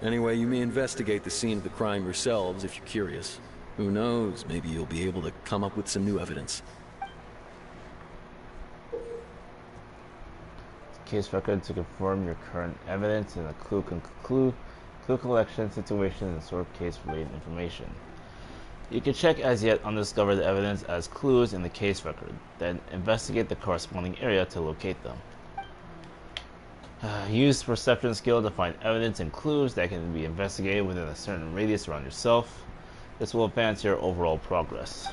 S5: Anyway, you may investigate the scene of the crime yourselves if you're curious. Who knows, maybe you'll be able to come up with some new evidence.
S1: Case record to confirm your current evidence and a clue collection, situation, and sort of case-related information. You can check as yet undiscovered evidence as clues in the case record, then investigate the corresponding area to locate them. Use perception skill to find evidence and clues that can be investigated within a certain radius around yourself. This will advance your overall progress.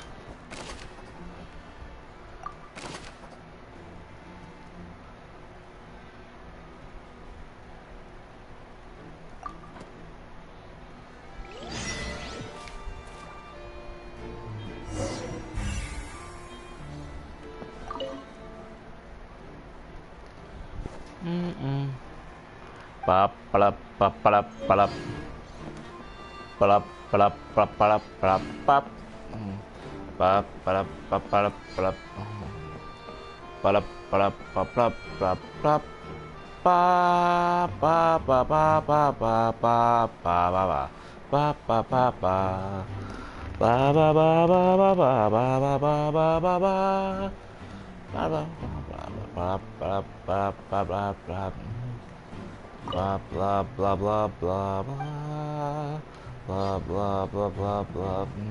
S1: Blah blah blah blah blah blah blah blah blah blah blah blah blah blah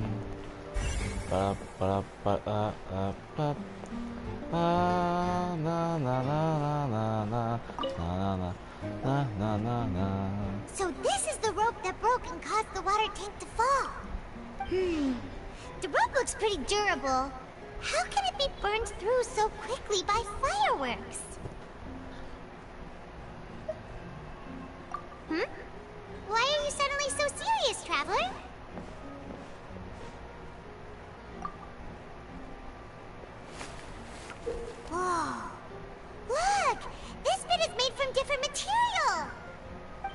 S1: na na na na na na na na na na.
S2: So this is the rope that broke and caused the water tank to fall. The rope looks pretty durable. How can it be burned through so quickly by fireworks? Why are you suddenly so serious, Traveler? Whoa. Look! This bit is made from different material!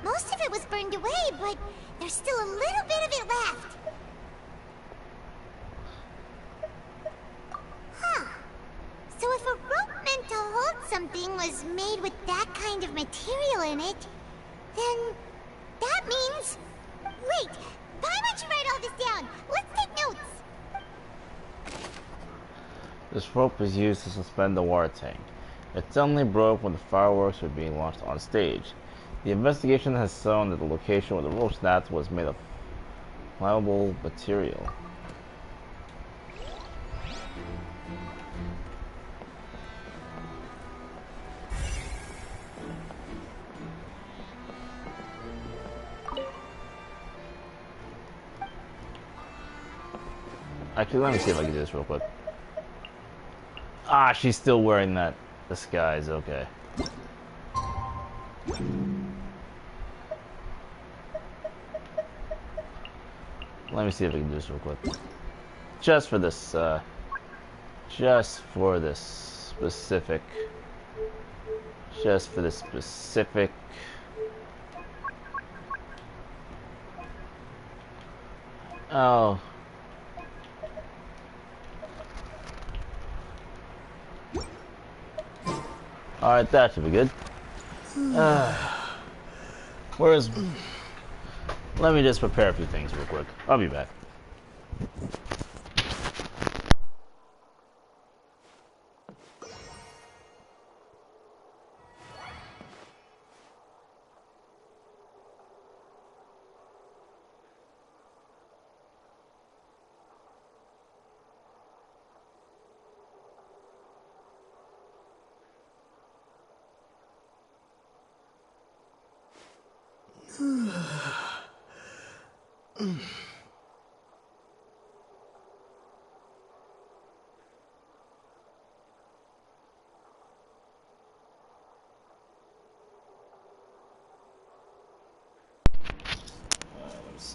S2: Most of it was burned away, but there's still a little bit of it left. Huh. So if a rope meant to hold something was made with that kind of material in it, then that means... Wait! Why don't you write all this down? Let's take notes!
S1: This rope was used to suspend the water tank. It suddenly broke when the fireworks were being launched on stage. The investigation has shown that the location where the rope snapped was made of flammable material. Actually, let me see if I can do this real quick. Ah, she's still wearing that disguise, okay. Let me see if I can do this real quick. Just for this specific. Just for this specific. Oh. Alright, that should be good. Whereas, let me just prepare a few things real quick. I'll be back.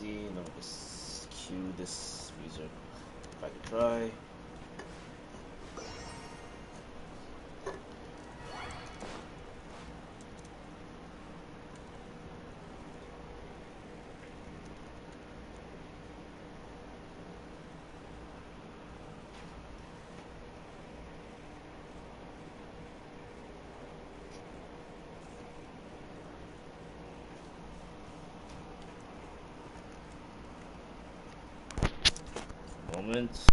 S1: Let me just cue this music if I can try. Moments.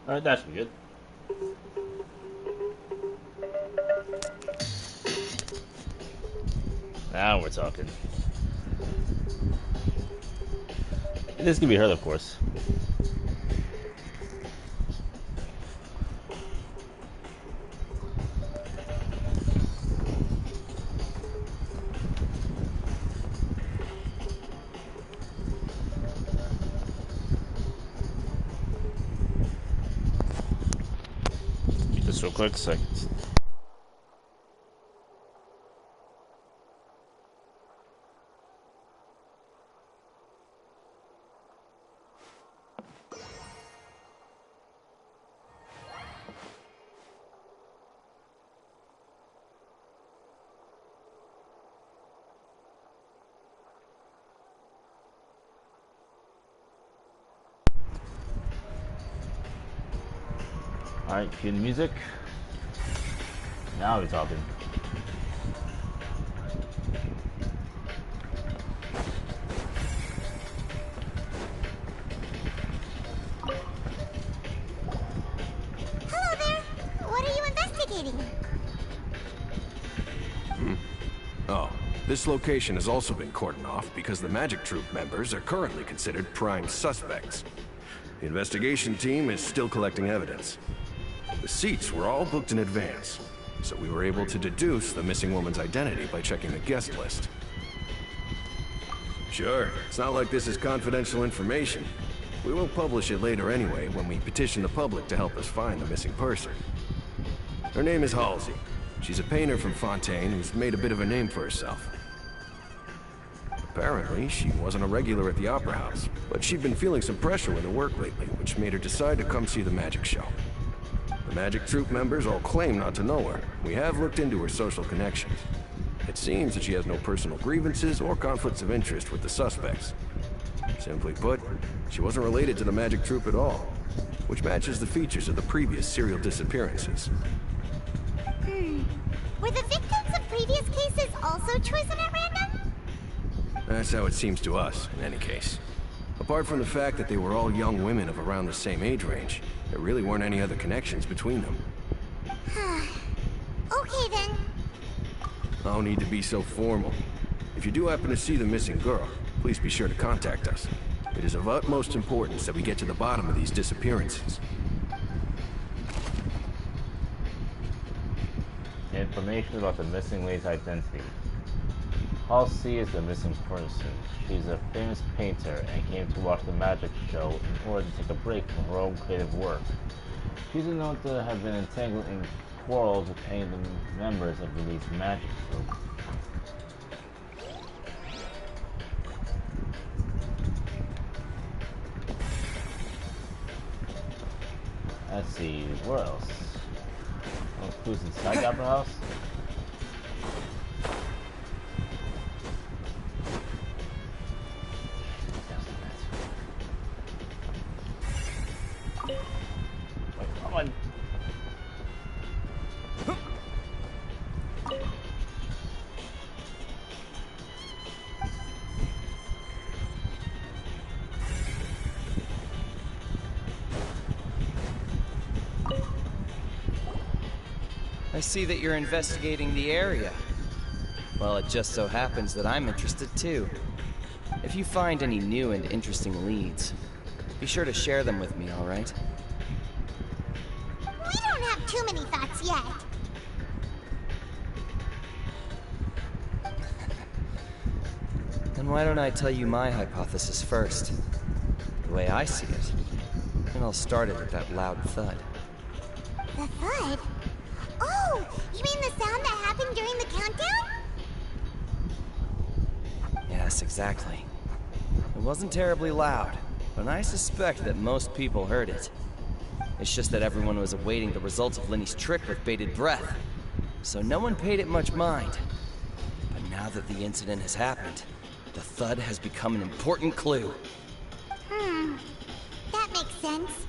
S1: Alright, that should be good. Now we're talking. This can be heard, of course. Just real quick, second. Alright, cue the music. Now we're talking.
S2: Hello there. What are you investigating?
S10: Oh, this location has also been cordoned off because the Magic Troop members are currently considered prime suspects. The investigation team is still collecting evidence. The seats were all booked in advance, so we were able to deduce the missing woman's identity by checking the guest list. Sure, it's not like this is confidential information. We will publish it later anyway when we petition the public to help us find the missing person. Her name is Halsey. She's a painter from Fontaine who's made a bit of a name for herself. Apparently, she wasn't a regular at the Opera House, but she'd been feeling some pressure with her work lately, which made her decide to come see the magic show. The magic troupe members all claim not to know her. We have looked into her social connections. It seems that she has no personal grievances or conflicts of interest with the suspects. Simply put, she wasn't related to the magic troupe at all, which matches the features of the previous serial disappearances.
S2: Were the victims of previous cases also chosen at random?
S10: That's how it seems to us, in any case. Apart from the fact that they were all young women of around the same age range, there really weren't any other connections between them.
S2: Okay then.
S10: No need to be so formal. If you do happen to see the missing girl, please be sure to contact us. It is of utmost importance that we get to the bottom of these disappearances.
S1: Information about the missing lady's identity. Halsey is the missing person. She's a famous painter and came to watch the magic show in order to take a break from her own creative work. She's known to have been entangled in quarrels with any of the members of the league's magic group. Let's see, where else? Who's inside the Opera House? Wait, come on.
S9: I see that you're investigating the area. Well, it just so happens that I'm interested too. If you find any new and interesting leads, be sure to share them with me, all right?
S2: We don't have too many thoughts yet.
S9: Then why don't I tell you my hypothesis first? The way I see it. And I'll start it with that loud thud.
S2: The thud? Oh, you mean the sound that happened during the countdown?
S9: Yes, exactly. It wasn't terribly loud, but I suspect that most people heard it. It's just that everyone was awaiting the results of Lenny's trick with bated breath, so no one paid it much mind. But now that the incident has happened, the thud has become an important clue.
S2: That makes sense.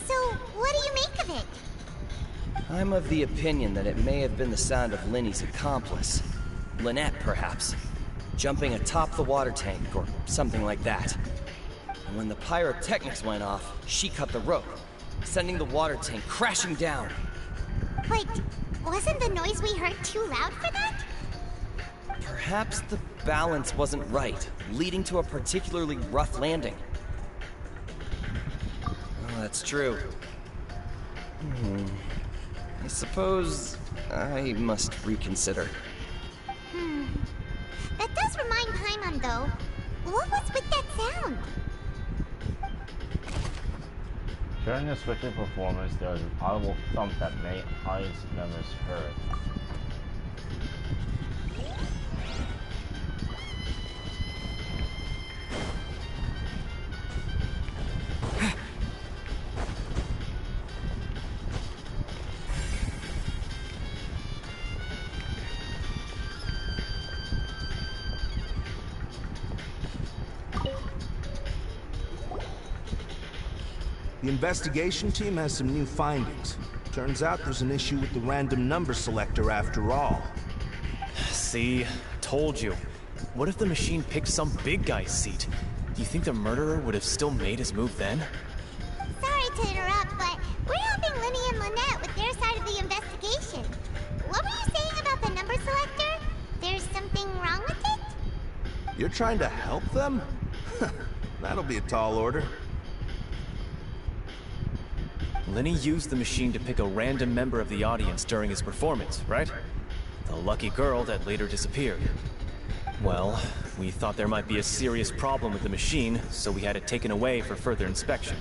S2: So, what do you make of it?
S9: I'm of the opinion that it may have been the sound of Lenny's accomplice. Lynette, perhaps. Jumping atop the water tank, or something like that. And when the pyrotechnics went off, she cut the rope, sending the water tank crashing down.
S2: Wait, wasn't the noise we heard too loud for that?
S9: Perhaps the balance wasn't right, leading to a particularly rough landing. Oh, that's true. I suppose I must reconsider.
S2: That does remind Paimon, though. What was with that sound?
S1: During the switching performance, there was an audible thump that many audience members heard.
S15: The investigation team has some new findings. Turns out there's an issue with the random number selector after all.
S11: See? Told you. What if the machine picked some big guy's seat? Do you think the murderer would have still made his move then?
S2: Sorry to interrupt, but we're helping Lenny and Lynette with their side of the investigation. What were you saying about the number selector? There's something wrong with it?
S15: You're trying to help them? That'll be a tall order.
S11: Lenny used the machine to pick a random member of the audience during his performance, right? The lucky girl that later disappeared. Well, we thought there might be a serious problem with the machine, so we had it taken away for further inspection.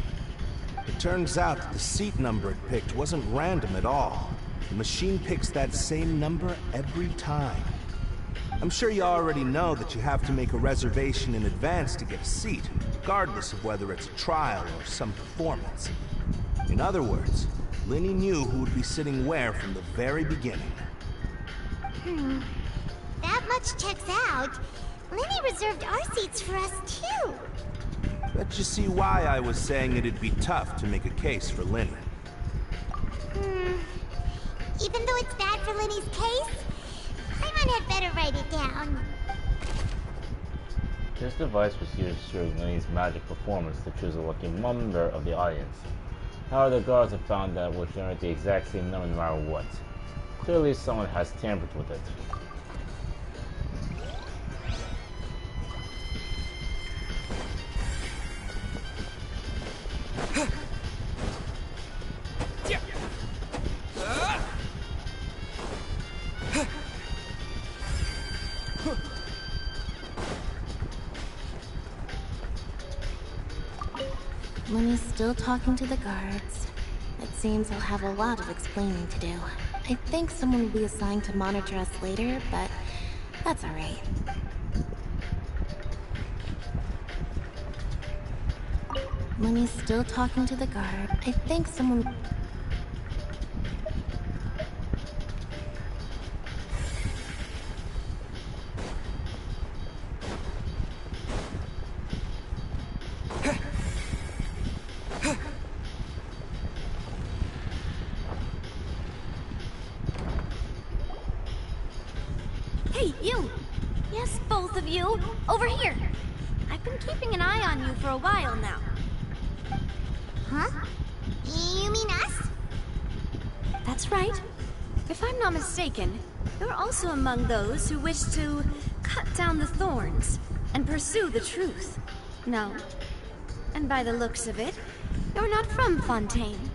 S15: It turns out that the seat number it picked wasn't random at all. The machine picks that same number every time. I'm sure you already know that you have to make a reservation in advance to get a seat, regardless of whether it's a trial or some performance. In other words, Lenny knew who would be sitting where from the very beginning.
S2: That much checks out. Lenny reserved our seats for us, too.
S15: Bet you see why I was saying it'd be tough to make a case for Lenny.
S2: Even though it's bad for Lenny's case, Paimon had better write it down.
S1: This device was used during Lenny's magic performance to choose a lucky member of the audience. However, the guards have found that it will generate the exact same number no matter what. Clearly, someone has tampered with it.
S6: Lenny's still talking to the guards. It seems he'll have a lot of explaining to do. I think someone will be assigned to monitor us later, but that's alright. Lenny's still talking to the guard. I think someone...
S8: Hey, you! Yes, both of you! Over here! I've been keeping an eye on you for a while now.
S2: Huh? You mean us?
S8: That's right. If I'm not mistaken, you're also among those who wish to cut down the thorns and pursue the truth. No. And by the looks of it, you're not from Fontaine.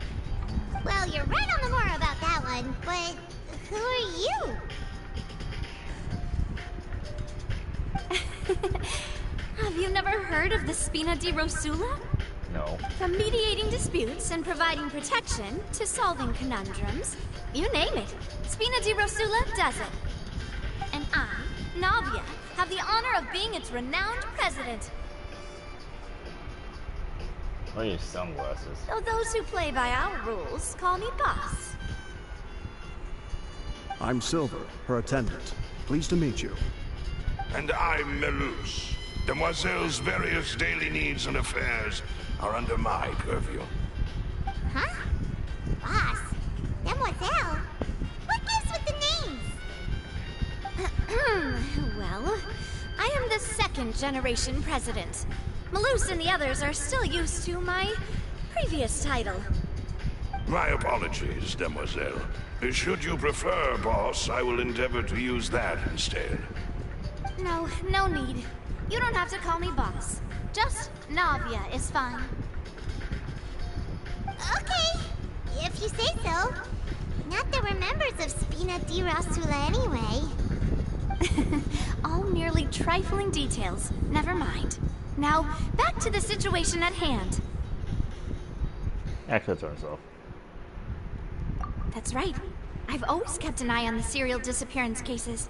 S2: Well, you're right on the moor about that one, but who are you?
S8: Have you never heard of the Spina di Rosula?
S1: No.
S8: From mediating disputes and providing protection to solving conundrums, you name it, Spina di Rosula does it. And I, Navia, have the honor of being its renowned president.
S1: What are your sunglasses?
S8: So those who play by our rules call me boss.
S12: I'm Silver, her attendant. Pleased to meet you.
S13: And I'm Melus. Demoiselle's various daily needs and affairs are under my purview.
S2: Huh? Boss? Demoiselle? What gives with the names?
S8: Well, I am the second generation president. Melus and the others are still used to my previous title.
S13: My apologies, Demoiselle. Should you prefer, boss, I will endeavor to use that instead.
S8: No, no need. You don't have to call me boss. Just Navia is fine.
S2: Okay, if you say so. Not that we're members of Spina di Rosula anyway.
S8: All merely trifling details. Never mind. Now, back to the situation at hand.
S1: Actually, turns off.
S8: That's right. I've always kept an eye on the serial disappearance cases.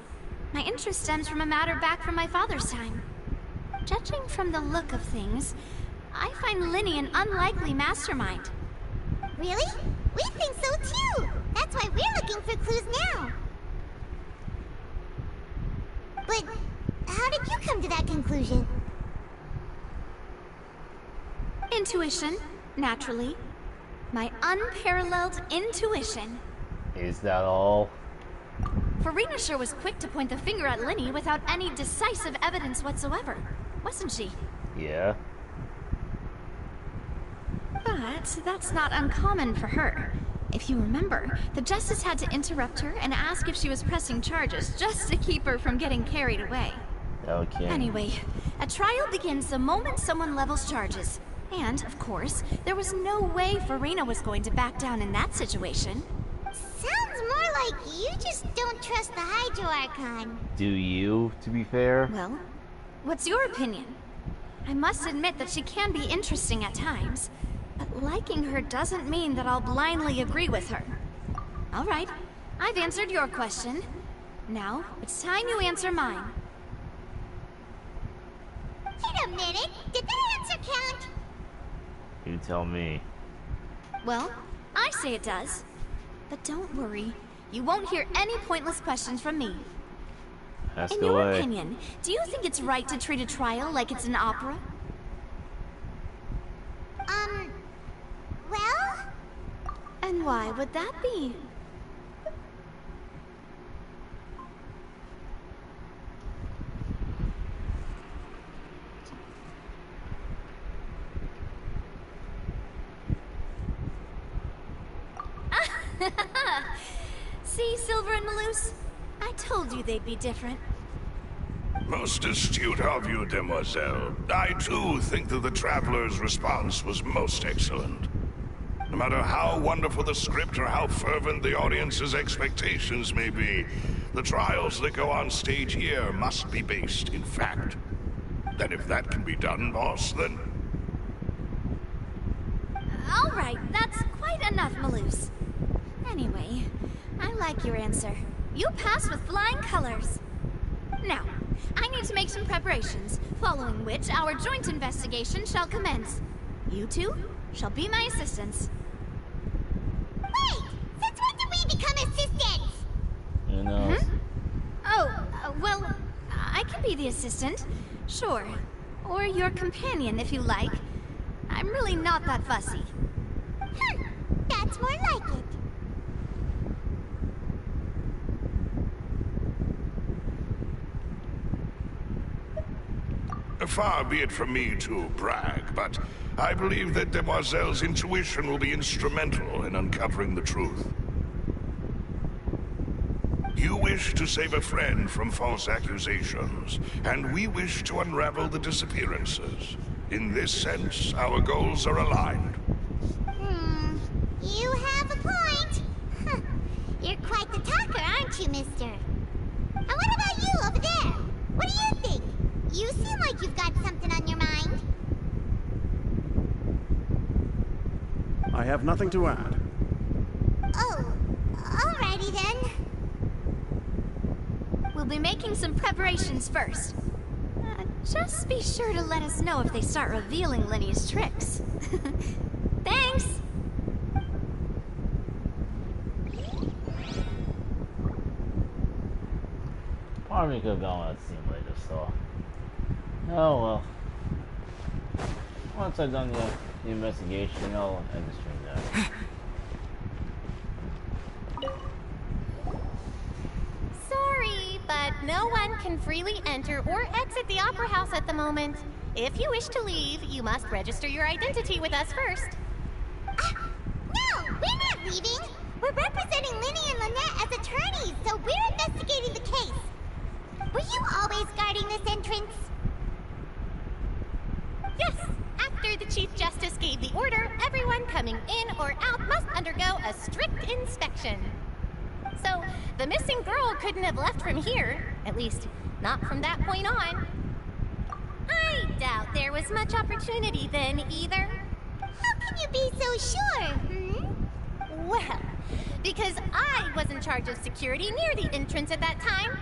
S8: My interest stems from a matter back from my father's time. Judging from the look of things, I find Lenny an unlikely mastermind.
S2: Really? We think so too! That's why we're looking for clues now. But how did you come to that conclusion?
S8: Intuition, naturally. My unparalleled intuition.
S1: Is that all?
S8: Farina sure was quick to point the finger at Lenny without any decisive evidence whatsoever, wasn't she?
S1: Yeah.
S8: But that's not uncommon for her. If you remember, the Justice had to interrupt her and ask if she was pressing charges just to keep her from getting carried away.
S1: Okay.
S8: Anyway, a trial begins the moment someone levels charges.
S16: And, of course, there was no way Farina was going to back down in that situation.
S2: Sounds more like you just don't trust the Hydro Archon.
S1: Do you, to be fair?
S16: Well, what's your opinion? I must admit that she can be interesting at times, but liking her doesn't mean that I'll blindly agree with her. All right, I've answered your question. Now, it's time you answer mine.
S2: Wait a minute, did that answer count?
S1: You tell me.
S16: Well, I say it does. But don't worry, you won't hear any pointless questions from me.
S1: Ask
S16: In your
S1: away.
S16: opinion, do you think it's right to treat a trial like it's an opera?
S2: Well?
S16: And why would that be? See, Silver and Malus? I told you they'd be different.
S13: Most astute of you, demoiselle. I too think that the Traveler's response was most excellent. No matter how wonderful the script or how fervent the audience's expectations may be, the trials that go on stage here must be based in fact. And if that can be done, boss, then...
S16: All right, that's quite enough, Malus. Anyway, I like your answer. You pass with flying colors. Now, I need to make some preparations, following which our joint investigation shall commence. You two shall be my assistants.
S2: Wait! Since when did we become assistants?
S1: Who knows?
S16: Oh, well, I can be the assistant, sure. Or your companion, if you like. I'm really not that fussy.
S2: That's more like it.
S13: Far be it from me to brag, but I believe that Demoiselle's intuition will be instrumental in uncovering the truth. You wish to save a friend from false accusations, and we wish to unravel the disappearances. In this sense, our goals are aligned.
S2: You have a point. Huh. You're quite the talker, aren't you, mister? And what about you over there? What do you think? You seem like you've got something on your mind.
S12: I have nothing to add.
S2: Oh, alrighty then.
S16: We'll be making some preparations first. Just be sure to let us know if they start revealing Lenny's tricks. Thanks!
S1: Part of me could have gone with that scene what I just saw. Oh well. Once I've done the investigation, I'll end the stream there.
S18: Sorry, but no one can freely enter or exit the Opera House at the moment. If you wish to leave, you must register your identity with us first.
S2: No, we're not leaving. We're representing Linny and Lynette as attorneys, so we're investigating the case. Were you always guarding this entrance?
S18: Yes, after the Chief Justice gave the order, everyone coming in or out must undergo a strict inspection. So, the missing girl couldn't have left from here, at least not from that point on. I doubt there was much opportunity then either.
S2: How can you be so sure,
S18: Well, because I was in charge of security near the entrance at that time.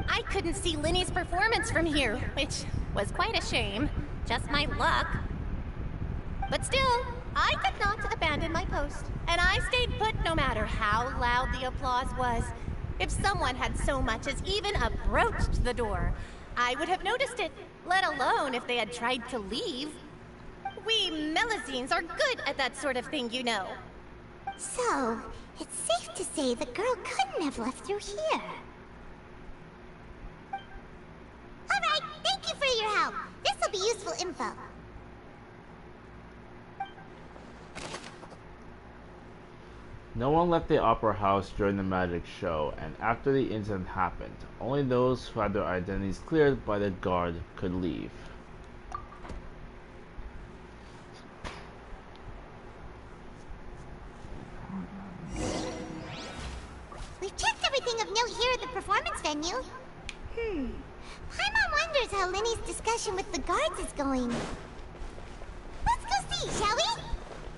S18: I couldn't see Linny's performance from here, which was quite a shame. Just my luck. But still, I did not abandon my post, and I stayed put no matter how loud the applause was. If someone had so much as even approached the door, I would have noticed it, let alone if they had tried to leave. We Melusines are good at that sort of thing, you know.
S2: So, it's safe to say the girl couldn't have left through here. Alright, thank you for your help. This'll be useful info.
S1: No one left the Opera House during the magic show, and after the incident happened, only those who had their identities cleared by the guard could leave.
S2: Paimon wonders how Linny's discussion with the guards is going. Let's go see, shall we?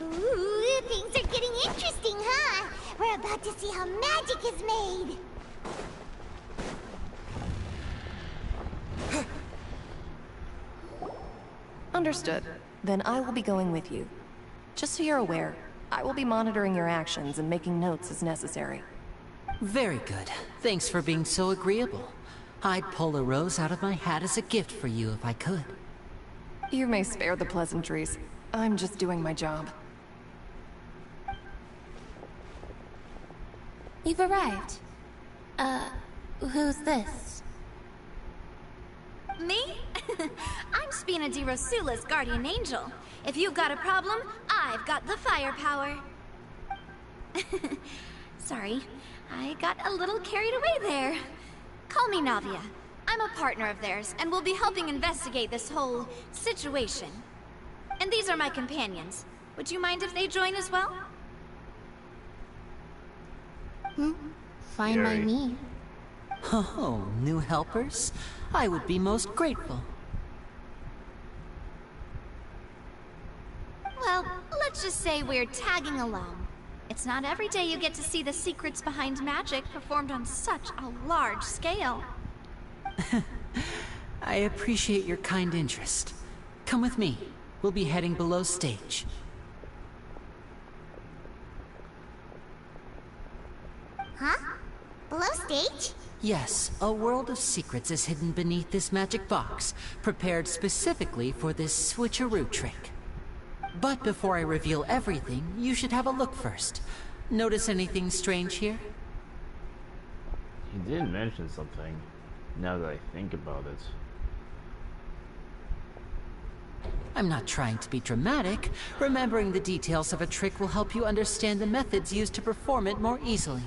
S2: Ooh, things are getting interesting, huh? We're about to see how magic is made.
S14: Understood. Then I will be going with you. Just so you're aware, I will be monitoring your actions and making notes as necessary.
S7: Very good. Thanks for being so agreeable. I'd pull a rose out of my hat as a gift for you if I could.
S14: You may spare the pleasantries. I'm just doing my job.
S6: You've arrived. Who's this?
S16: Me? I'm Spina di Rosula's guardian angel. If you've got a problem, I've got the firepower. Sorry, I got a little carried away there. Call me Navia. I'm a partner of theirs, and will be helping investigate this whole situation. And these are my companions. Would you mind if they join as well?
S6: Fine by me.
S7: Oh, new helpers? I would be most grateful.
S16: Well, let's just say we're tagging along. It's not every day you get to see the secrets behind magic performed on such a large scale.
S7: I appreciate your kind interest. Come with me. We'll be heading below stage.
S2: Huh? Below stage?
S7: Yes, a world of secrets is hidden beneath this magic box, prepared specifically for this switcheroo trick. But before I reveal everything, you should have a look first. Notice anything strange here?
S1: He did mention something, now that I think about it.
S7: I'm not trying to be dramatic. Remembering the details of a trick will help you understand the methods used to perform it more easily.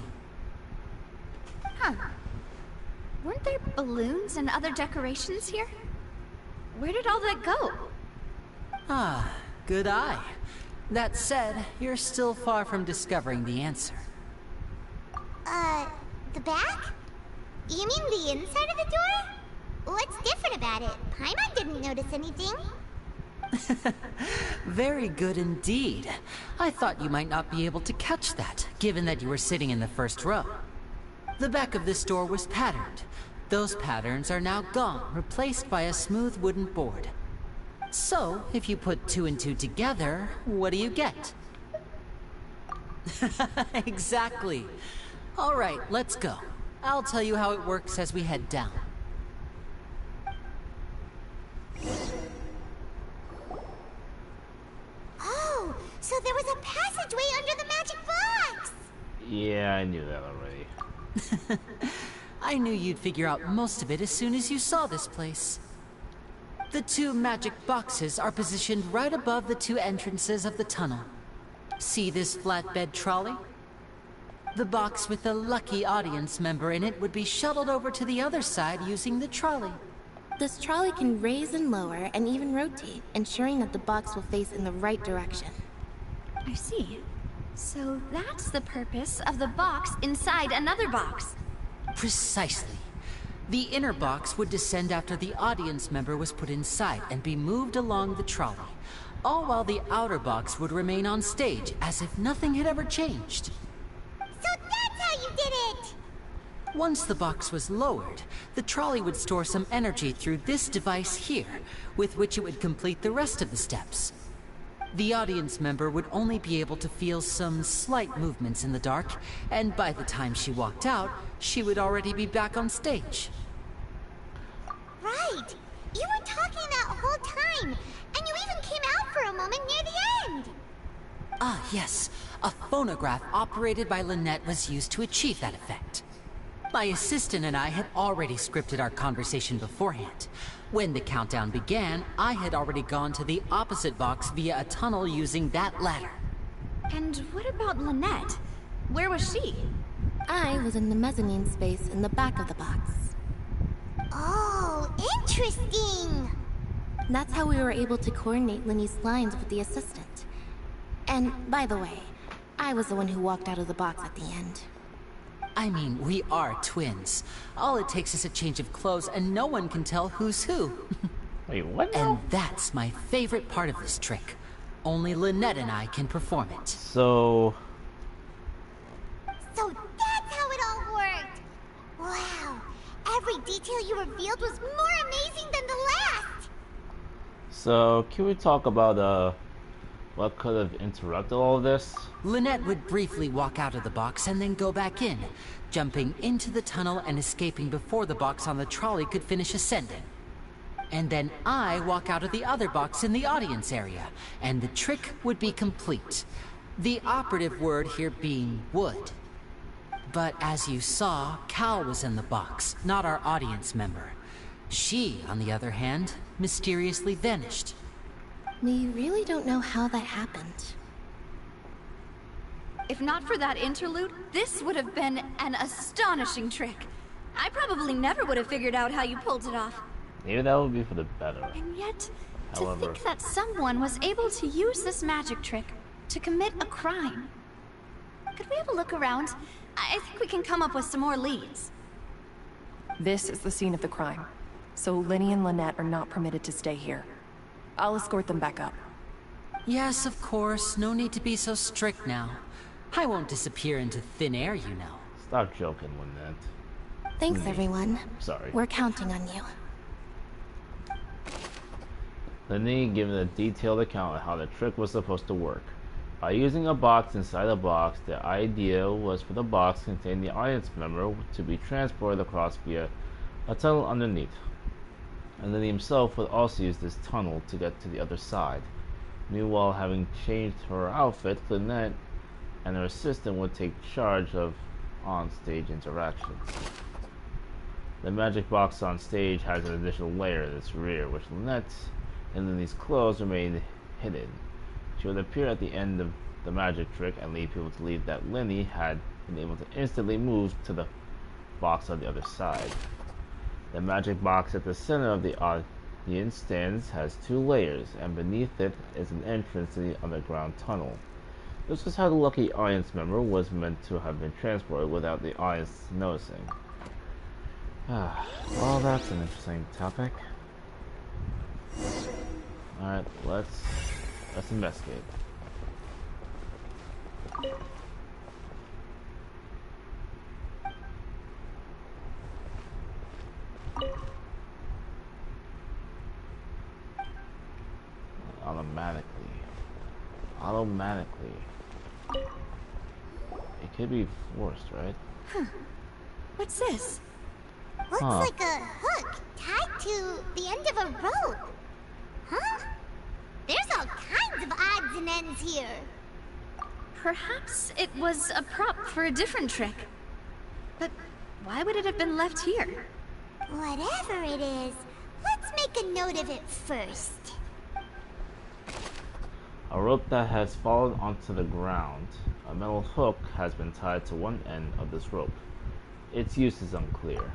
S16: Huh. Weren't there balloons and other decorations here? Where did all that go?
S7: Ah, good eye. That said, you're still far from discovering the answer.
S2: The back? You mean the inside of the door? What's different about it? Paimon didn't notice anything.
S7: Very good indeed. I thought you might not be able to catch that, given that you were sitting in the first row. The back of this door was patterned. Those patterns are now gone, replaced by a smooth wooden board. So, if you put 2 and 2 together, what do you get? Exactly. All right, let's go. I'll tell you how it works as we head down.
S2: Oh, so there was a passageway under the magic box!
S1: Yeah, I knew that already.
S7: I knew you'd figure out most of it as soon as you saw this place. The 2 magic boxes are positioned right above the 2 entrances of the tunnel. See this flatbed trolley? The box with the lucky audience member in it would be shuttled over to the other side using the trolley.
S6: This trolley can raise and lower and even rotate, ensuring that the box will face in the right direction.
S16: I see. So that's the purpose of the box inside another box.
S7: Precisely. The inner box would descend after the audience member was put inside and be moved along the trolley, all while the outer box would remain on stage as if nothing had ever changed.
S2: So that's how you did it!
S7: Once the box was lowered, the trolley would store some energy through this device here, with which it would complete the rest of the steps. The audience member would only be able to feel some slight movements in the dark, and by the time she walked out, she would already be back on stage.
S2: Right! You were talking that whole time, and you even came out for a moment near the end!
S7: Ah, yes. A phonograph operated by Lynette was used to achieve that effect. My assistant and I had already scripted our conversation beforehand. When the countdown began, I had already gone to the opposite box via a tunnel using that ladder.
S16: And what about Lynette? Where was she?
S6: I was in the mezzanine space in the back of the box.
S2: Oh, interesting!
S6: That's how we were able to coordinate Linny's lines with the assistant. And, by the way, I was the one who walked out of the box at the end.
S7: I mean, we are twins. All it takes is a change of clothes and no one can tell who's who.
S1: Wait, what?
S7: And that's my favorite part of this trick. Only Lynette and I can perform it.
S1: So
S2: that's how it all worked! Wow! Every detail you revealed was more amazing than the last!
S1: So, can we talk about, what could have interrupted all of this?
S7: Lynette would briefly walk out of the box and then go back in, jumping into the tunnel and escaping before the box on the trolley could finish ascending. And then I walk out of the other box in the audience area, and the trick would be complete. The operative word here being would. But as you saw, Cal was in the box, not our audience member. She, on the other hand, mysteriously vanished.
S6: We really don't know how that happened.
S16: If not for that interlude, this would have been an astonishing trick. I probably never would have figured out how you pulled it off.
S1: Maybe that would be for the better.
S16: And yet,
S1: However,
S16: to think that someone was able to use this magic trick to commit a crime. Could we have a look around? I think we can come up with some more leads.
S14: This is the scene of the crime, so Lenny and Lynette are not permitted to stay here. I'll escort them back up.
S7: Yes, of course. No need to be so strict now. I won't disappear into thin air, you know.
S1: Stop joking, Lynette.
S6: Thanks, everyone.
S1: Sorry.
S6: We're counting on you.
S1: Lenny given a detailed account of how the trick was supposed to work. By using a box inside a box, the idea was for the box containing the audience member to be transported across via a tunnel underneath. And Lenny himself would also use this tunnel to get to the other side. Meanwhile, having changed her outfit, Lynette and her assistant would take charge of on-stage interactions. The magic box on stage has an additional layer in its rear, which Lynette and Lenny's clothes remain hidden. She would appear at the end of the magic trick and lead people to believe that Lenny had been able to instantly move to the box on the other side. The magic box at the center of the audience stands has 2 layers, and beneath it is an entrance to the underground tunnel. This is how the lucky audience member was meant to have been transported without the audience noticing. Well, that's an interesting topic. Alright, let's investigate. Automatically. It could be forced, right?
S16: Huh. What's this?
S2: Looks like a hook tied to the end of a rope. Huh? There's all kinds of odds and ends here.
S16: Perhaps it was a prop for a different trick. But why would it have been left here?
S2: Whatever it is, let's make a note of it first.
S1: A rope that has fallen onto the ground. A metal hook has been tied to one end of this rope. Its use is unclear.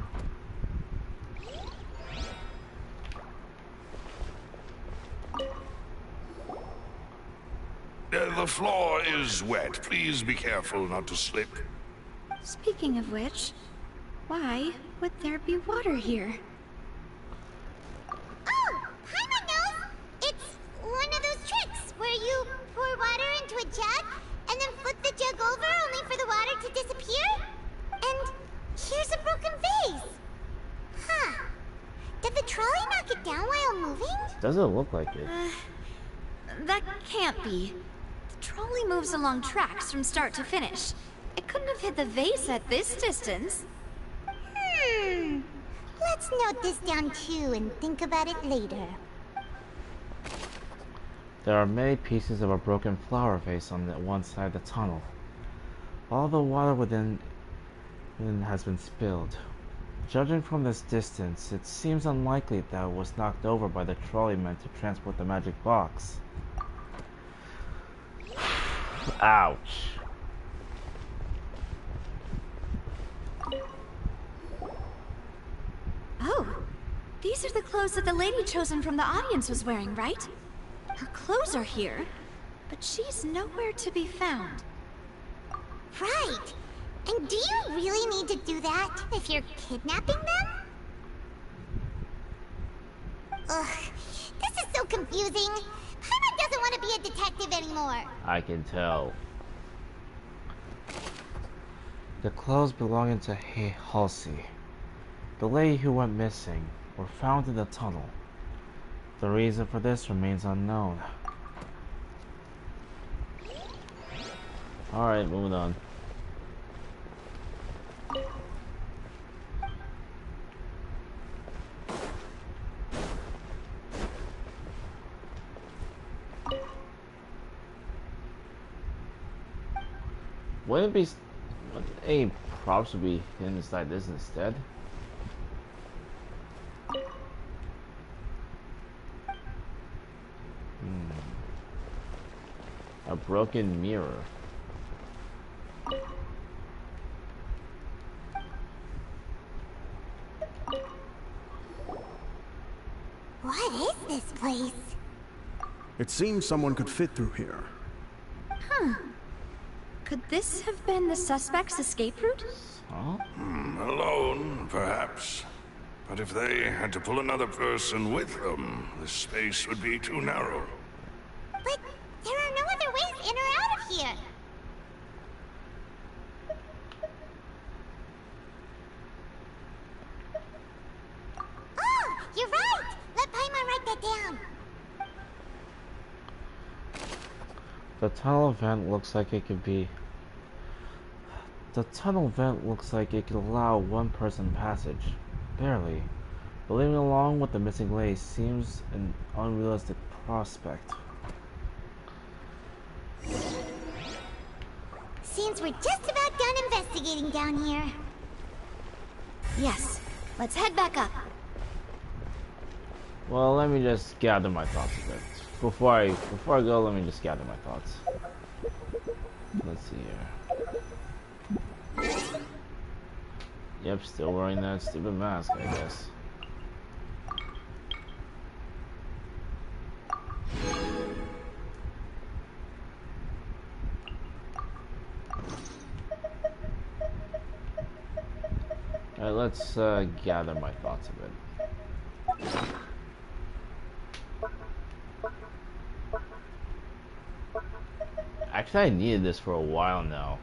S13: The floor is wet. Please be careful not to slip.
S16: Speaking of which, why would there be water here?
S2: Oh! Paimon knows! It's one of those tricks where you pour water into a jug and then flip the jug over only for the water to disappear? And here's a broken vase! Huh. Did the trolley knock it down while moving?
S1: Doesn't look like it.
S16: That can't be. The trolley moves along tracks from start to finish. It couldn't have hit the vase at this distance.
S2: Let's note this down too and think about it later.
S1: There are many pieces of a broken flower vase on the one side of the tunnel. All the water within has been spilled. Judging from this distance, it seems unlikely that it was knocked over by the trolley meant to transport the magic box. Ouch.
S16: Oh, these are the clothes that the lady chosen from the audience was wearing, right? Her clothes are here, but she's nowhere to be found.
S2: Right. And do you really need to do that if you're kidnapping them? Ugh, this is so confusing. Paimon doesn't want to be a detective anymore.
S1: I can tell. The clothes belonging to Halsey, the lady who went missing, were found in the tunnel. The reason for this remains unknown. Alright, moving on. Wouldn't it be any props would be hidden inside this instead? A broken mirror.
S2: What is this place?
S12: It seems someone could fit through here.
S16: Huh. Could this have been the suspect's escape route?
S1: Huh?
S13: Alone, perhaps. But if they had to pull another person with them, the space would be too narrow.
S2: But there are no other ways in or out of here. Oh, you're right! Let Paimon write that down.
S1: The tunnel vent looks like it could be... The tunnel vent looks like it could allow one person passage. Barely. But living along with the missing lady seems an unrealistic prospect.
S2: Seems we're just about done investigating down here.
S16: Yes. Let's head back up.
S1: Well, let me just gather my thoughts a bit. Before I go, let me just gather my thoughts. Let's see here. Yep, still wearing that stupid mask, I guess. Alright, let's gather my thoughts a bit. Actually, I needed this for a while now.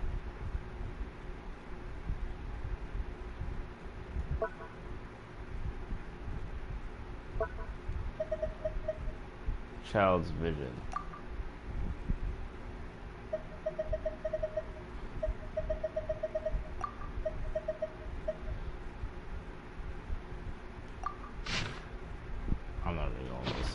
S1: Child's vision. I'm not reading all this.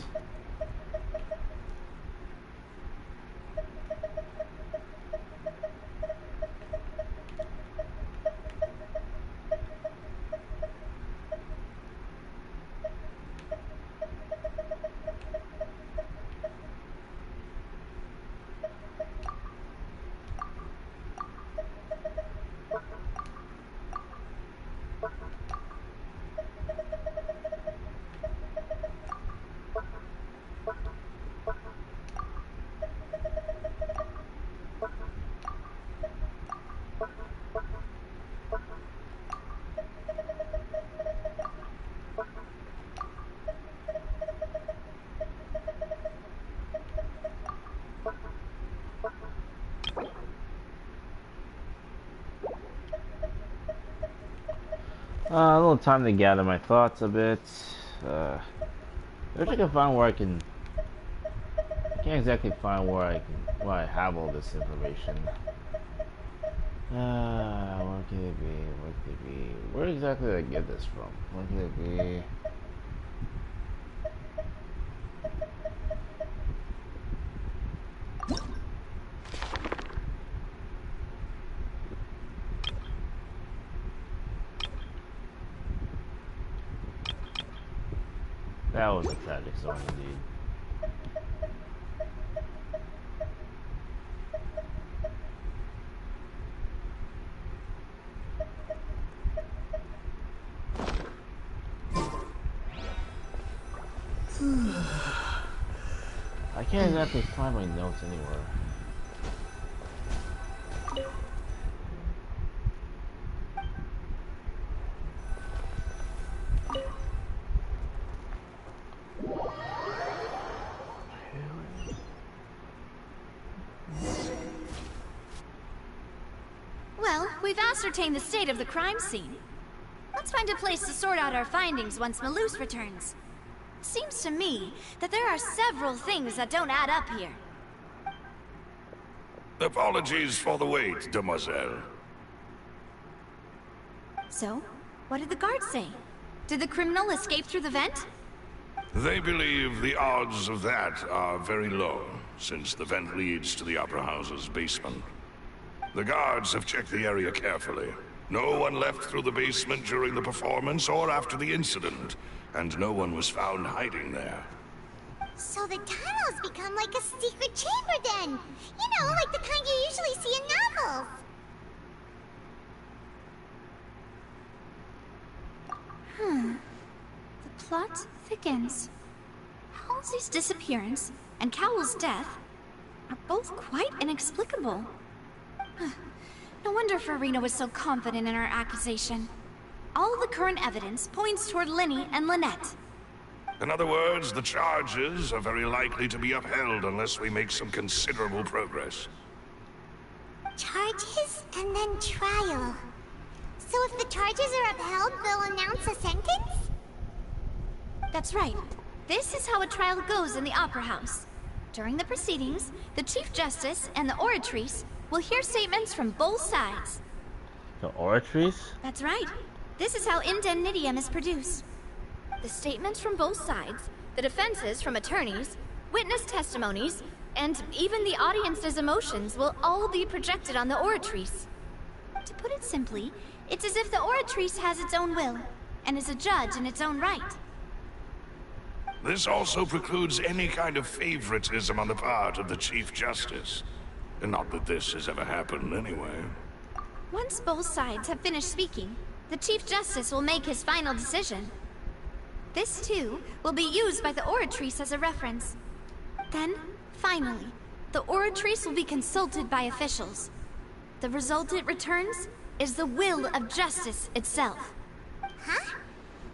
S1: A little time to gather my thoughts a bit. I wish I could find where I can. Can't exactly find where I have all this information. Where could it be? Where could it be? Where exactly did I get this from? Where could it be? That was a tragic song indeed. I can't exactly find my notes anywhere.
S16: ascertain the state of the crime scene. Let's find a place to sort out our findings once Malus returns. It seems to me that there are several things that don't add up here.
S13: Apologies for the wait, demoiselle.
S16: So, what did the guards say? Did the criminal escape through the vent?
S13: They believe the odds of that are very low, since the vent leads to the Opera House's basement. The guards have checked the area carefully. No one left through the basement during the performance or after the incident, and no one was found hiding there.
S2: So the tunnels become like a secret chamber then! You know, like the kind you usually see in novels!
S16: The plot thickens. Halsey's disappearance and Cowell's death are both quite inexplicable. No wonder Farina was so confident in her accusation. All the current evidence points toward Linny and Lynette.
S13: In other words, the charges are very likely to be upheld unless we make some considerable progress.
S2: Charges and then trial. So if the charges are upheld, they'll announce a sentence?
S16: That's right. This is how a trial goes in the Opera House. During the proceedings, the Chief Justice and the oratrice will hear statements from both sides.
S1: The oratrice?
S16: That's right. This is how indemnitium is produced. The statements from both sides, the defenses from attorneys, witness testimonies, and even the audience's emotions will all be projected on the oratrice. To put it simply, it's as if the oratrice has its own will, and is a judge in its own right.
S13: This also precludes any kind of favoritism on the part of the Chief Justice. And not that this has ever happened anyway.
S16: Once both sides have finished speaking, the Chief Justice will make his final decision. This, too, will be used by the oratrice as a reference. Then, finally, the oratrice will be consulted by officials. The result it returns is the will of justice itself.
S2: Huh?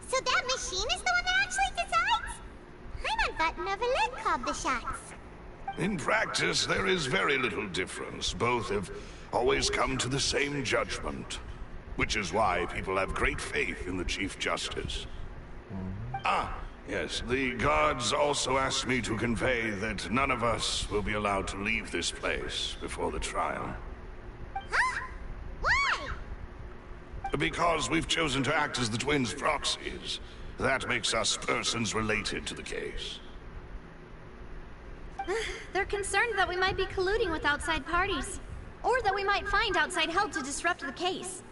S2: So that machine is the one that actually decides? Paimon thought Neverlet called the shots.
S13: In practice, there is very little difference. Both have always come to the same judgment. Which is why people have great faith in the Chief Justice. Ah, yes, the guards also asked me to convey that none of us will be allowed to leave this place before the trial.
S2: Huh? Why?
S13: Because we've chosen to act as the twins' proxies. That makes us persons related to the case.
S16: They're concerned that we might be colluding with outside parties, or that we might find outside help to disrupt the case.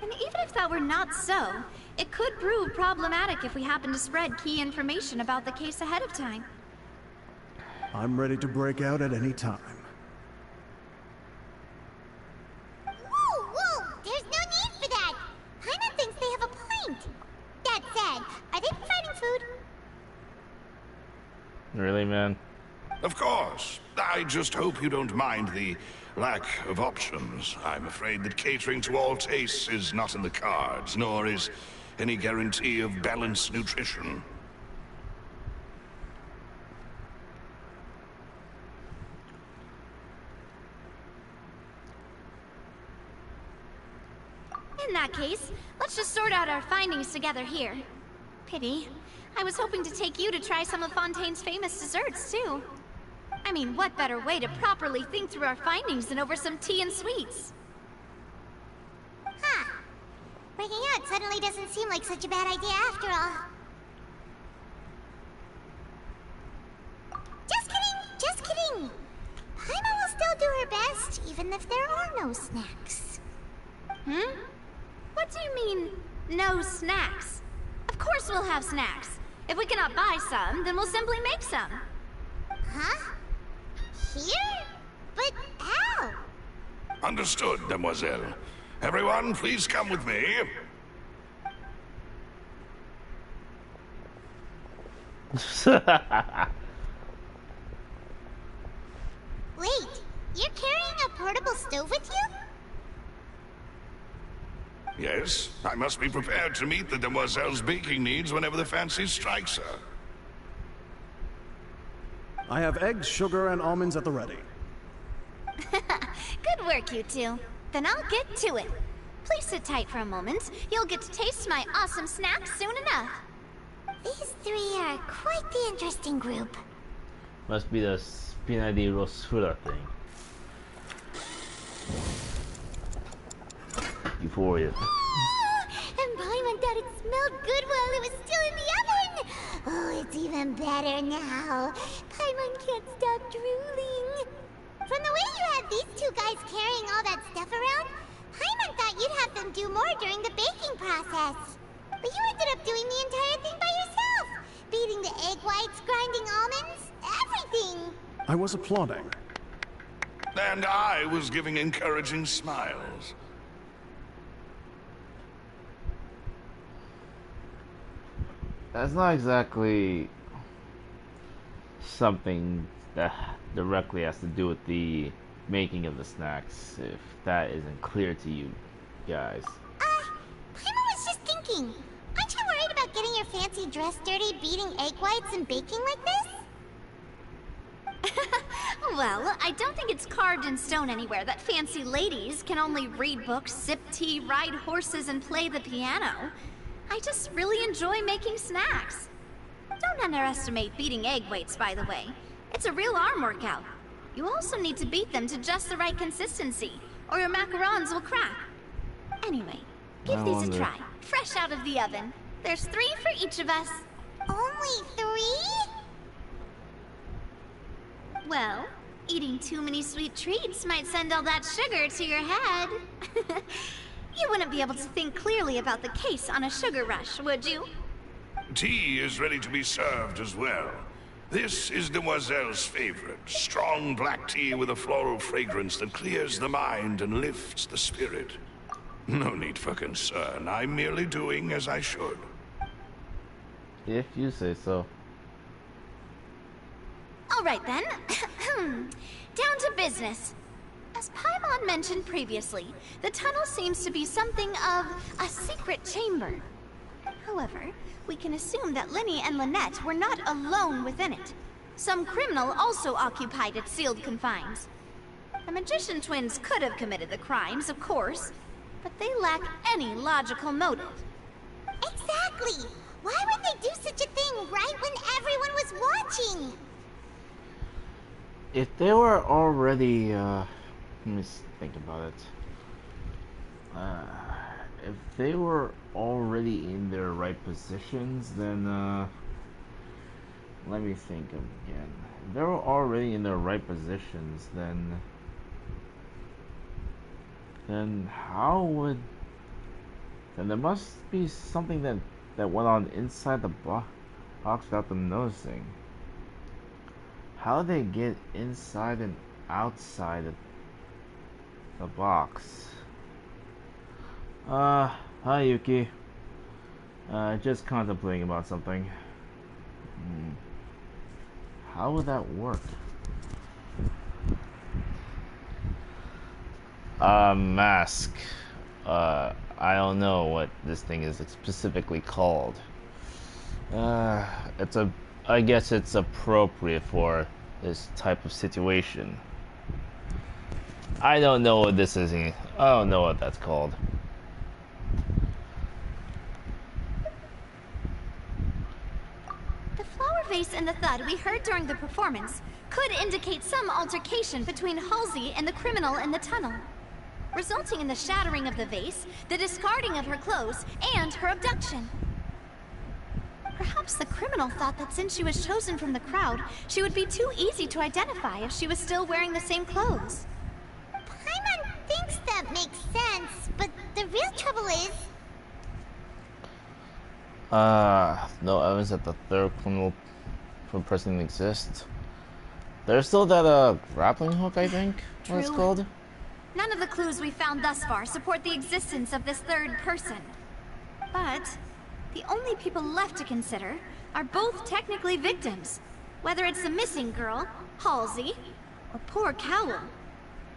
S16: And even if that were not so, it could prove problematic if we happen to spread key information about the case ahead of time.
S12: I'm ready to break out at any time.
S2: Whoa, whoa! There's no need for that! Paimon thinks they have a point. That said, are they providing food?
S1: Really, man?
S13: Of course. I just hope you don't mind the lack of options. I'm afraid that catering to all tastes is not in the cards, nor is any guarantee of balanced nutrition.
S16: In that case, let's just sort out our findings together here. Pity. I was hoping to take you to try some of Fontaine's famous desserts, too. I mean, what better way to properly think through our findings than over some tea and sweets?
S2: Huh. Breaking out suddenly doesn't seem like such a bad idea after all. Just kidding! Just kidding! Paimon will still do her best, even if there are no snacks.
S16: Hmm? What do you mean, no snacks? Of course we'll have snacks. If we cannot buy some, then we'll simply make some.
S2: Huh? Here? But how?
S13: Understood, demoiselle. Everyone, please come with me.
S2: Wait, you're carrying a portable stove with you?
S13: Yes, I must be prepared to meet the demoiselle's baking needs whenever the fancy strikes her.
S12: I have eggs, sugar, and almonds at the ready.
S16: Good work, you two. Then I'll get to it. Please sit tight for a moment. You'll get to taste my awesome snacks soon enough.
S2: These three are quite the interesting group.
S1: Must be the Spina di Rosura thing. Euphoria.
S2: And Paimon thought it smelled good while it was still in the oven. Oh, it's even better now. Paimon can't stop drooling. From the way you had these two guys carrying all that stuff around, Paimon thought you'd have them do more during the baking process. But you ended up doing the entire thing by yourself. Beating the egg whites, grinding almonds, everything.
S12: I was applauding.
S13: And I was giving encouraging smiles.
S1: That's not exactly something that directly has to do with the making of the snacks, if that isn't clear to you guys.
S2: Paimon was just thinking. Aren't you worried about getting your fancy dress dirty, beating egg whites and baking like this?
S16: Well, I don't think it's carved in stone anywhere that fancy ladies can only read books, sip tea, ride horses, and play the piano. I just really enjoy making snacks. Don't underestimate beating egg whites, by the way. It's a real arm workout. You also need to beat them to just the right consistency, or your macarons will crack. Anyway, give these a try. Fresh out of the oven. There's 3 for each of us.
S2: Only 3?
S16: Well, eating too many sweet treats might send all that sugar to your head. You wouldn't be able to think clearly about the case on a sugar rush, would you?
S13: Tea is ready to be served as well. This is Demoiselle's favorite. Strong black tea with a floral fragrance that clears the mind and lifts the spirit. No need for concern. I'm merely doing as I should.
S1: If you say so.
S16: All right then. Down to business. As Paimon mentioned previously, the tunnel seems to be something of a secret chamber. However, we can assume that Linny and Lynette were not alone within it. Some criminal also occupied its sealed confines. The magician twins could have committed the crimes, of course, but they lack any logical motive.
S2: Exactly! Why would they do such a thing right when everyone was watching?
S1: If they were already, let me think about it. If they were already in their right positions, then, let me think again. If they were already in their right positions, then how would... Then there must be something that went on inside the box without them noticing. How did they get inside and outside of the box? Hi Yuki. Just contemplating about something. How would that work? Mask. I don't know what this thing is specifically called. I guess it's appropriate for this type of situation. I don't know what this is. I don't know what that's called.
S16: The flower vase and the thud we heard during the performance could indicate some altercation between Halsey and the criminal in the tunnel, resulting in the shattering of the vase, the discarding of her clothes, and her abduction. Perhaps the criminal thought that since she was chosen from the crowd, she would be too easy to identify if she was still wearing the same clothes.
S2: Paimon thinks that makes sense, but the real trouble is...
S1: no evidence that the third criminal person exists. There's still that, grappling hook, I think, what it's
S16: True.
S1: called.
S16: None of the clues we've found thus far support the existence of this third person. But the only people left to consider are both technically victims, whether it's the missing girl, Halsey, or poor Cowell.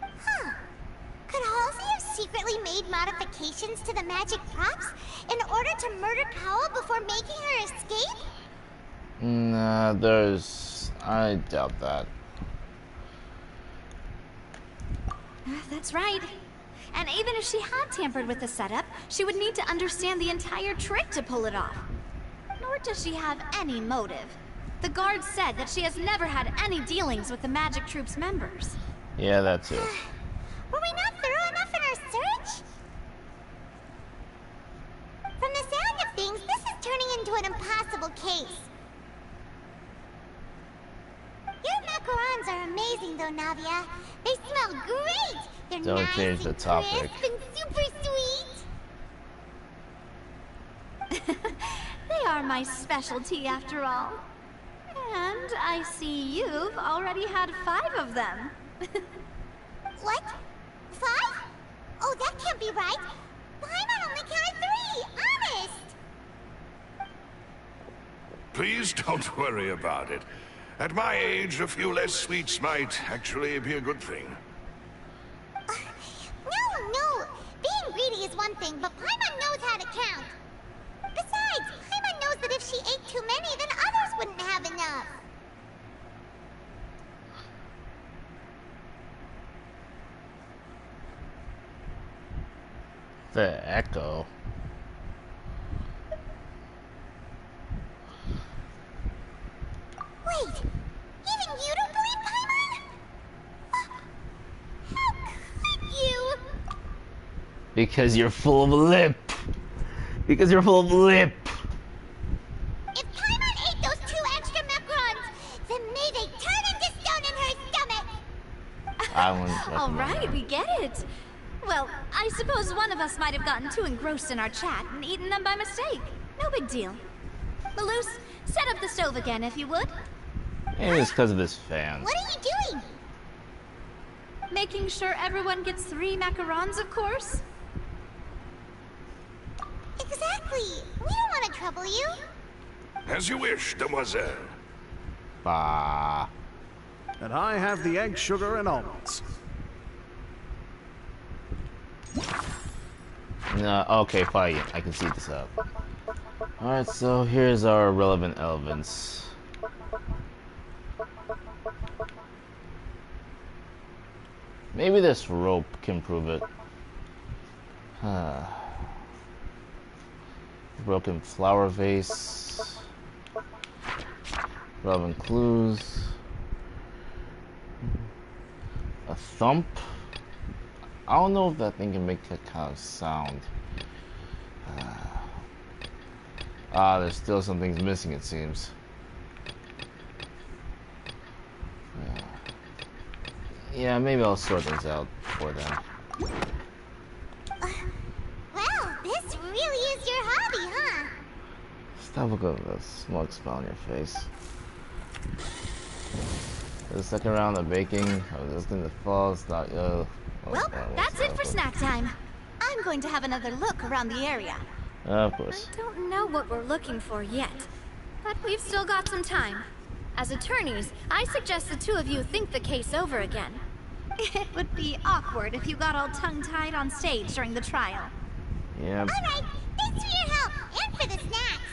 S2: Huh. Could Halsey have secretly made modifications to the magic props in order to murder Cowell before making her escape?
S1: Nah, I doubt that.
S16: That's right. And even if she had tampered with the setup, she would need to understand the entire trick to pull it off. Nor does she have any motive. The guard said that she has never had any dealings with the Magic Troop's members.
S1: Yeah, that too.
S2: Were we not thorough enough in our search? From the sound of things, this is turning into an impossible case. Your macarons are amazing though, Navia. They smell great! They're
S1: Don't
S2: nice
S1: change the
S2: and
S1: topic.
S2: crisp and super sweet.
S16: They are my specialty after all. And I see you've already had 5 of them.
S2: What? 5? Oh, that can't be right. Paimon only counted 3, honest!
S13: Please don't worry about it. At my age, a few less sweets might actually be a good thing.
S2: No! Being greedy is one thing, but Paimon knows how to count. Besides, Paimon knows that if she ate too many, then others wouldn't have enough.
S1: The echo.
S2: Wait, even you don't believe Paimon? How could you?
S1: Because you're full of lip. Because you're full of lip.
S2: If Paimon ate those 2 extra macarons, then may they turn into stone in her stomach.
S1: I wouldn't
S16: All
S1: recommend
S16: right,
S1: that.
S16: we get it. Well, I suppose one of us might have gotten too engrossed in our chat and eaten them by mistake. No big deal. Maloose, set up the stove again if you would.
S1: Maybe it's because of his fans.
S2: What are you doing?
S16: Making sure everyone gets 3 macarons, of course.
S2: Exactly. We don't want to trouble you.
S13: As you wish, demoiselle.
S1: Bah.
S12: And I have the egg, sugar, and almonds.
S1: No, okay, fine. I can see this up. Alright, so here's our relevant elements. Maybe this rope can prove it. Broken flower vase. Relevant clues. A thump. I don't know if that thing can make that kind of sound. There's still some things missing, it seems. Yeah, maybe I'll sort things out for them.
S2: Well, this really is your hobby, huh?
S1: Stop looking at the smug smile on your face. For the second round of baking, I was listening to falls, not
S16: Well, that's it for snack time. I'm going to have another look around the area.
S1: Of course.
S16: I don't know what we're looking for yet, but we've still got some time. As attorneys, I suggest the 2 of you think the case over again. It would be awkward if you got all tongue-tied on stage during the trial.
S1: Yeah.
S2: All right, thanks for your help and for the snacks.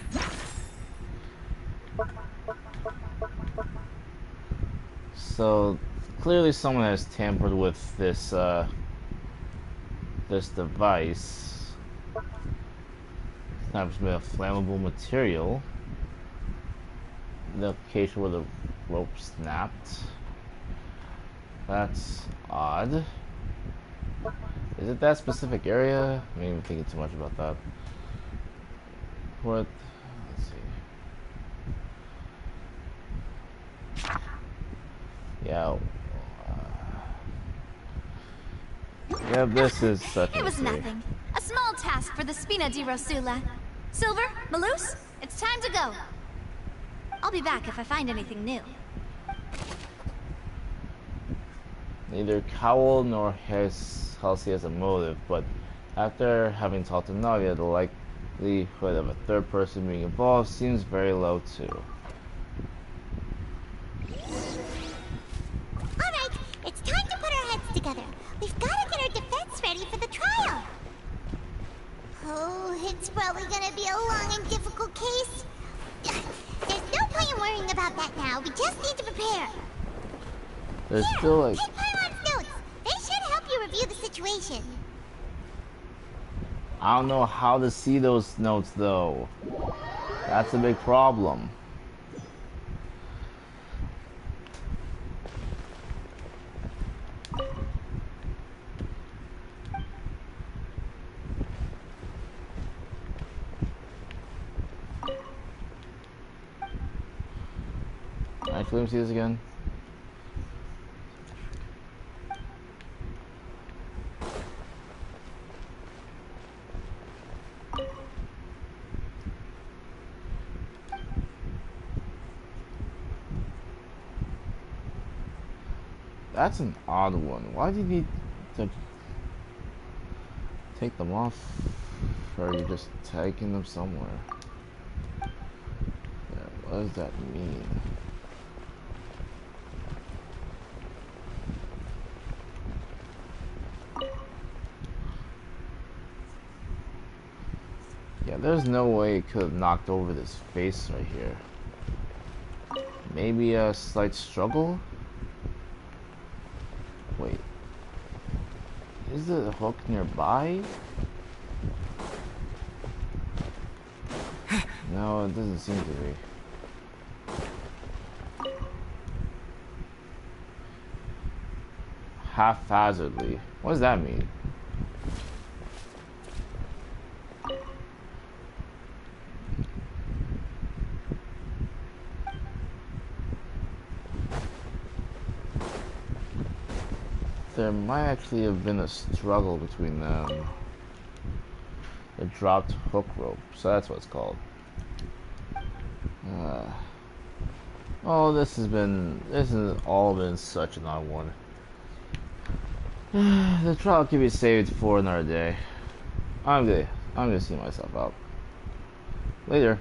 S1: So clearly someone has tampered with this this device. It's not made of flammable material. The case where the rope snapped. That's odd. Is it that specific area? I'm not even thinking too much about that. What? Let's see. Yeah. Yeah, this is such
S16: It was
S1: a mistake.
S16: nothing. A small task for the Spina di Rosula. Silver, Maloose, it's time to go. I'll be back if I find anything new.
S1: Neither Cowell nor Halsey has a motive, but after having talked to Navia, the likelihood of a third person being involved seems very low too.
S2: Alright, it's time to put our heads together. We've got to get our defense ready for the trial. Oh, it's probably gonna be a long and difficult case. There's no point in worrying about that now. We just need to prepare.
S1: There's still like...
S2: Take Pylon's notes. They should help you review the situation.
S1: I don't know how to see those notes though. That's a big problem. Actually, let me see this again. That's an odd one. Why do you need to take them off? Or are you just taking them somewhere? Yeah, what does that mean? Yeah, there's no way it could have knocked over this face right here. Maybe a slight struggle? Wait. Is the hook nearby? No, it doesn't seem to be. Haphazardly. What does that mean? There might actually have been a struggle between them. A dropped hook rope, so that's what it's called. Oh, this has all been such an odd one. The trial can be saved for another day. I'm gonna see myself out. Later.